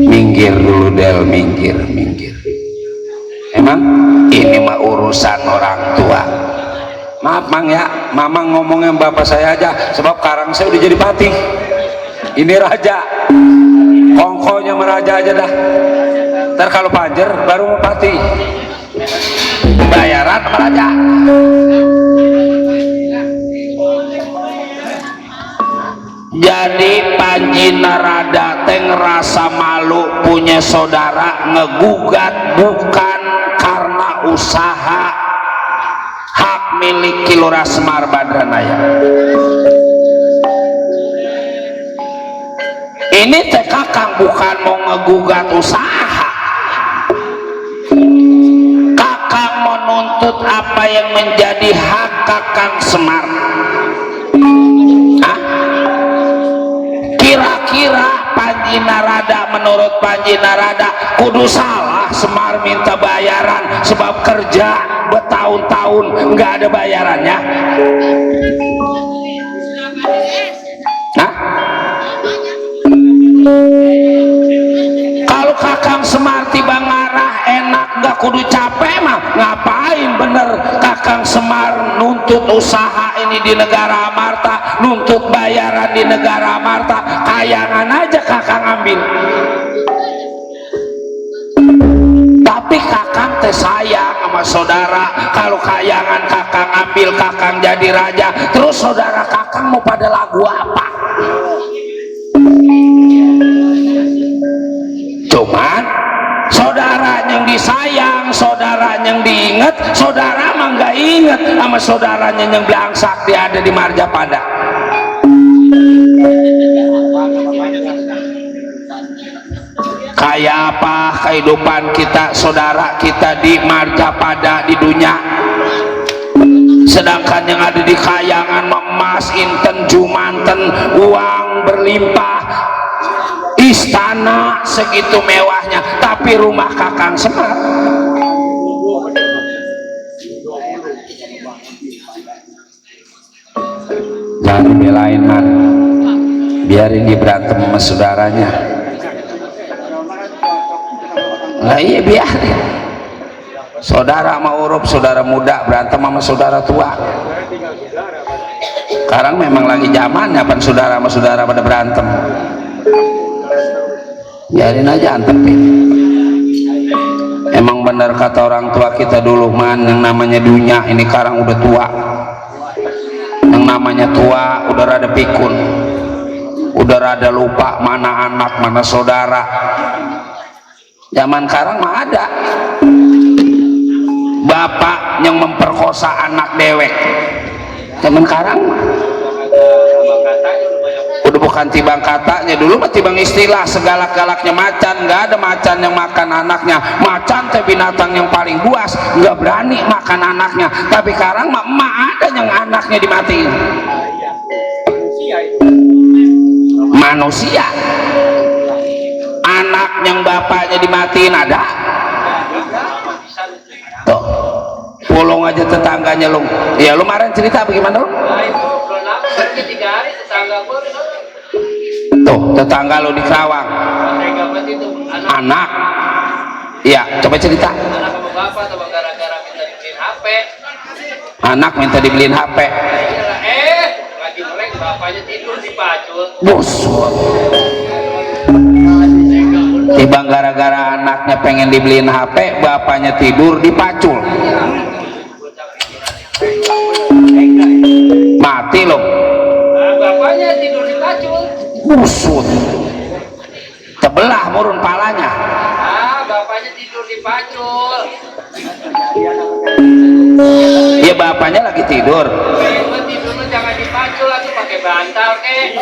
minggir dulu Del, minggir. Emang ini mah urusan orang tua. Maaf Mang ya, Mamang ngomongnya bapak saya aja, sebab karang saya udah jadi patih. Ini raja, kongkonya meraja aja dah. Ntar kalau panjer baru mau patih, bayaran sama raja. Jadi Panji Narada teh ngerasa malu punya saudara ngegugat bukan karena usaha, hak milik Ki Lurah Semar Badranaya. Ini teh Kakang bukan mau ngegugat usaha, Kakang menuntut apa yang menjadi hak Kakang Semar. Kira-kira Panji Narada, menurut Panji Narada kudu salah Semar minta bayaran, sebab kerja bertahun-tahun nggak ada bayarannya. Hah? Kalau Kakang Semar tiba ngarah enak nggak kudu capek mah ngapain bener Kakang Semar nuntut usaha ini di negara Amarta, nuntut bayaran di negara Amarta, kayangan aja Kakang ambil. Tapi Kakang teh sayang sama saudara, kalau kayangan Kakang ambil Kakang jadi raja, terus saudara Kakang mau pada lagu apa? Cuman saudara yang disayang, saudara yang diinget, saudara mah nggak inget sama saudaranya yang bilang sakti ada di Marjapada. Kayak apa kehidupan kita saudara kita di Marjapada di dunia, sedangkan yang ada di kayangan emas inten jumanten, uang berlimpah, istana segitu mewahnya, tapi rumah Kakang Semar jangan dibelain man, biarin dia berantem sama saudaranya. Nah iya biarin, saudara sama urup saudara muda berantem sama saudara tua. Sekarang memang lagi zamannya pan saudara sama saudara pada berantem, biarin aja antepin. Emang benar kata orang tua kita dulu man, yang namanya dunia ini sekarang udah tua, yang namanya tua udah rada pikun, udah rada lupa mana anak mana saudara. Zaman sekarang mah ada bapak yang memperkosa anak dewek. Zaman sekarang mah udah bukan tibang katanya, dulu mah tibang istilah, segalak-galaknya macan, nggak ada macan yang makan anaknya. Macan teh binatang yang paling buas, nggak berani makan anaknya. Tapi sekarang mah emak ada yang anaknya dimatiin. Manusia anak yang bapaknya dimatiin ada. Tuh pulung aja tetangganya lu, ya lu kemarin cerita bagaimana lu? Tuh tetangga lu di Kerawang anak, ya coba cerita. Anak sama bapak atau gara-gara minta dibeliin HP HP. Anak minta dibeliin HP. Lagi melek bapaknya tidur di pacul. Bos. Tiba gara-gara anaknya pengen dibeliin HP, bapaknya tidur di pacul. Mati loh. Nah, bapaknya tidur di pacul. Busut. Tebelah murun palanya. Bapaknya tidur di pacul. Ya bapaknya lagi tidur. Tidurnya jangan di pacul, atau pakai bantal kek.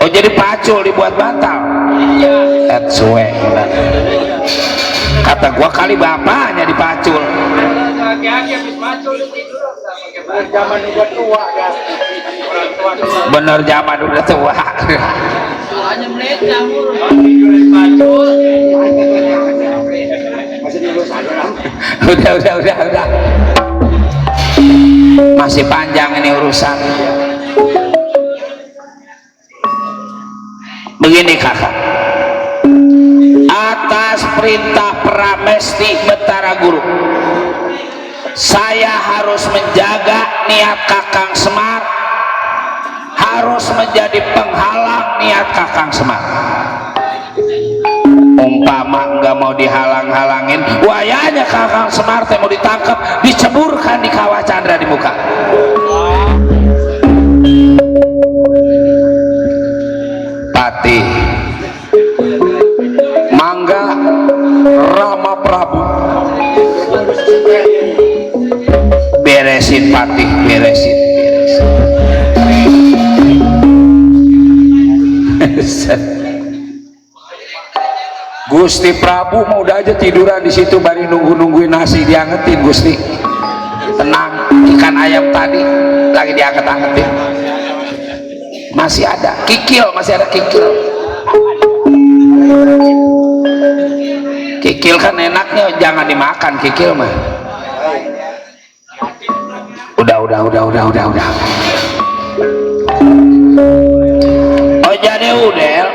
Oh jadi pacul dibuat bantal. Iya. Suwe. Kata gua kali bapaknya dipacul. Laki-laki habis pacul dia tidur udah pakai bantal. Zaman udah tua kan. Orang tua. Bener zaman udah tua. Hanya meleca murun. Tidur di pacul. Udah. Masih panjang ini urusan. Begini kakak, atas perintah Pramesti Betara Guru, saya harus menjaga niat Kakang Semar, harus menjadi penghalang niat Kakang Semar. Umpama nggak mau dihalang-halangin, wayanya Kakang Semar teh mau ditangkap, diceburkan di kawah Chandra di muka. Pati mangga Rama Prabu, beresin Pati, beresin. Gusti Prabu mau udah aja tiduran di situ, bari nungguin nasi diangetin. Gusti tenang, ikan ayam tadi lagi dianget-angetin, masih ada kikil, kikil kan enaknya jangan dimakan kikil mah. Udah. Oh jadi Udel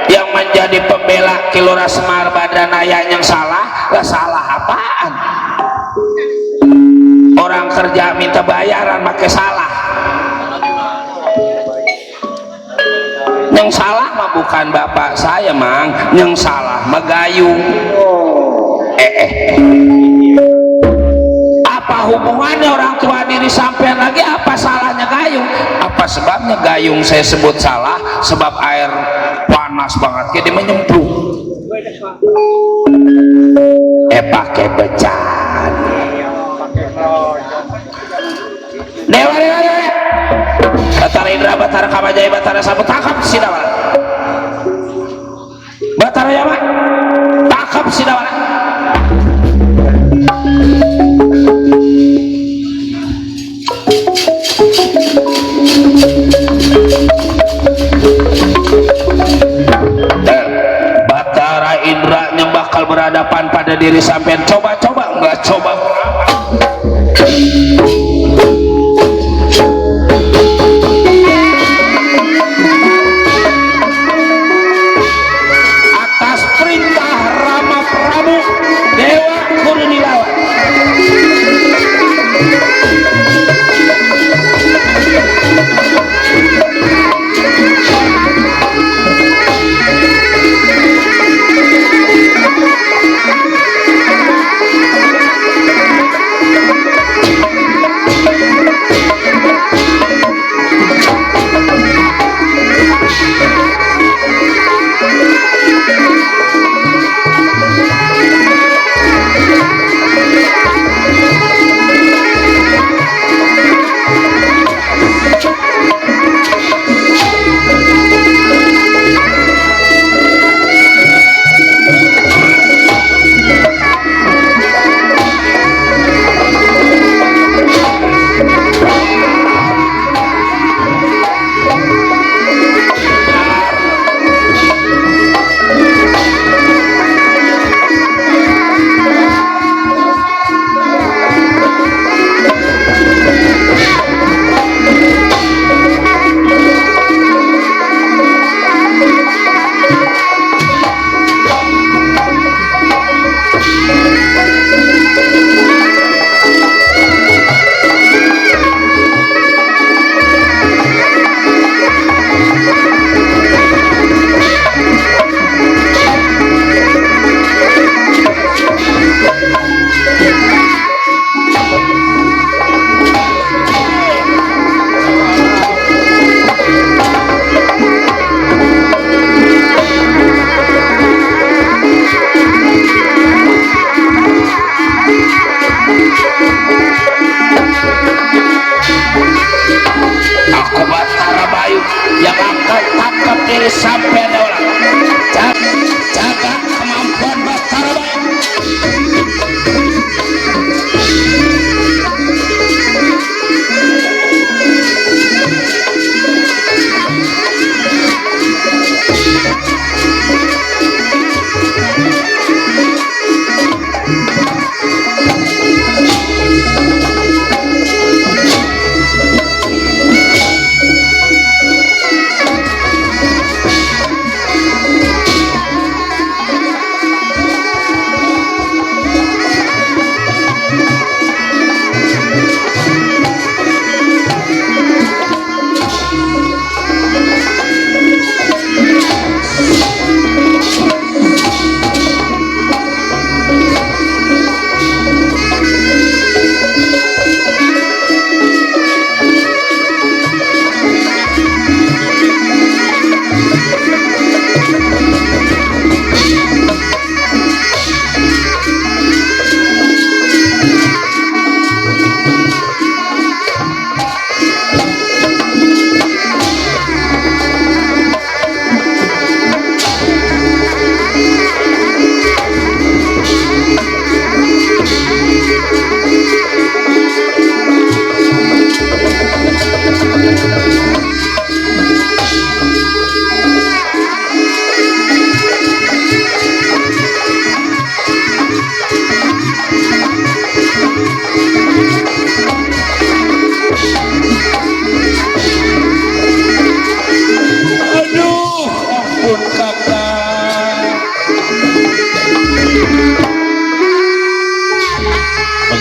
yang menjadi pembela Kilora Semar Badranaya yang salah, lah salah apaan? Orang kerja minta bayaran pakai salah. Yang salah mah bukan bapak saya mang, yang salah mah gayung. Apa hubungannya orang tua diri sampean lagi? Apa salahnya gayung? Apa sebabnya gayung saya sebut salah? Sebab air panas banget kayak dia menyemplung. Pakai becan. Dewa. Batara Indra, Batara Kamajaya, Batara Sabu, tangkap si Dawala. Batara Yama, tangkap si Dawala. Batara Indra yang bakal berhadapan pada diri sampean, coba enggak coba. Atas perintah Rama Prabu, Dewa Kudu dilawan.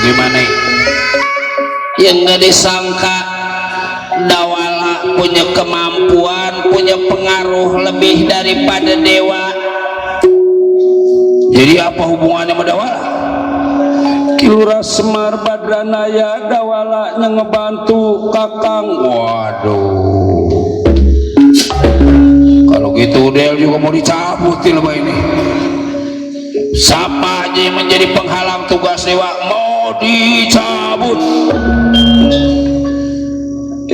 Bagaimana yang nggak disangka Dawala punya kemampuan, punya pengaruh lebih daripada dewa. Jadi apa hubungannya sama Dawala? Kilura Semar Badranaya Dawala yang ngebantu Kakang. Waduh, kalau gitu Del juga mau dicabut ilmu ini. Siapa aja yang menjadi penghalang tugas dewa mau dicabut.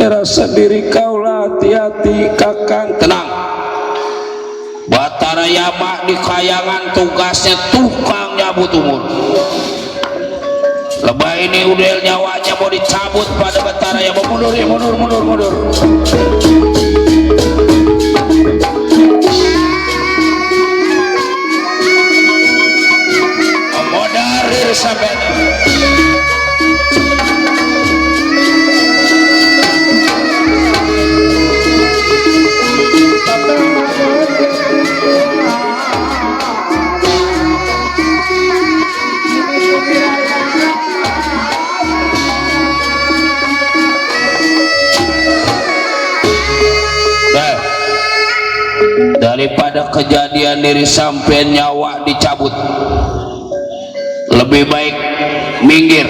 Rasa diri kaulah, hati-hati Kakang. Tenang, Batara Yama di kayangan tugasnya tukang nyabut umur. Lebah ini udel nyawanya mau dicabut pada Batara Yama. Mundur ya, mundur. Modarir sampai daripada kejadian diri sampai nyawa dicabut, lebih baik minggir.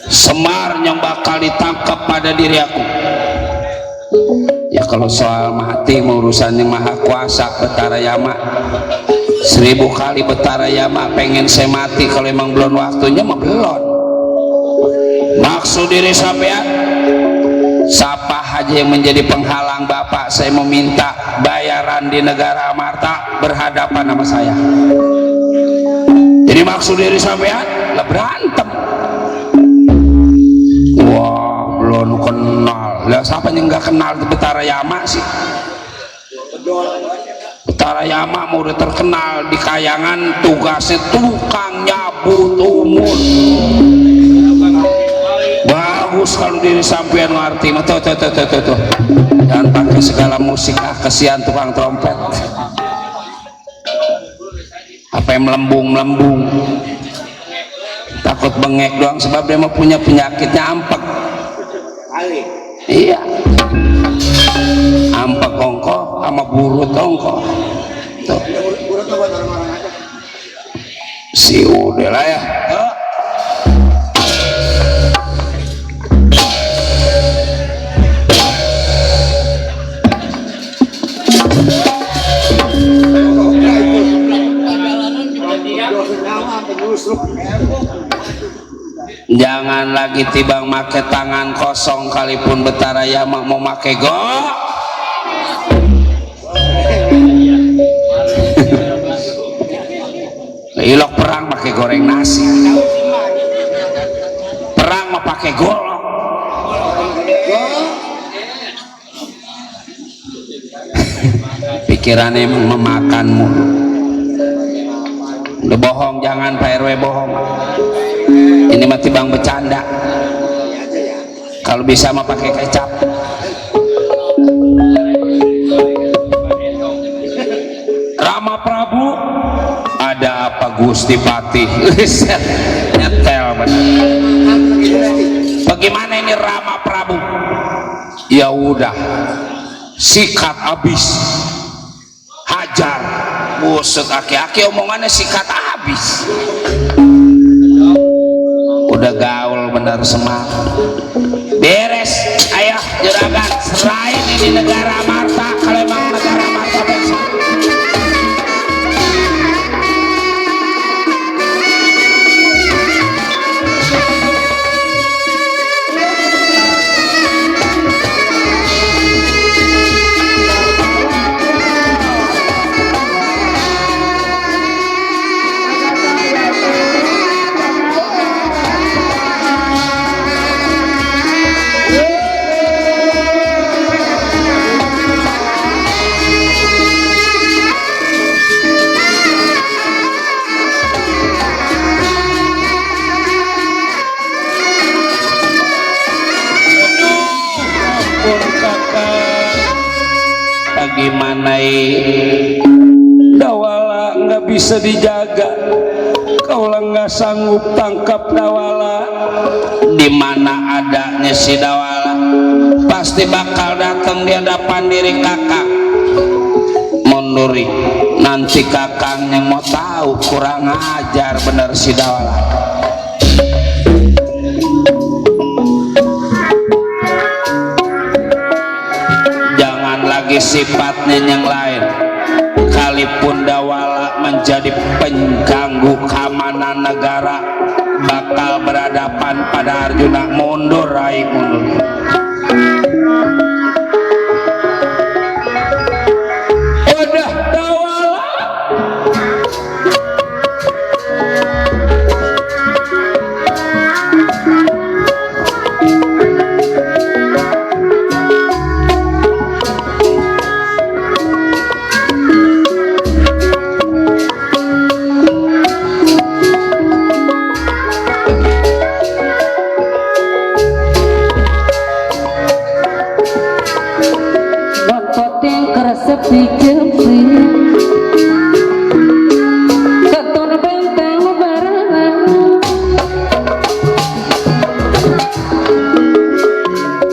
Semar yang bakal ditangkap pada diri aku. Ya kalau soal mati urusan yang maha kuasa Betara Yama. 1000 kali Betara Yama pengen saya mati, kalau emang belum waktunya mah belum. Maksud diri sampean, siapa aja yang menjadi penghalang Bapak, saya meminta bayaran di negara Amarta berhadapan sama saya. Jadi maksud diri sampean lah berantem. Wah, belum kenal. Lah siapa yang nggak kenal Betara Yama sih? Betara Yama mau udah terkenal di kayangan tugasnya tukang nyabut umur. Bagus kalau diri sampean ngerti. Tuh. Jangan pakai segala musik, kesian tukang trompet. Apa yang melembung, takut bengek doang, sebab dia mau punya penyakitnya ampek. Iya, ampek ongko sama burut ongko. Tuh. Si udah lah ya. Jangan lagi tibang make tangan kosong, kalipun Betara Yama mau make go. Ilok perang pakai goreng nasi, perang mau pakai golok. Pikirannya memakan mulu. Udah bohong, jangan Pak RW bohong. Ini mah tibang bercanda. Kalau bisa mah pakai kecap. Rama Prabu, ada apa Gusti Patih? Nyetel bener. Bagaimana ini Rama Prabu? Ya udah, sikat habis, hajar. Busuk aki-aki omongannya sikat habis. Udah gaul bener Semar. Beres, ayo juragan serain ini negara Amarta. Kalau emang negara Amarta besok. Bagaimana Dawala nggak bisa dijaga, kaulah nggak sanggup tangkap Dawala. Di mana adanya si Dawala pasti bakal datang di hadapan diri kakak. Munduri nanti kakangnya mau tahu kurang ajar bener si Dawala. Jangan lagi sifatnya yang lain, kalipun Dawala menjadi pengganggu keamanan negara bakal berhadapan pada Arjuna. Mundur Rai, mundur. Udah Dawala Bapak yang kerasa pijepi keton bentang barangan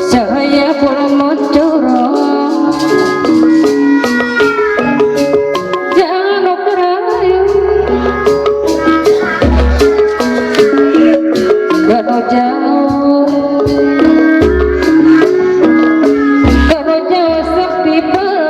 saya pulang mocorong jangan operayu gak jauh kalau jauh sepi pelan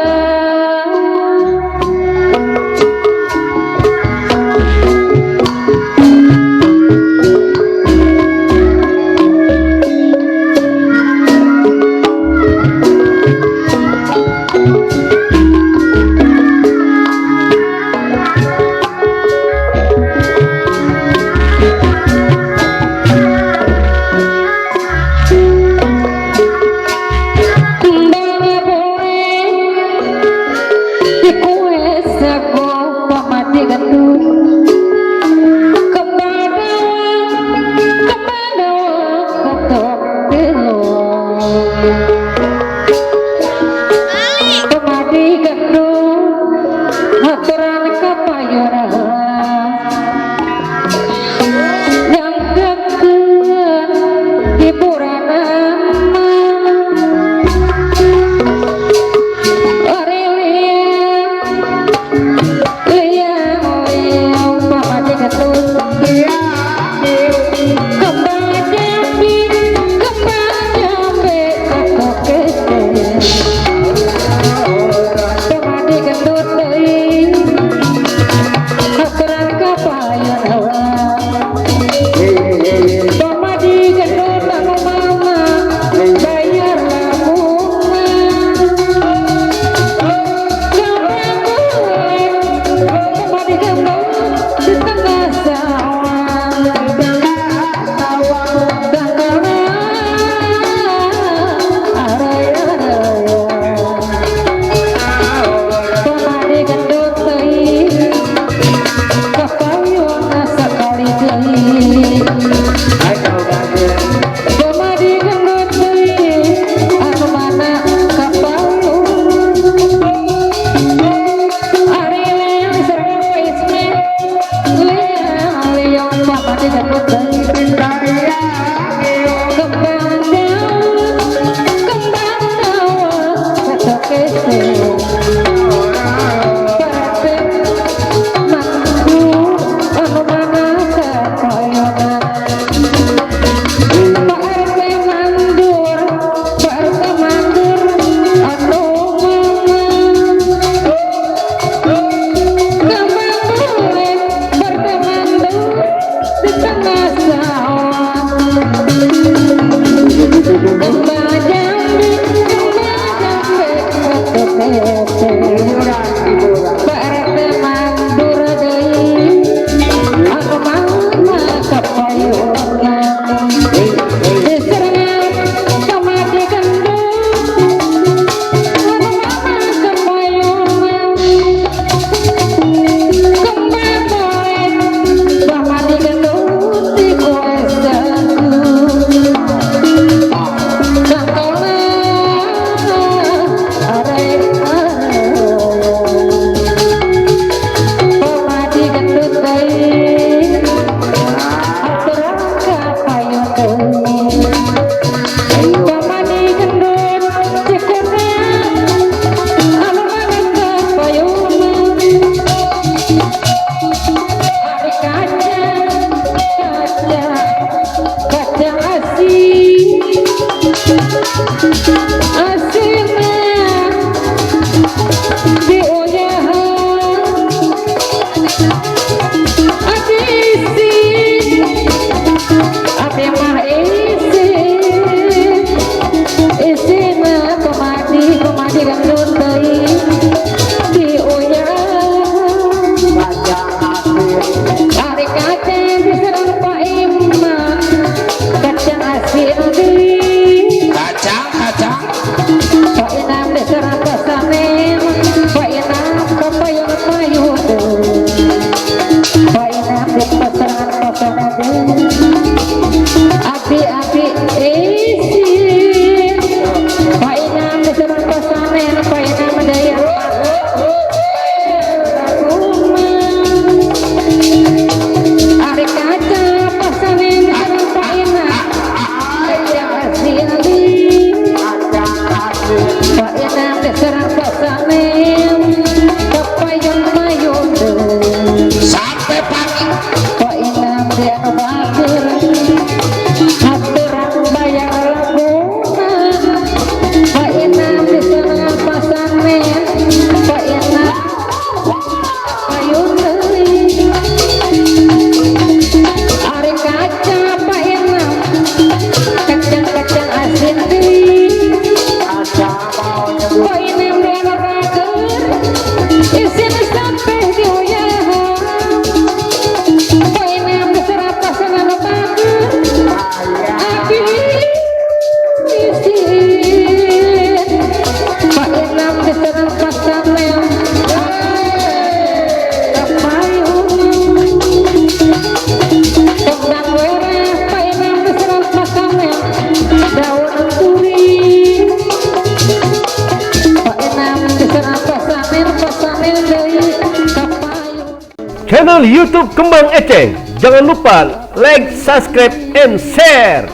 channel YouTube Kembang Eceng. Jangan lupa like, subscribe, and share.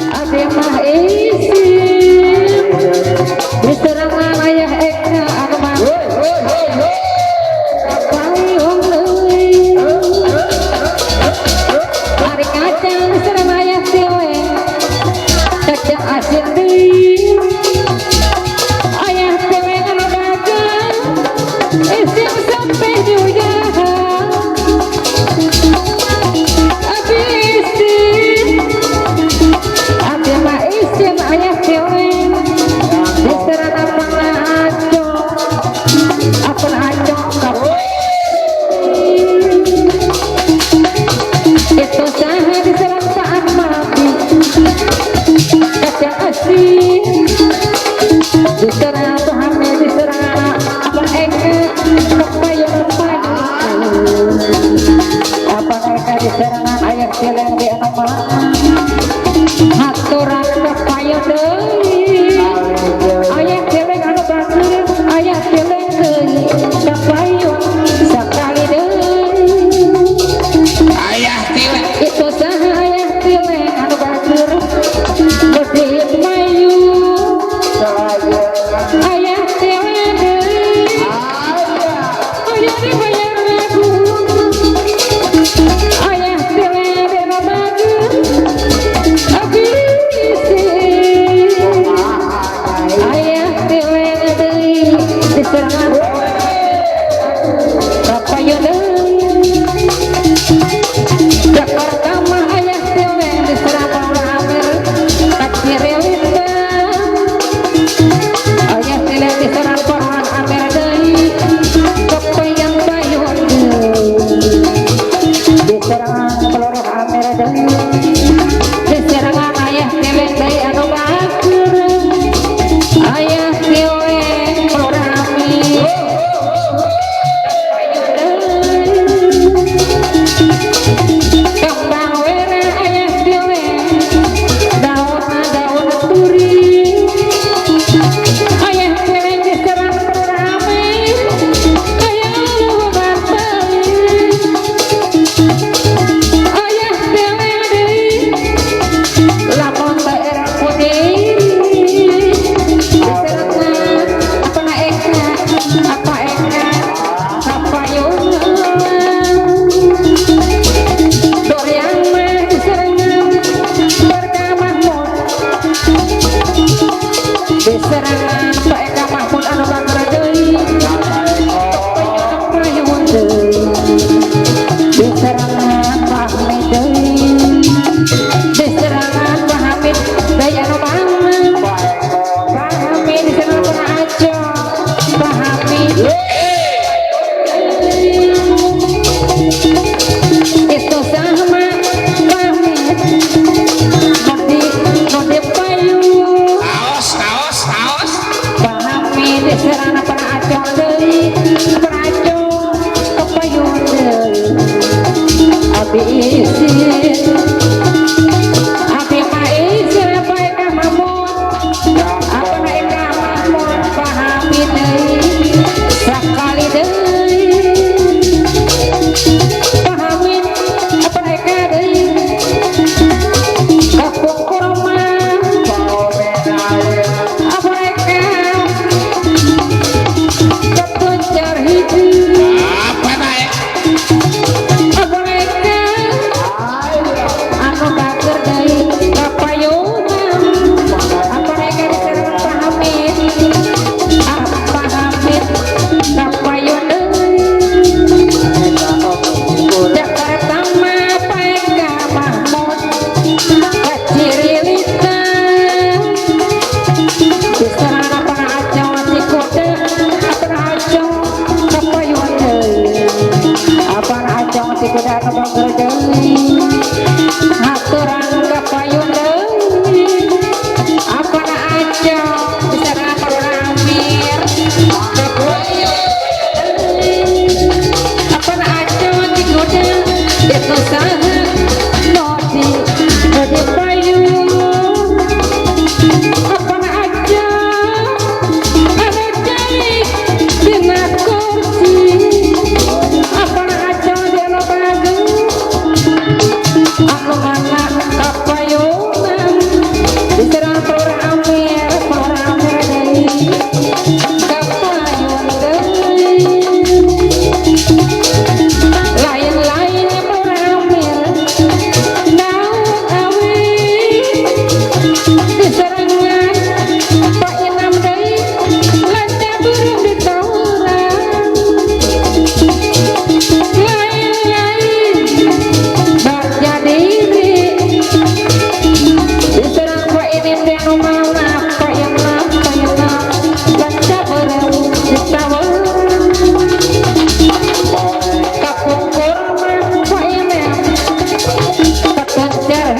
Ade mah isi diserangan ayah ekna anu mah payung leuwih ari kacang diserang ayah siwe kacang asin deui ayah siwe anu dagang isi sampai jujaha ade mah isin ayah siwe diserang apang acong apang acong kapoe itu saha diserang paan mati kacang asin diserang tuhame diserang apang eka kepayang apang eka diserang ayah sileng di anu mah haturan kepayang deui ayah sileng anu batur ayah sileng deui kepayang sakali deui ayah tilek itu saha ayah sileng anu batur bedit mayu ayah sileng deui ayah dibayar lagu ayah sileng anu batur abisi ayah sileng deui diserang kapayun deui Jakarta mah ayah sileng diserang Amer Kacirelita ayah sileng diserang Korwan Amer deui kepayang payun deui diserang peloroh Amer deui diserangan ayah sileng deui anu batur ayah sileng Korami kembang wera ayah sileng daun turi ayah sileng diserang rame ayah luar bali ayah sileng deui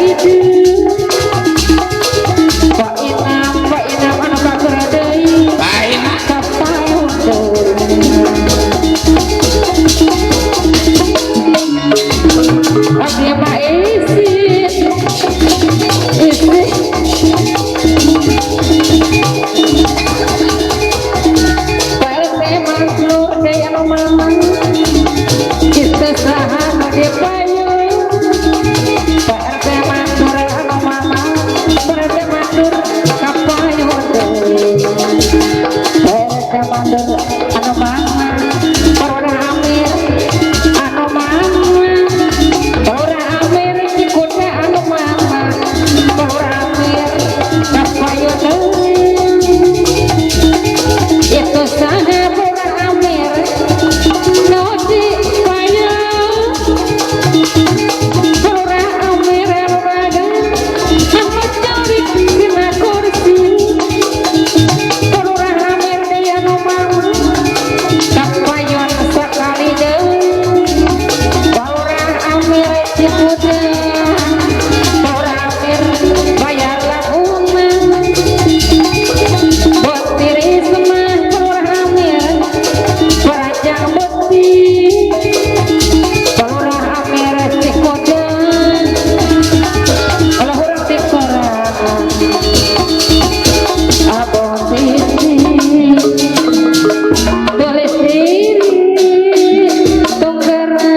ide Pak Inam anu bager deui Baik. kapayun Abdi mah isi PLT makhluk daya mamang kita saha di payung PLT mandur anu mamang PLT mandur kapayun PLT mandur anu mamang Paura Amir anu mamang Paura Amir cikutnya anu mamang Paura Amir kapayun itu saha Paura Amir no di payung Paura Amir raga sama cari dina kursi Paura Amir dia nu mamang kapayun sekali deui Paura Amir cikutnya Paura Amir bayar lakunan buat diri semua Paura Amir beraja bukti Paura Amir cikutnya kalau orang tikoran abang sisi tulis diri tunggara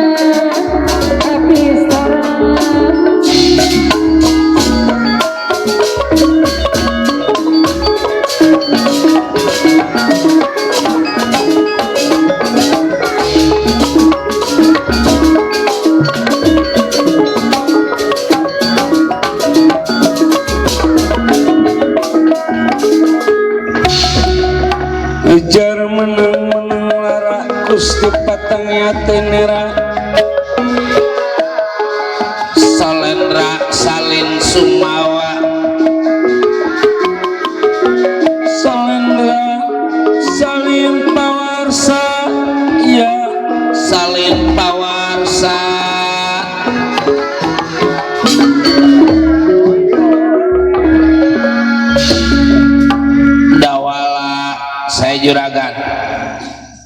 habis orang Ujar menang-menang lara Gusti patangnya tenera Salendra salin sumawa Salendra salin pawarsa ya salin pawarsa Dawala saya juragan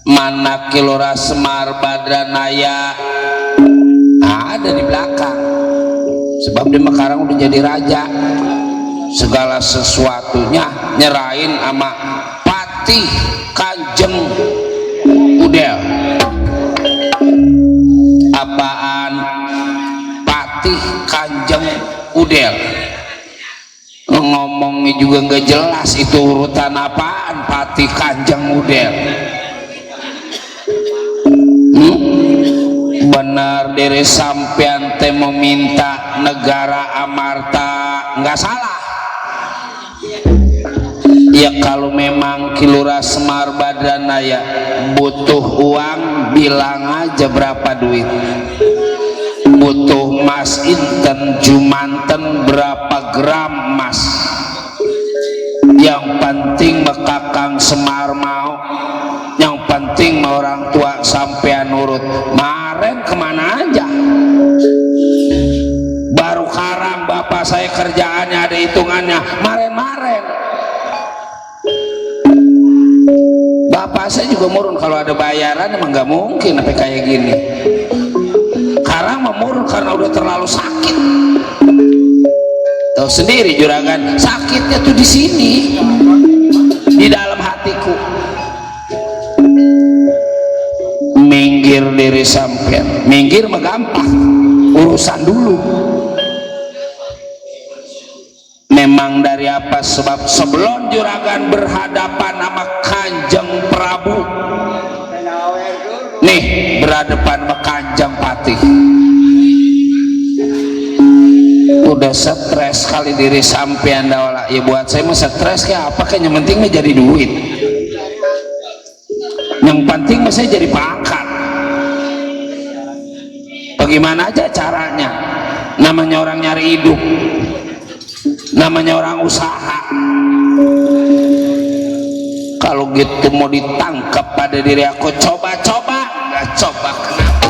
mana Kilora Semar Badranaya ada di belakang sebab di Mekarang udah jadi raja segala sesuatunya nyerahin sama Patih Kanjeng Udel. Apaan Patih Kanjeng Udel? Ngomongnya juga nggak jelas itu urutan apaan Patih Kanjeng Udel. Benar dari sampean teh meminta negara amarta nggak salah ya kalau memang Kilora Semar Badranaya butuh uang bilang aja berapa duit butuh emas inten jumanten berapa gram emas yang penting Kakang Semar mau yang penting orang tua sampean nurut maren kemana aja baru karang bapak saya kerjaannya ada hitungannya maren-maren bapak saya juga murun kalau ada bayaran emang gak mungkin sampai kayak gini karang memurun karena udah terlalu sakit tahu sendiri juragan sakitnya tuh di sini di dalam hatiku minggir diri sampean minggir mah gampang urusan dulu memang dari apa sebab sebelum juragan berhadapan sama Kanjeng Prabu nih berhadapan sama Kanjeng Patih udah stres kali diri sampean dawala ya buat saya mah stres kayak apa kayak yang penting mah jadi duit yang penting mah saya jadi pangkat bagaimana aja caranya namanya orang nyari hidup namanya orang usaha kalau gitu mau ditangkap pada diri aku coba-coba nggak coba kenapa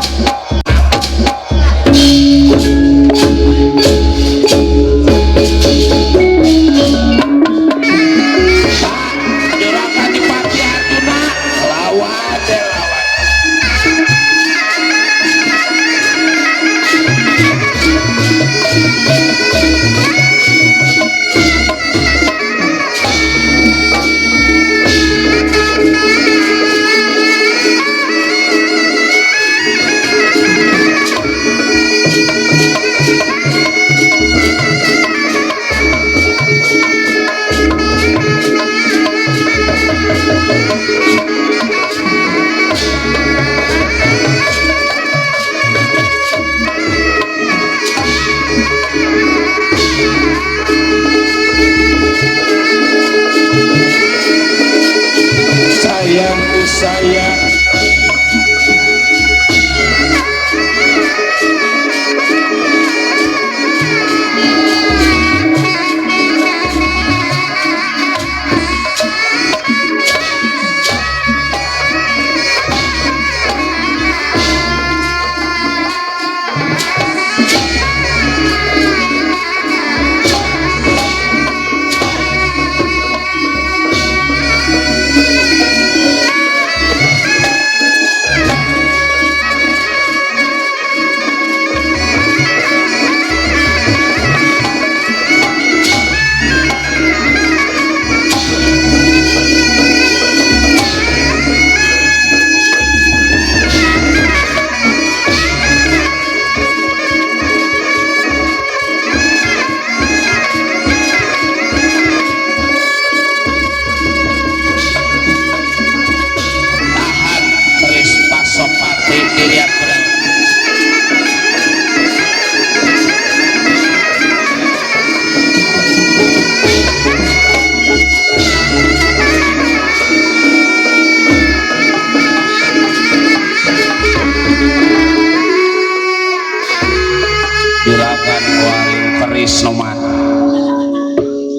keris nomad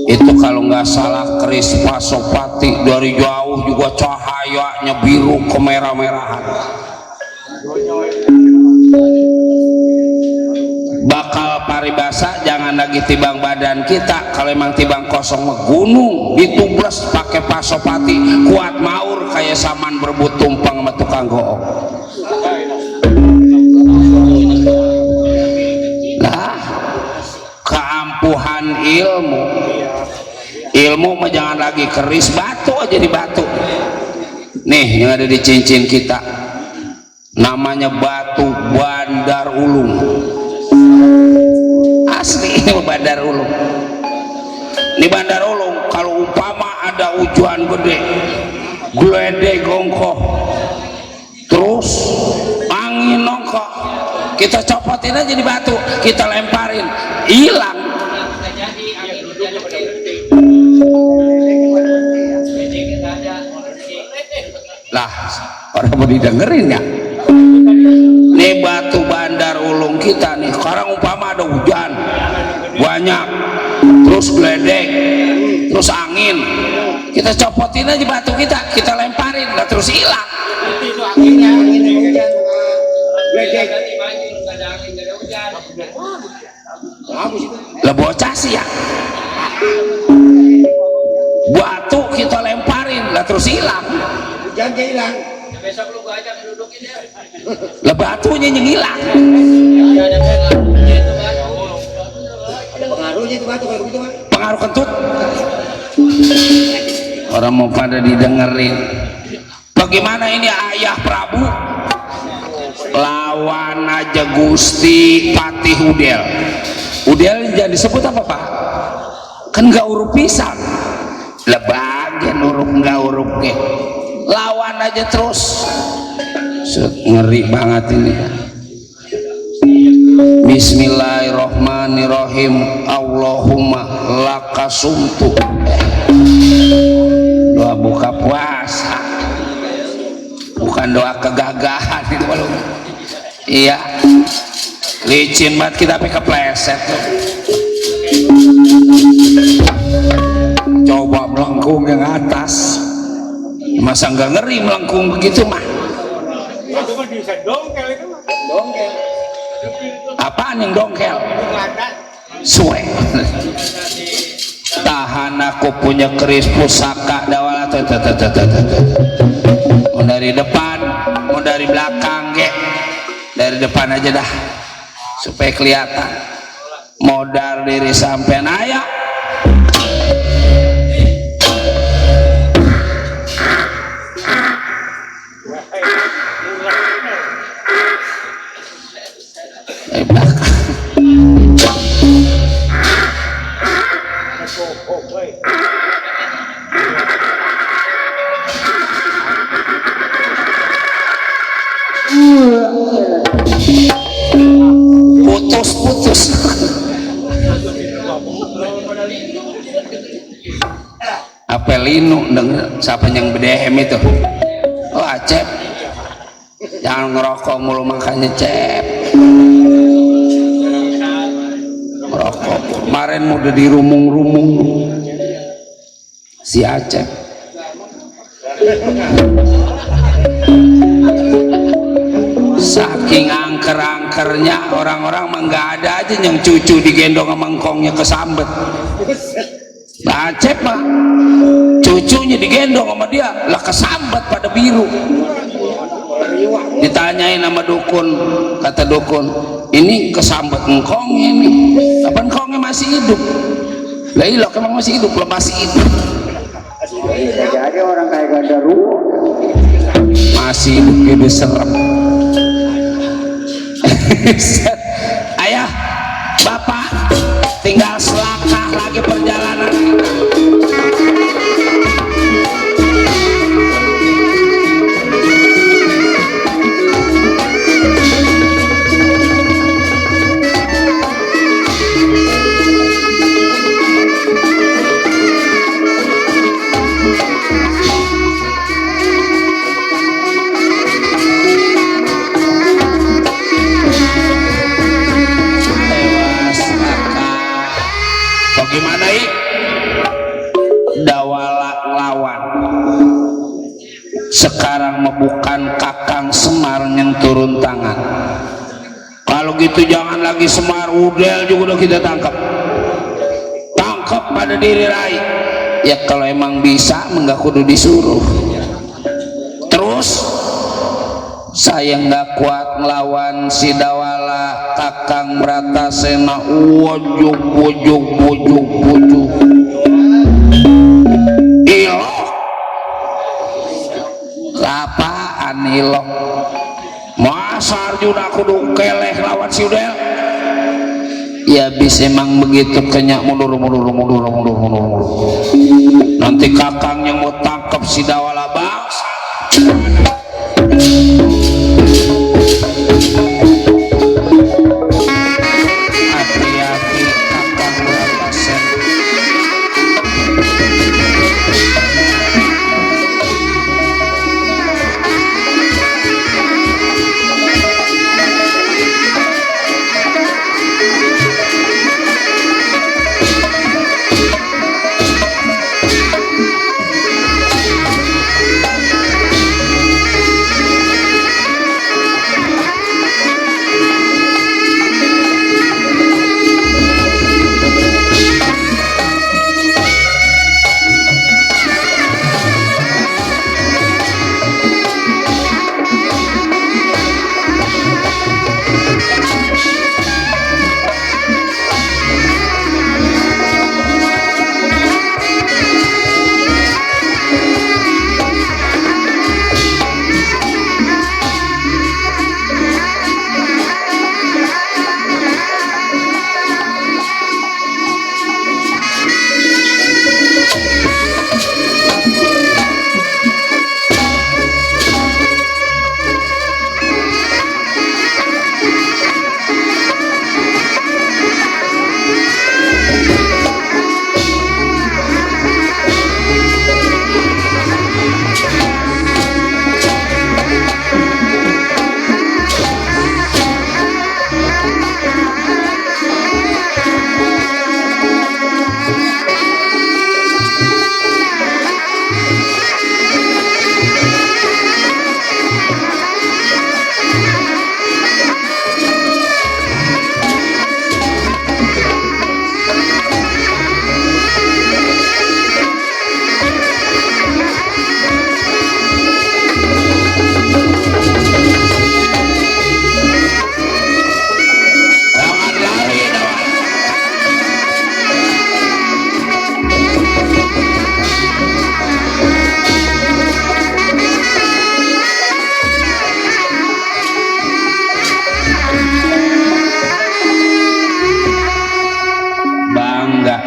itu kalau nggak salah keris Pasopati, dari jauh juga cahayanya biru kemerah-merahan. Bakal paribasa jangan lagi tibang badan kita, kalau emang tibang kosong gunung ditubres pakai Pasopati kuat maur kayak saman berebut tumpang sama tukang goong. Nah keampuhan ilmu mah jangan lagi keris batu aja di batu. Nih yang ada di cincin kita namanya batu Bandar Ulung, asli ini Bandar Ulung. Ini Bandar Ulung kalau umpama ada ujuan gede glede gongkoh terus angin nongkok, kita copotin aja di batu, kita lemparin, hilang. Lah orang mau didengerin nggak? Nih batu Bandar Ulung kita nih sekarang umpama ada hujan banyak terus geledek terus angin, kita copotin aja batu kita lemparin, lah terus hilang. Lah bocah sih ya, batu kita lemparin lah terus hilang. Hujan hilang. Besok lu gua ajak dudukin ya. Lah batunya yang hilang. Ada pengaruhnya itu batu kalau begitu mah. Pengaruh kentut. Orang mau pada didengerin. Bagaimana ini ayah Prabu lawan aja Gusti Patih Udel. Udel jadi disebut apa Pak? Kan gak urup pisan. Lah bagian urup gak urupnya. Lawan aja terus. Ngeri banget ini. Bismillahirrahmanirrahim. Allahumma lakasumtu. Doa buka puasa, bukan doa kegagahan itu belum. Iya licin banget kita sampai kepleset. Coba melengkung yang atas, masa nggak ngeri melengkung begitu mah? Itu mah bisa dongkel itu mah. Dongkel. Apaan yang dongkel? Suwe. Tahan aku punya keris pusaka dawala mau dari depan mau dari belakang ge, dari depan aja dah supaya kelihatan modal diri sampean ayah. Belakang putus Apelinu denger siapa yang bedehem itu? Oh Acep, jangan ngerokok mulu makanya Cep. Ngerokok kemarin udah dirumung-rumung si Acep. Saking angker-angkernya orang-orang mah nggak ada aja yang cucu digendong sama engkongnya kesambet. Nah Acep mah cucunya digendong sama dia lah kesambet pada biru. Ditanyain sama dukun, kata dukun, ini kesambet engkongnya ini apa engkongnya masih hidup? Lah ilok emang masih hidup? Lah masih hidup. Jadi orang kayak Gandaruo masih hidup gede serem. Ayah bapak tinggal selangkah lagi perjalanan. bagaimana Dawala lawan sekarang bukan Kakang Semar yang turun tangan. Kalau gitu jangan lagi Semar, Udel juga udah kita tangkap pada diri Rai. Ya kalau emang bisa enggak kudu disuruh. Terus saya nggak kuat ngelawan si Dawala, Kakang Bratasena wojok ilok lapaan ilok masa Arjuna kudu keleh lawan si Udel. Ya bisa emang begitu, kenyak mundur nanti Kakang yang mau tangkap si Dawala bang. Hati-hati Kakang Bratasena.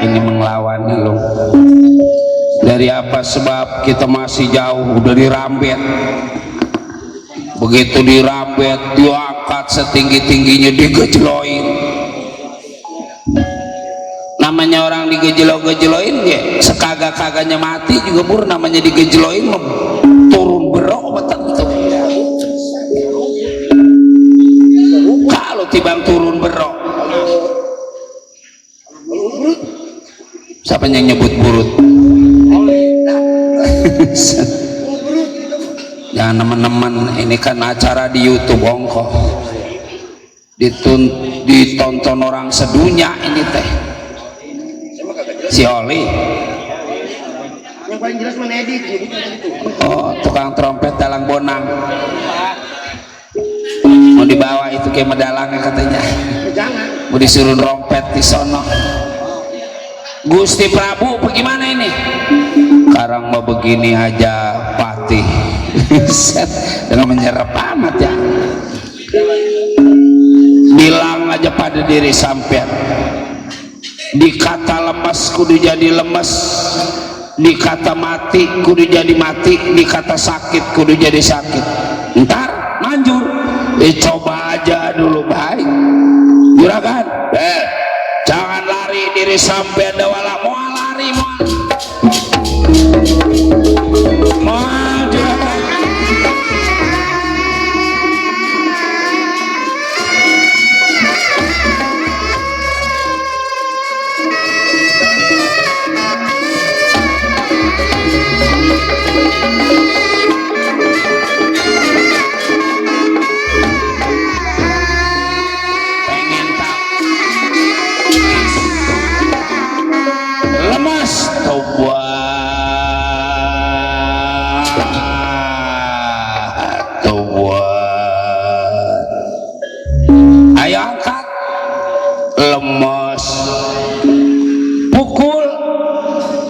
Ini menglawan lu dari apa sebab kita masih jauh dari Rambet. Begitu di Rambet diangkat setinggi-tingginya digejloin. Namanya orang digejlo-gejloin ya sekagak-kagaknya mati juga pur namanya digejloin turun berok betul itu. Kalau tibang turun berok siapa yang nyebut burut? Jangan teman-teman, ini kan acara di YouTube ongkoh ditonton orang sedunia ini teh. Si Oli yang paling jelas menedit gitu. oh tukang trompet dalang bonang mau dibawa itu kayak medalangnya katanya Jangan. mau disuruh trompet di sono. Gusti Prabu bagaimana ini? Sekarang mau begini aja patih dengan menyerap amat ya. Bilang aja pada diri sampean, dikata lemas kudu jadi lemas, dikata mati kudu jadi mati, dikata sakit kudu jadi sakit. Ntar manjur coba aja dulu baik juragan. Jangan lari diri sampean Dawala, mau lari mau juragan.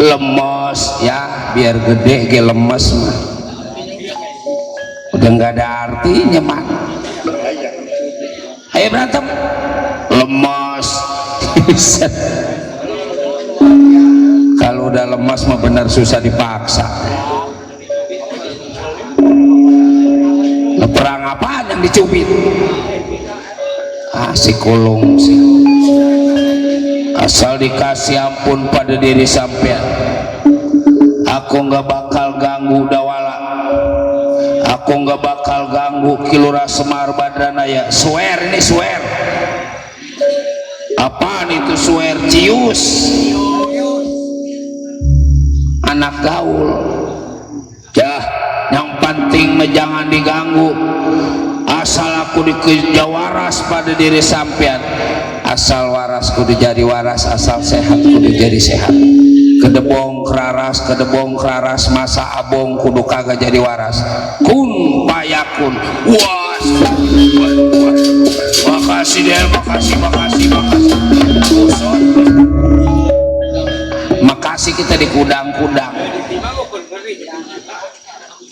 lemes ya, biar gede ge lemes mah udah nggak ada artinya mah. Ayo berantem lemes. Kalau udah lemas mah benar susah dipaksa. Perang apaan yang dicubit? Si kulung sih. Asal dikasih ampun pada diri sampean, aku nggak bakal ganggu Dawala, aku nggak bakal ganggu Kilura Semar Badranaya. Swear, ini swear. Apaan itu swear? Cius, anak gaul ya, yang penting mah jangan diganggu. Asal aku dikejar waras pada diri sampean, asal waras kudu jadi waras, asal sehat kudu jadi sehat. Kedebong keraras masa abong kudu kagak jadi waras. Kun payakun. Was. Makasih Del, makasih. Makasih kita di kudang-kudang.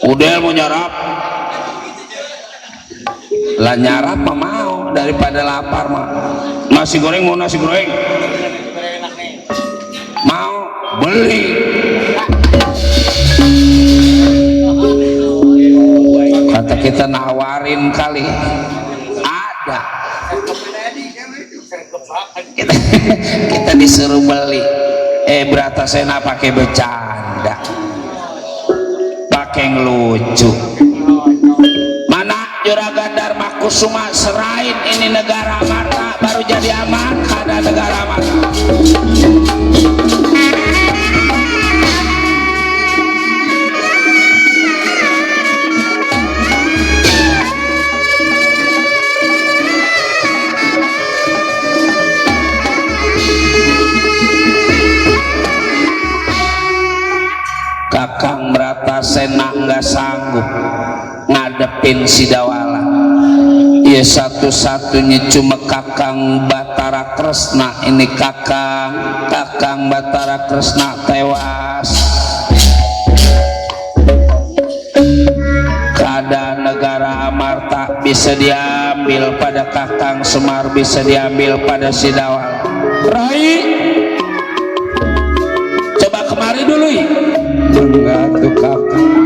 Udel mau nyarap. Lah nyarap mah mau daripada lapar mah. Nasi goreng mau nasi goreng. Mau beli. Kata kita nawarin kali. Ada. Kita disuruh beli. Berata saya pakai bercanda. Pakai ngelucu. Mana Juragan Dharma Kusuma serain ini negara Marta baru jadi aman, ada negara Marta. Kakang Bratasena nggak sanggup ngadepin si Dawala. Ya satu-satunya cuma Kakang Batara Kresna. Ini Kakang Batara Kresna tewas. Keadaan negara Amarta bisa diambil pada Kakang Semar, bisa diambil pada si Dawala. Rai, coba kemari dulu ya. Enggak tuh Kakang.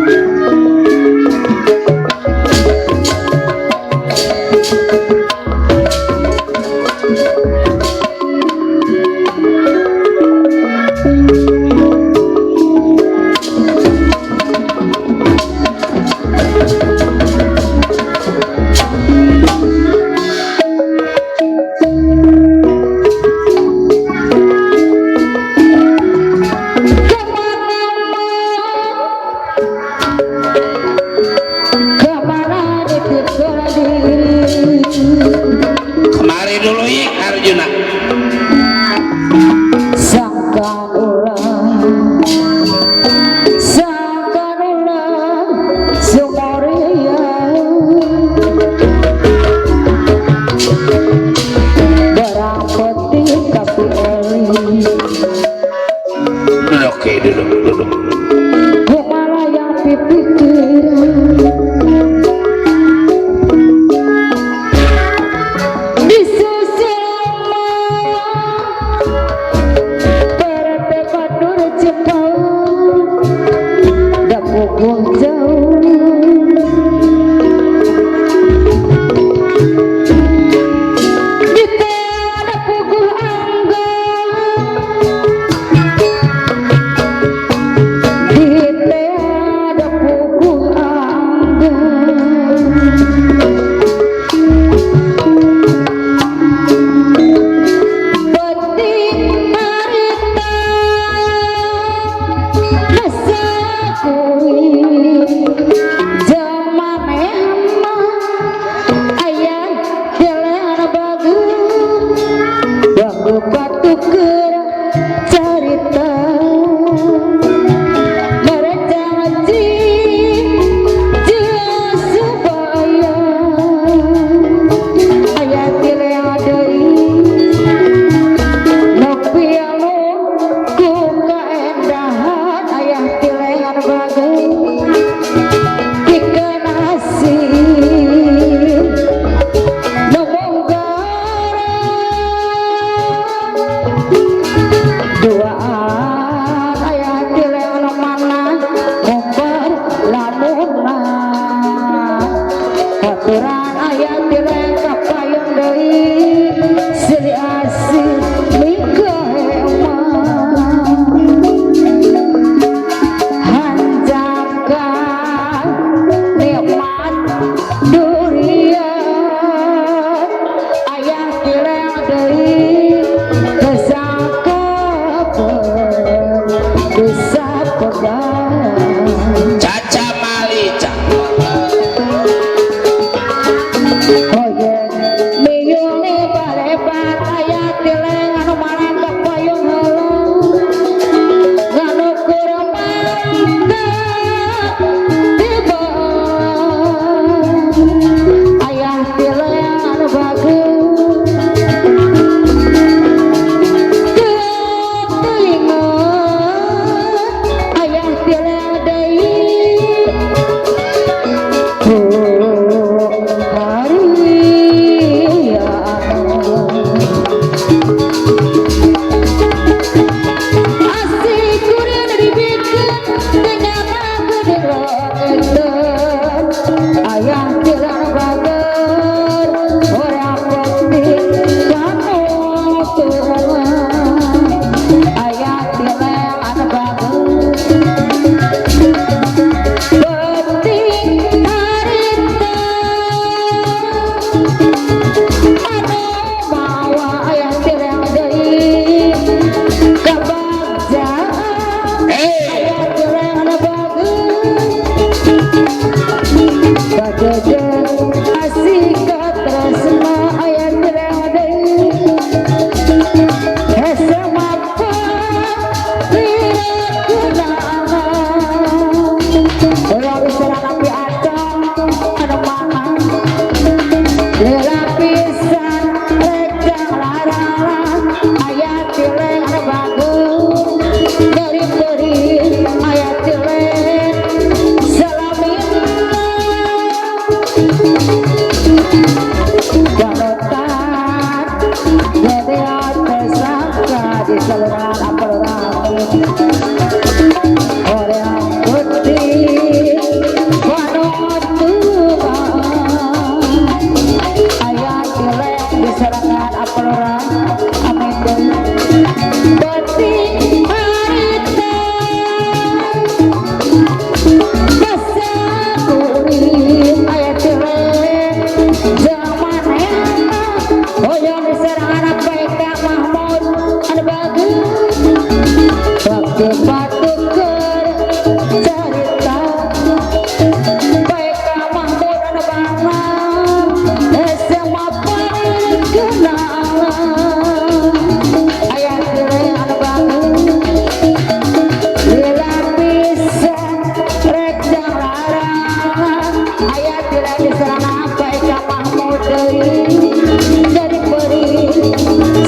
Caca Malica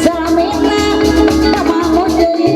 Salamina, Mama Mudri.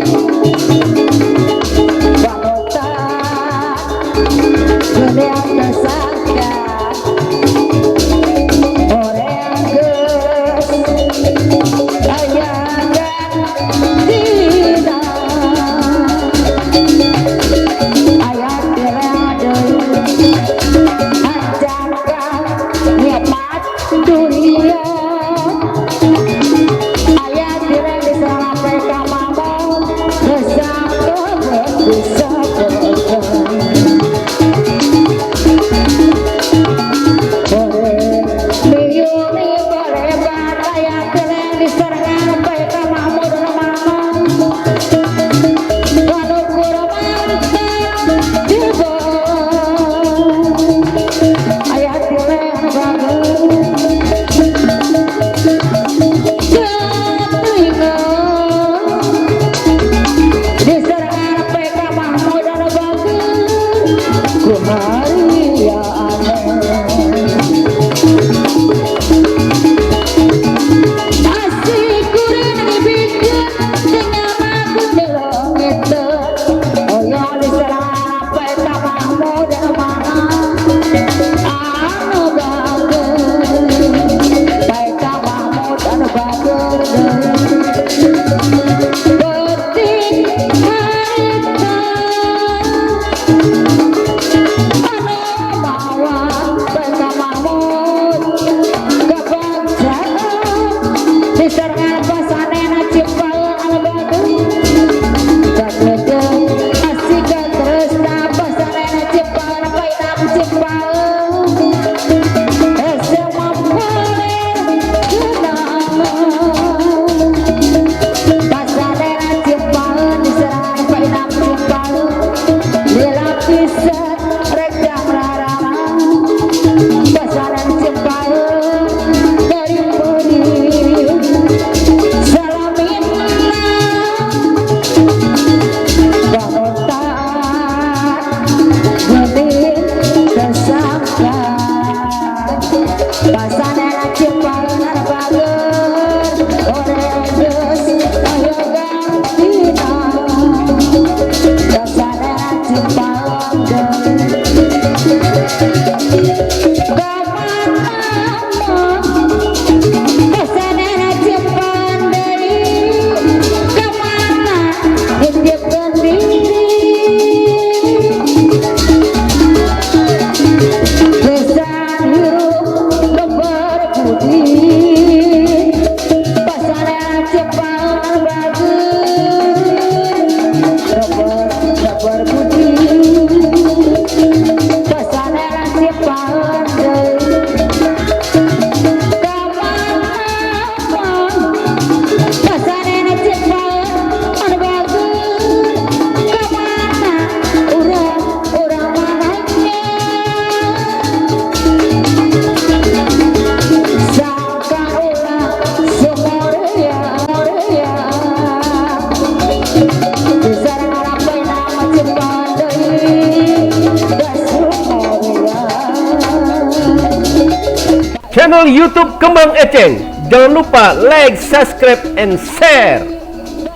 channel YouTube Kembang Eceng. Jangan lupa like, subscribe, and share.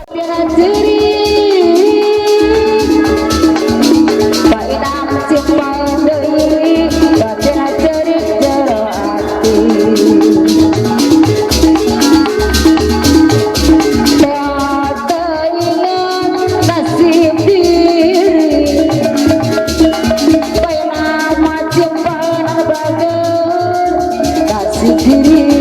Biar diri Baina mencium deui Biar diri jero hati Tak ingat nasib diri Baina mencium bager nasib diri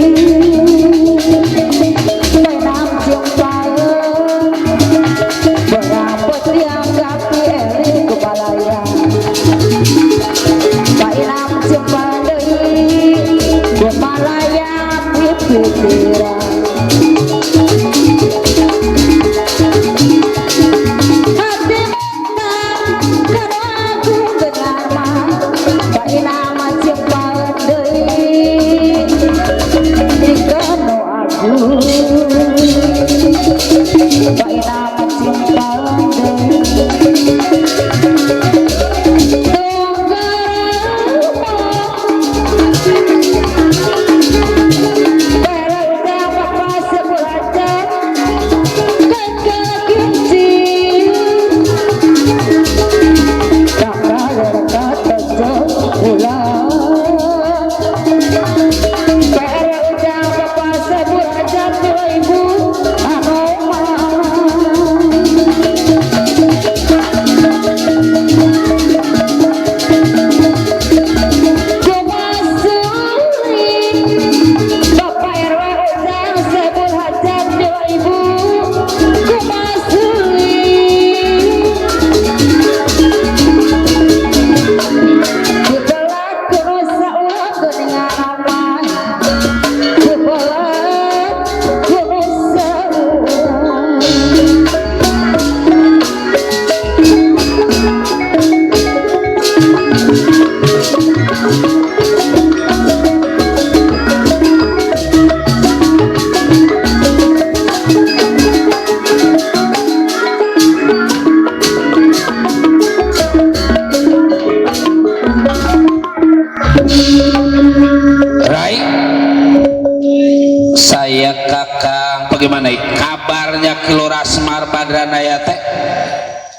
Bagaimana kabarnya Kilora Semar Badranaya teh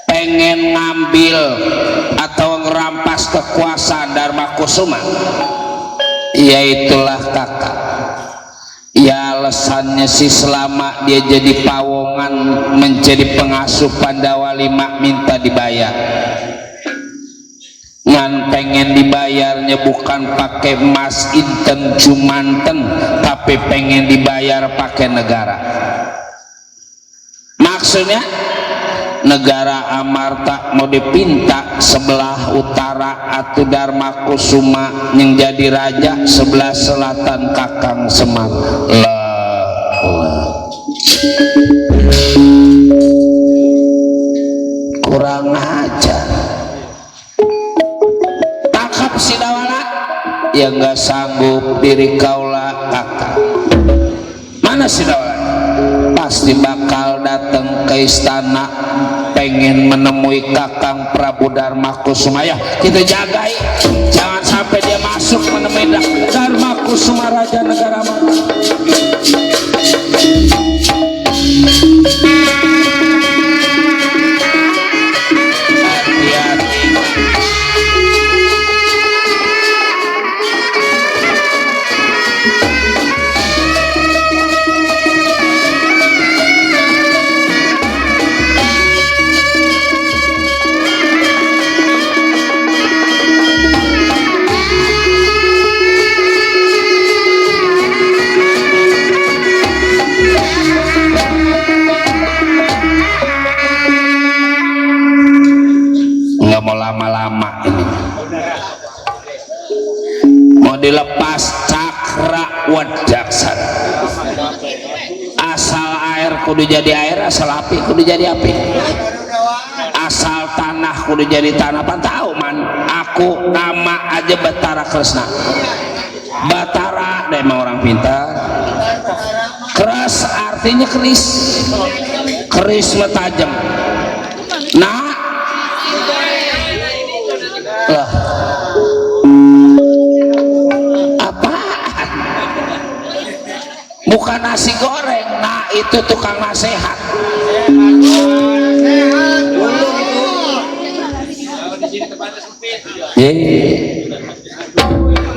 pengen ngambil atau ngerampas kekuasaan Dharma Kusuma? Ya itulah kakak, ya alasannya sih selama dia jadi pawongan menjadi pengasuh Pandawa 5 minta dibayar. Ngan pengen dibayarnya bukan pakai emas inten jumanten, tapi pengen dibayar pakai negara. Maksudnya negara Amarta mau dipinta sebelah utara atau Dharma Kusuma yang jadi raja, sebelah selatan Kakang Semar. Kurang ajar. Sidawala yang nggak sanggup diri kaula kakak. Mana Sidawala? Pasti bakal datang ke istana pengen menemui Kakang Prabu Dharma Kusuma. Ya kita jagai jangan sampai dia masuk menemui Dharma Kusuma Raja Negara Amarta. Lama-lama ini mau dilepas cakra wajaksan. Asal air kudu jadi air, asal api kudu jadi api, asal tanah kudu jadi tanah. Apa tahu man, aku nama aja Batara Kresna. Batara deh emang orang pintar. Keras artinya keris, keris mah tajam. Nah lah apaan bukan nasi goreng. Nah itu tukang nasihat.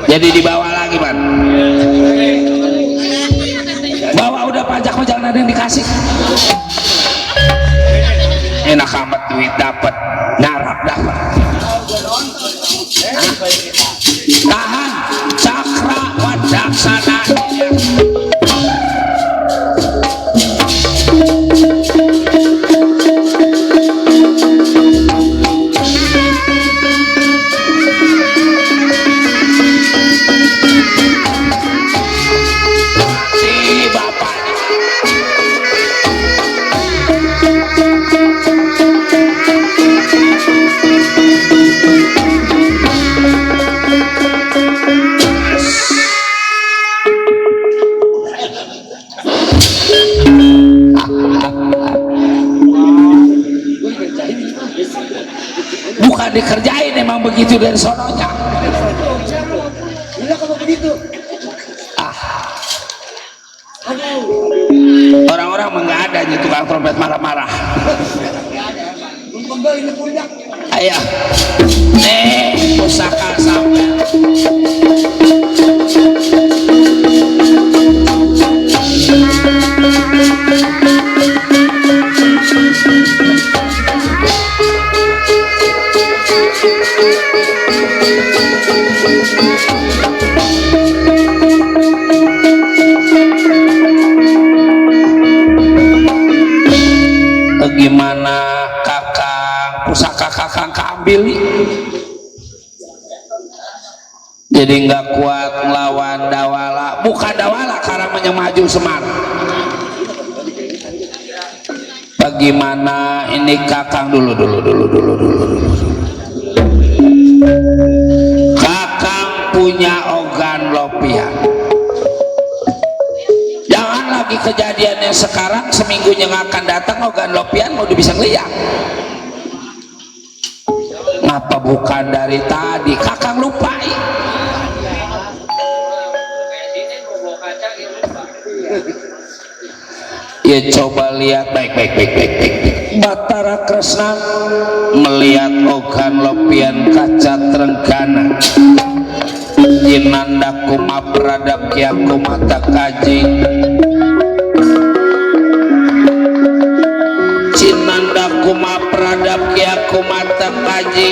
Jadi dibawa lagi man, bawa udah pajak mah jangan ada yang dikasih. Enak amat duit dapat, ngarap dapat. Tahan cakra wadaksana. Bukan dikerjain, emang begitu dari sononya. Orang-orang nggak ada nih tukang trompet marah-marah. Ayah, pusaka sampai. Gimana kakang, pusaka kakang keambil, jadi nggak kuat melawan Dawala. Bukan Dawala karena yang maju Semar. Bagaimana ini kakang dulu. Kakang punya ogan lopian. Kejadian yang sekarang seminggu yang akan datang ogan lopian mau bisa ngeliat. Ngapa bukan dari tadi kakang lupai? Ya coba lihat baik. Batara Kresna melihat ogan lopian kaca Trenggana. Jinanda kuma peradap kiaku mata kaji. Cinanda kuma peradap kiaku mata kaji.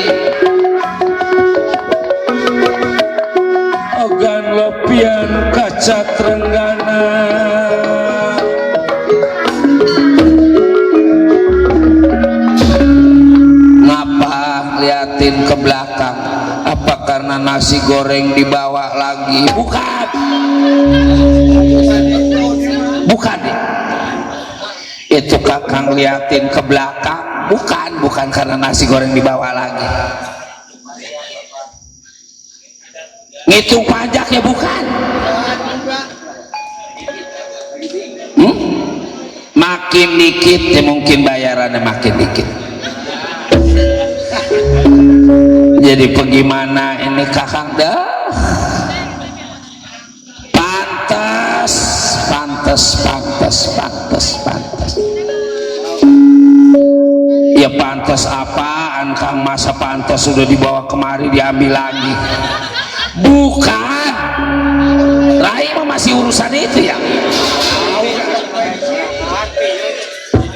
Ogan lopian kaca Trenggana. Ngapa liatin ke belakang? Apa karena nasi goreng dibawa lagi? Bukan itu kakang liatin ke belakang, bukan karena nasi goreng dibawa lagi. Ngitung pajaknya bukan. Makin dikit ya mungkin bayarannya makin dikit. Jadi bagaimana ini kakang dah? Pantas. Ya pantas apaan Kang, masa pantas sudah dibawa kemari diambil lagi? Bukan. Rai masih urusan itu ya.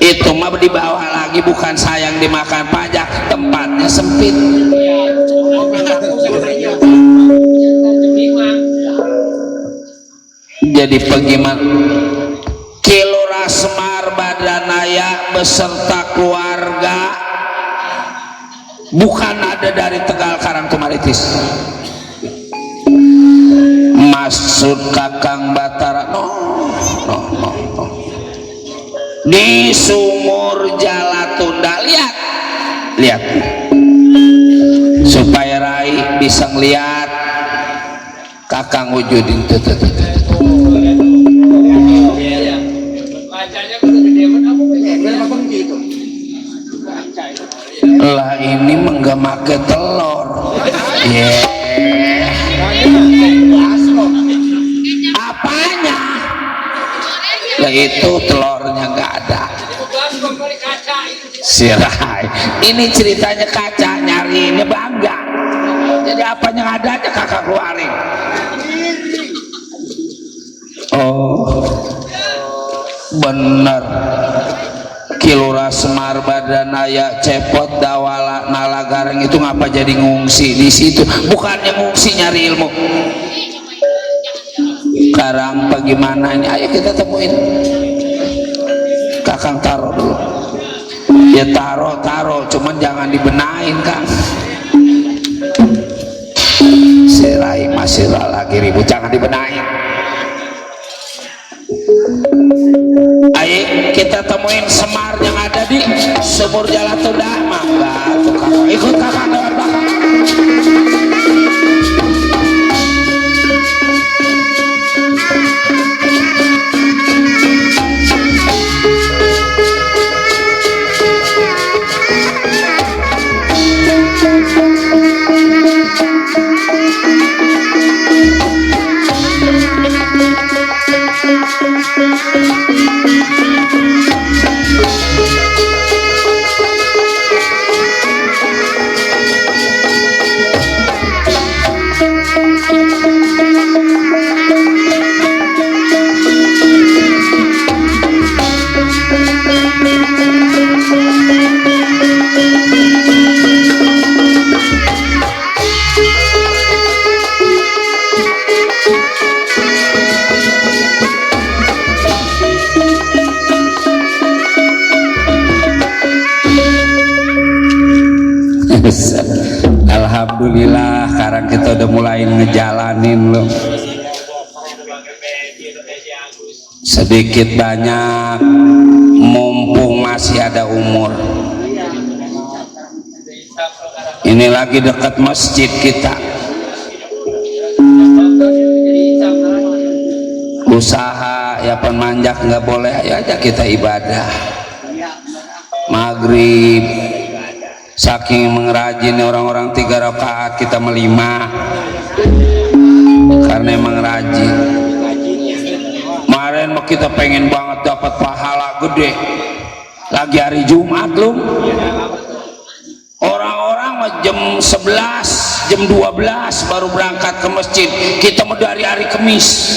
Itu mah dibawa lagi, bukan sayang dimakan pajak, tempatnya sempit. Jadi bagaimana? Kilora Semar Badranaya beserta keluarga bukan ada dari Tegal Karangtumaritis. Maksud kakang Batara no. Di sumur Jalatunda, lihat supaya Rai bisa ngeliat kakang wujudin lah ini menggemake telur. Apanya? itu telurnya nggak ada. Sirai, ini ceritanya kaca, nyari ini bangga. Jadi apa yang ada aja kakak keluarin. Oh, bener. Kilura Semar Badanaya Cepot Dawala Nalagareng itu ngapa jadi ngungsi di situ? Bukannya ngungsi nyari ilmu. Sekarang bagaimana ini? Ayo kita temuin. Kakang taruh dulu. Ya taruh, cuman jangan dibenain Kang. Sirai masih lagi ribut, jangan dibenain. Ayo kita temuin Semar yang ada di Sumur Jalatunda. Mangga tuh Kakang, ikut Kakang lewat belakang. Alhamdulillah sekarang kita udah mulai ngejalanin loh. Sedikit banyak mumpung masih ada umur. Ini lagi dekat masjid kita. Usaha ya pemanjak nggak boleh, ayo aja kita ibadah. Maghrib saking mengrajin orang-orang 3 rakaat kita melima karena emang rajin. Kemarin kita pengen banget dapat pahala gede, lagi hari Jumat loh. Orang-orang jam 11 jam 12 baru berangkat ke masjid, kita mau dari hari Kamis.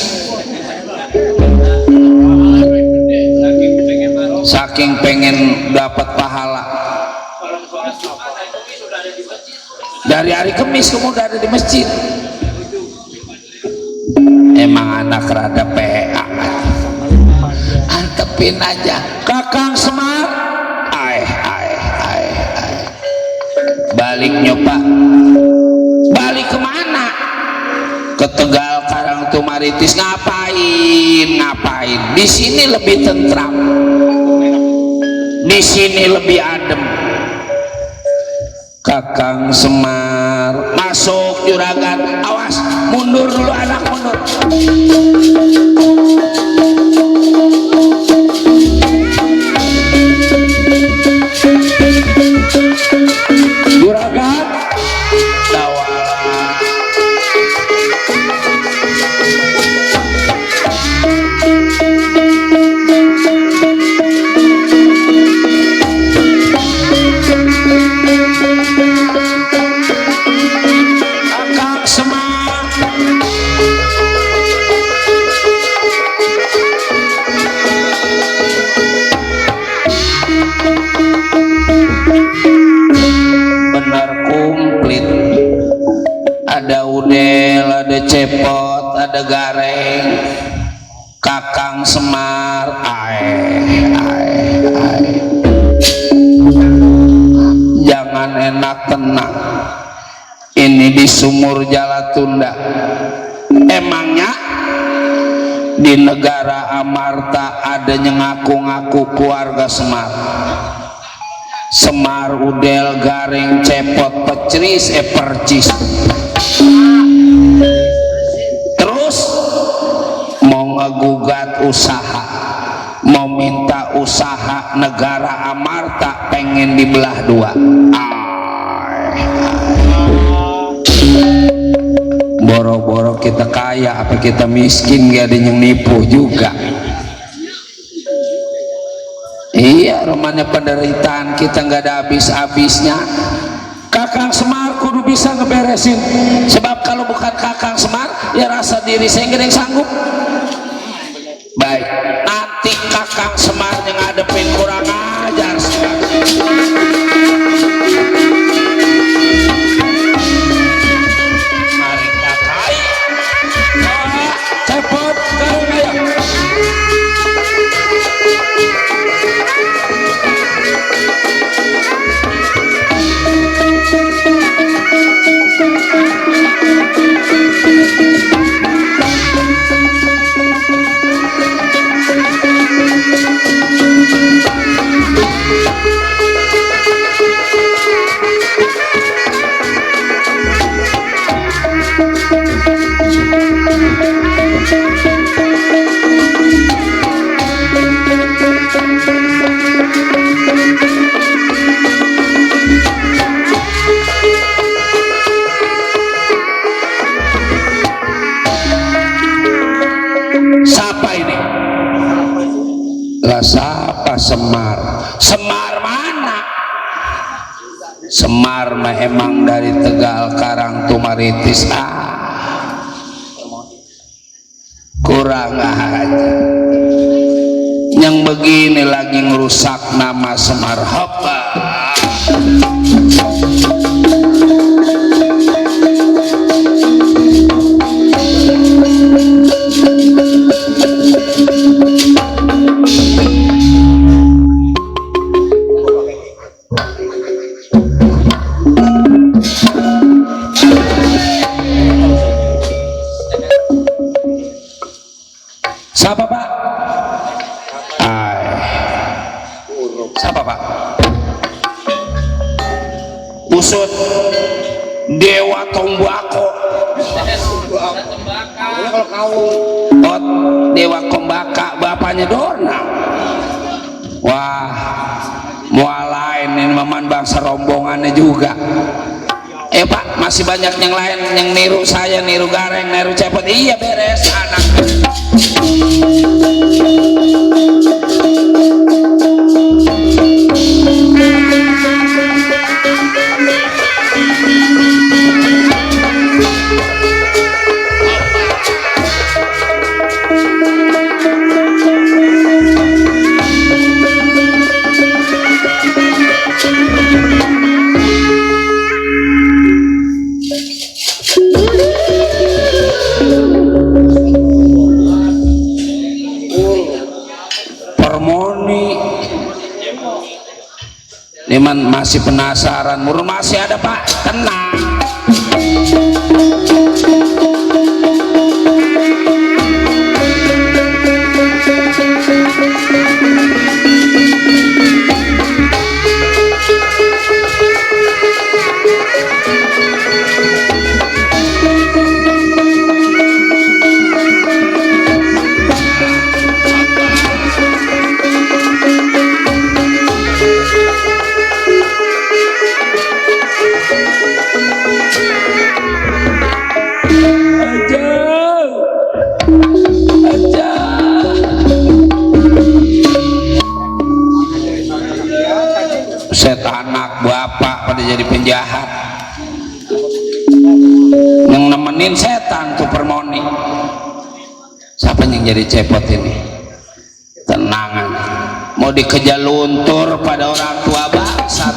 Saking pengen dapat pahala dari hari Kamis kamu udah ada di masjid. Emang anak rada PA, antepin aja. Kakang Semar, balik nyoba, balik kemana? Ke Tegal Karangtumaritis. Ngapain? Di sini lebih tentram, di sini lebih adem. Kakang Semar masuk juragan, awas mundur dulu anak, mundur. Juragan Dawala ada udel, ada cepot, ada gareng. Kakang Semar, jangan enak tenang. Ini di Sumur Jalatunda. Emangnya di negara Amarta ada yang ngaku-ngaku keluarga Semar? Semar, udel, gareng, cepot, pecris, percis. Terus mau ngegugat usaha, mau minta usaha negara Amarta, pengen dibelah dua. Boro-boro kita kaya apa kita miskin, gak ada yang nipu juga. namanya penderitaan kita nggak ada habis-habisnya. Kakang Semar kudu bisa ngeberesin, sebab kalau bukan Kakang Semar ya rasa diri saya nggak ada yang sanggup. Baik, nanti Kakang Semar yang ngadepin kurang ajar mari kakai cepet karung ayam. Siapa ini? Siapa Semar? Semar mana? Semar mah emang dari Tegal Karang Tumaritis. Kurang aja. Yang begini lagi ngerusak nama Semar. Hapa. Siapa Pak? Siapa Pak? Usut Dewa Tombako. Oh, Dewa Kombaka bapaknya Dorna. Wah, mualain ini maman bangsa rombongannya juga. Pak, masih banyak yang lain yang niru saya, niru Gareng, niru Cepet. Iya beres anak. Niman masih penasaran, murun masih ada Pak, tenang. Setan anak bapak pada jadi penjahat, yang nemenin setan tuh Permoni. Siapa yang jadi cepot ini? Tenangan, mau dikejar luntur pada orang tua bangsat.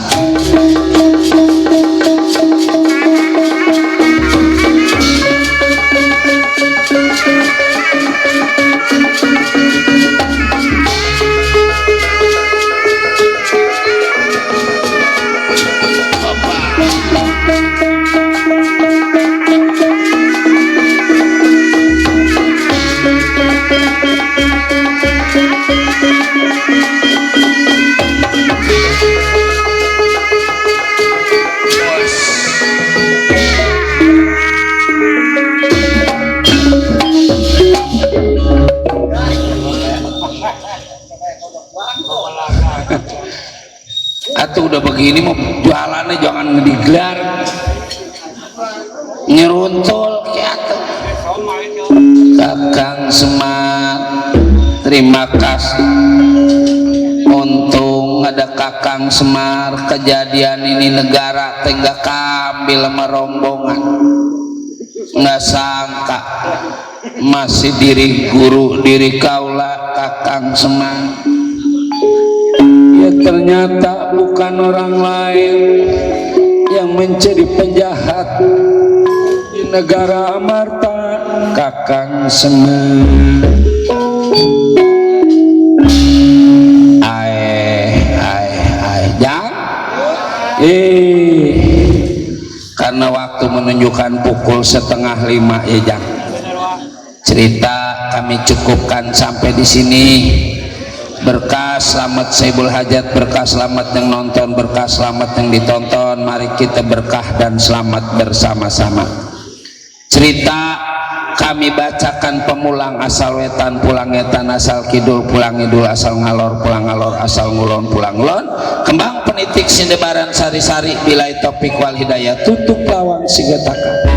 Atuh udah begini mau jualannya jangan digelar nyeruntul kayak Kakang Semar, terima kasih untung Kakang Semar, kejadian ini negara tengah kambil merombongan, nggak sangka masih diri guru diri kaula Kakang Semar. Ya ternyata bukan orang lain yang menjadi penjahat di negara Amarta, Kakang Semar. Karena waktu menunjukkan pukul 4:30 ya Jang. Cerita kami cukupkan sampai di sini. Berkah selamat Saibul Hajat, berkah selamat yang nonton, berkah selamat yang ditonton. Mari kita berkah dan selamat bersama-sama. Cerita kami bacakan pemulang asal wetan pulang etan asal kidul pulang idul asal ngalor pulang ngalor asal ngulon pulang ngulon. Kembang penitik sindebaran sari-sari bilai topik wal hidayah tutup lawang sigetakan.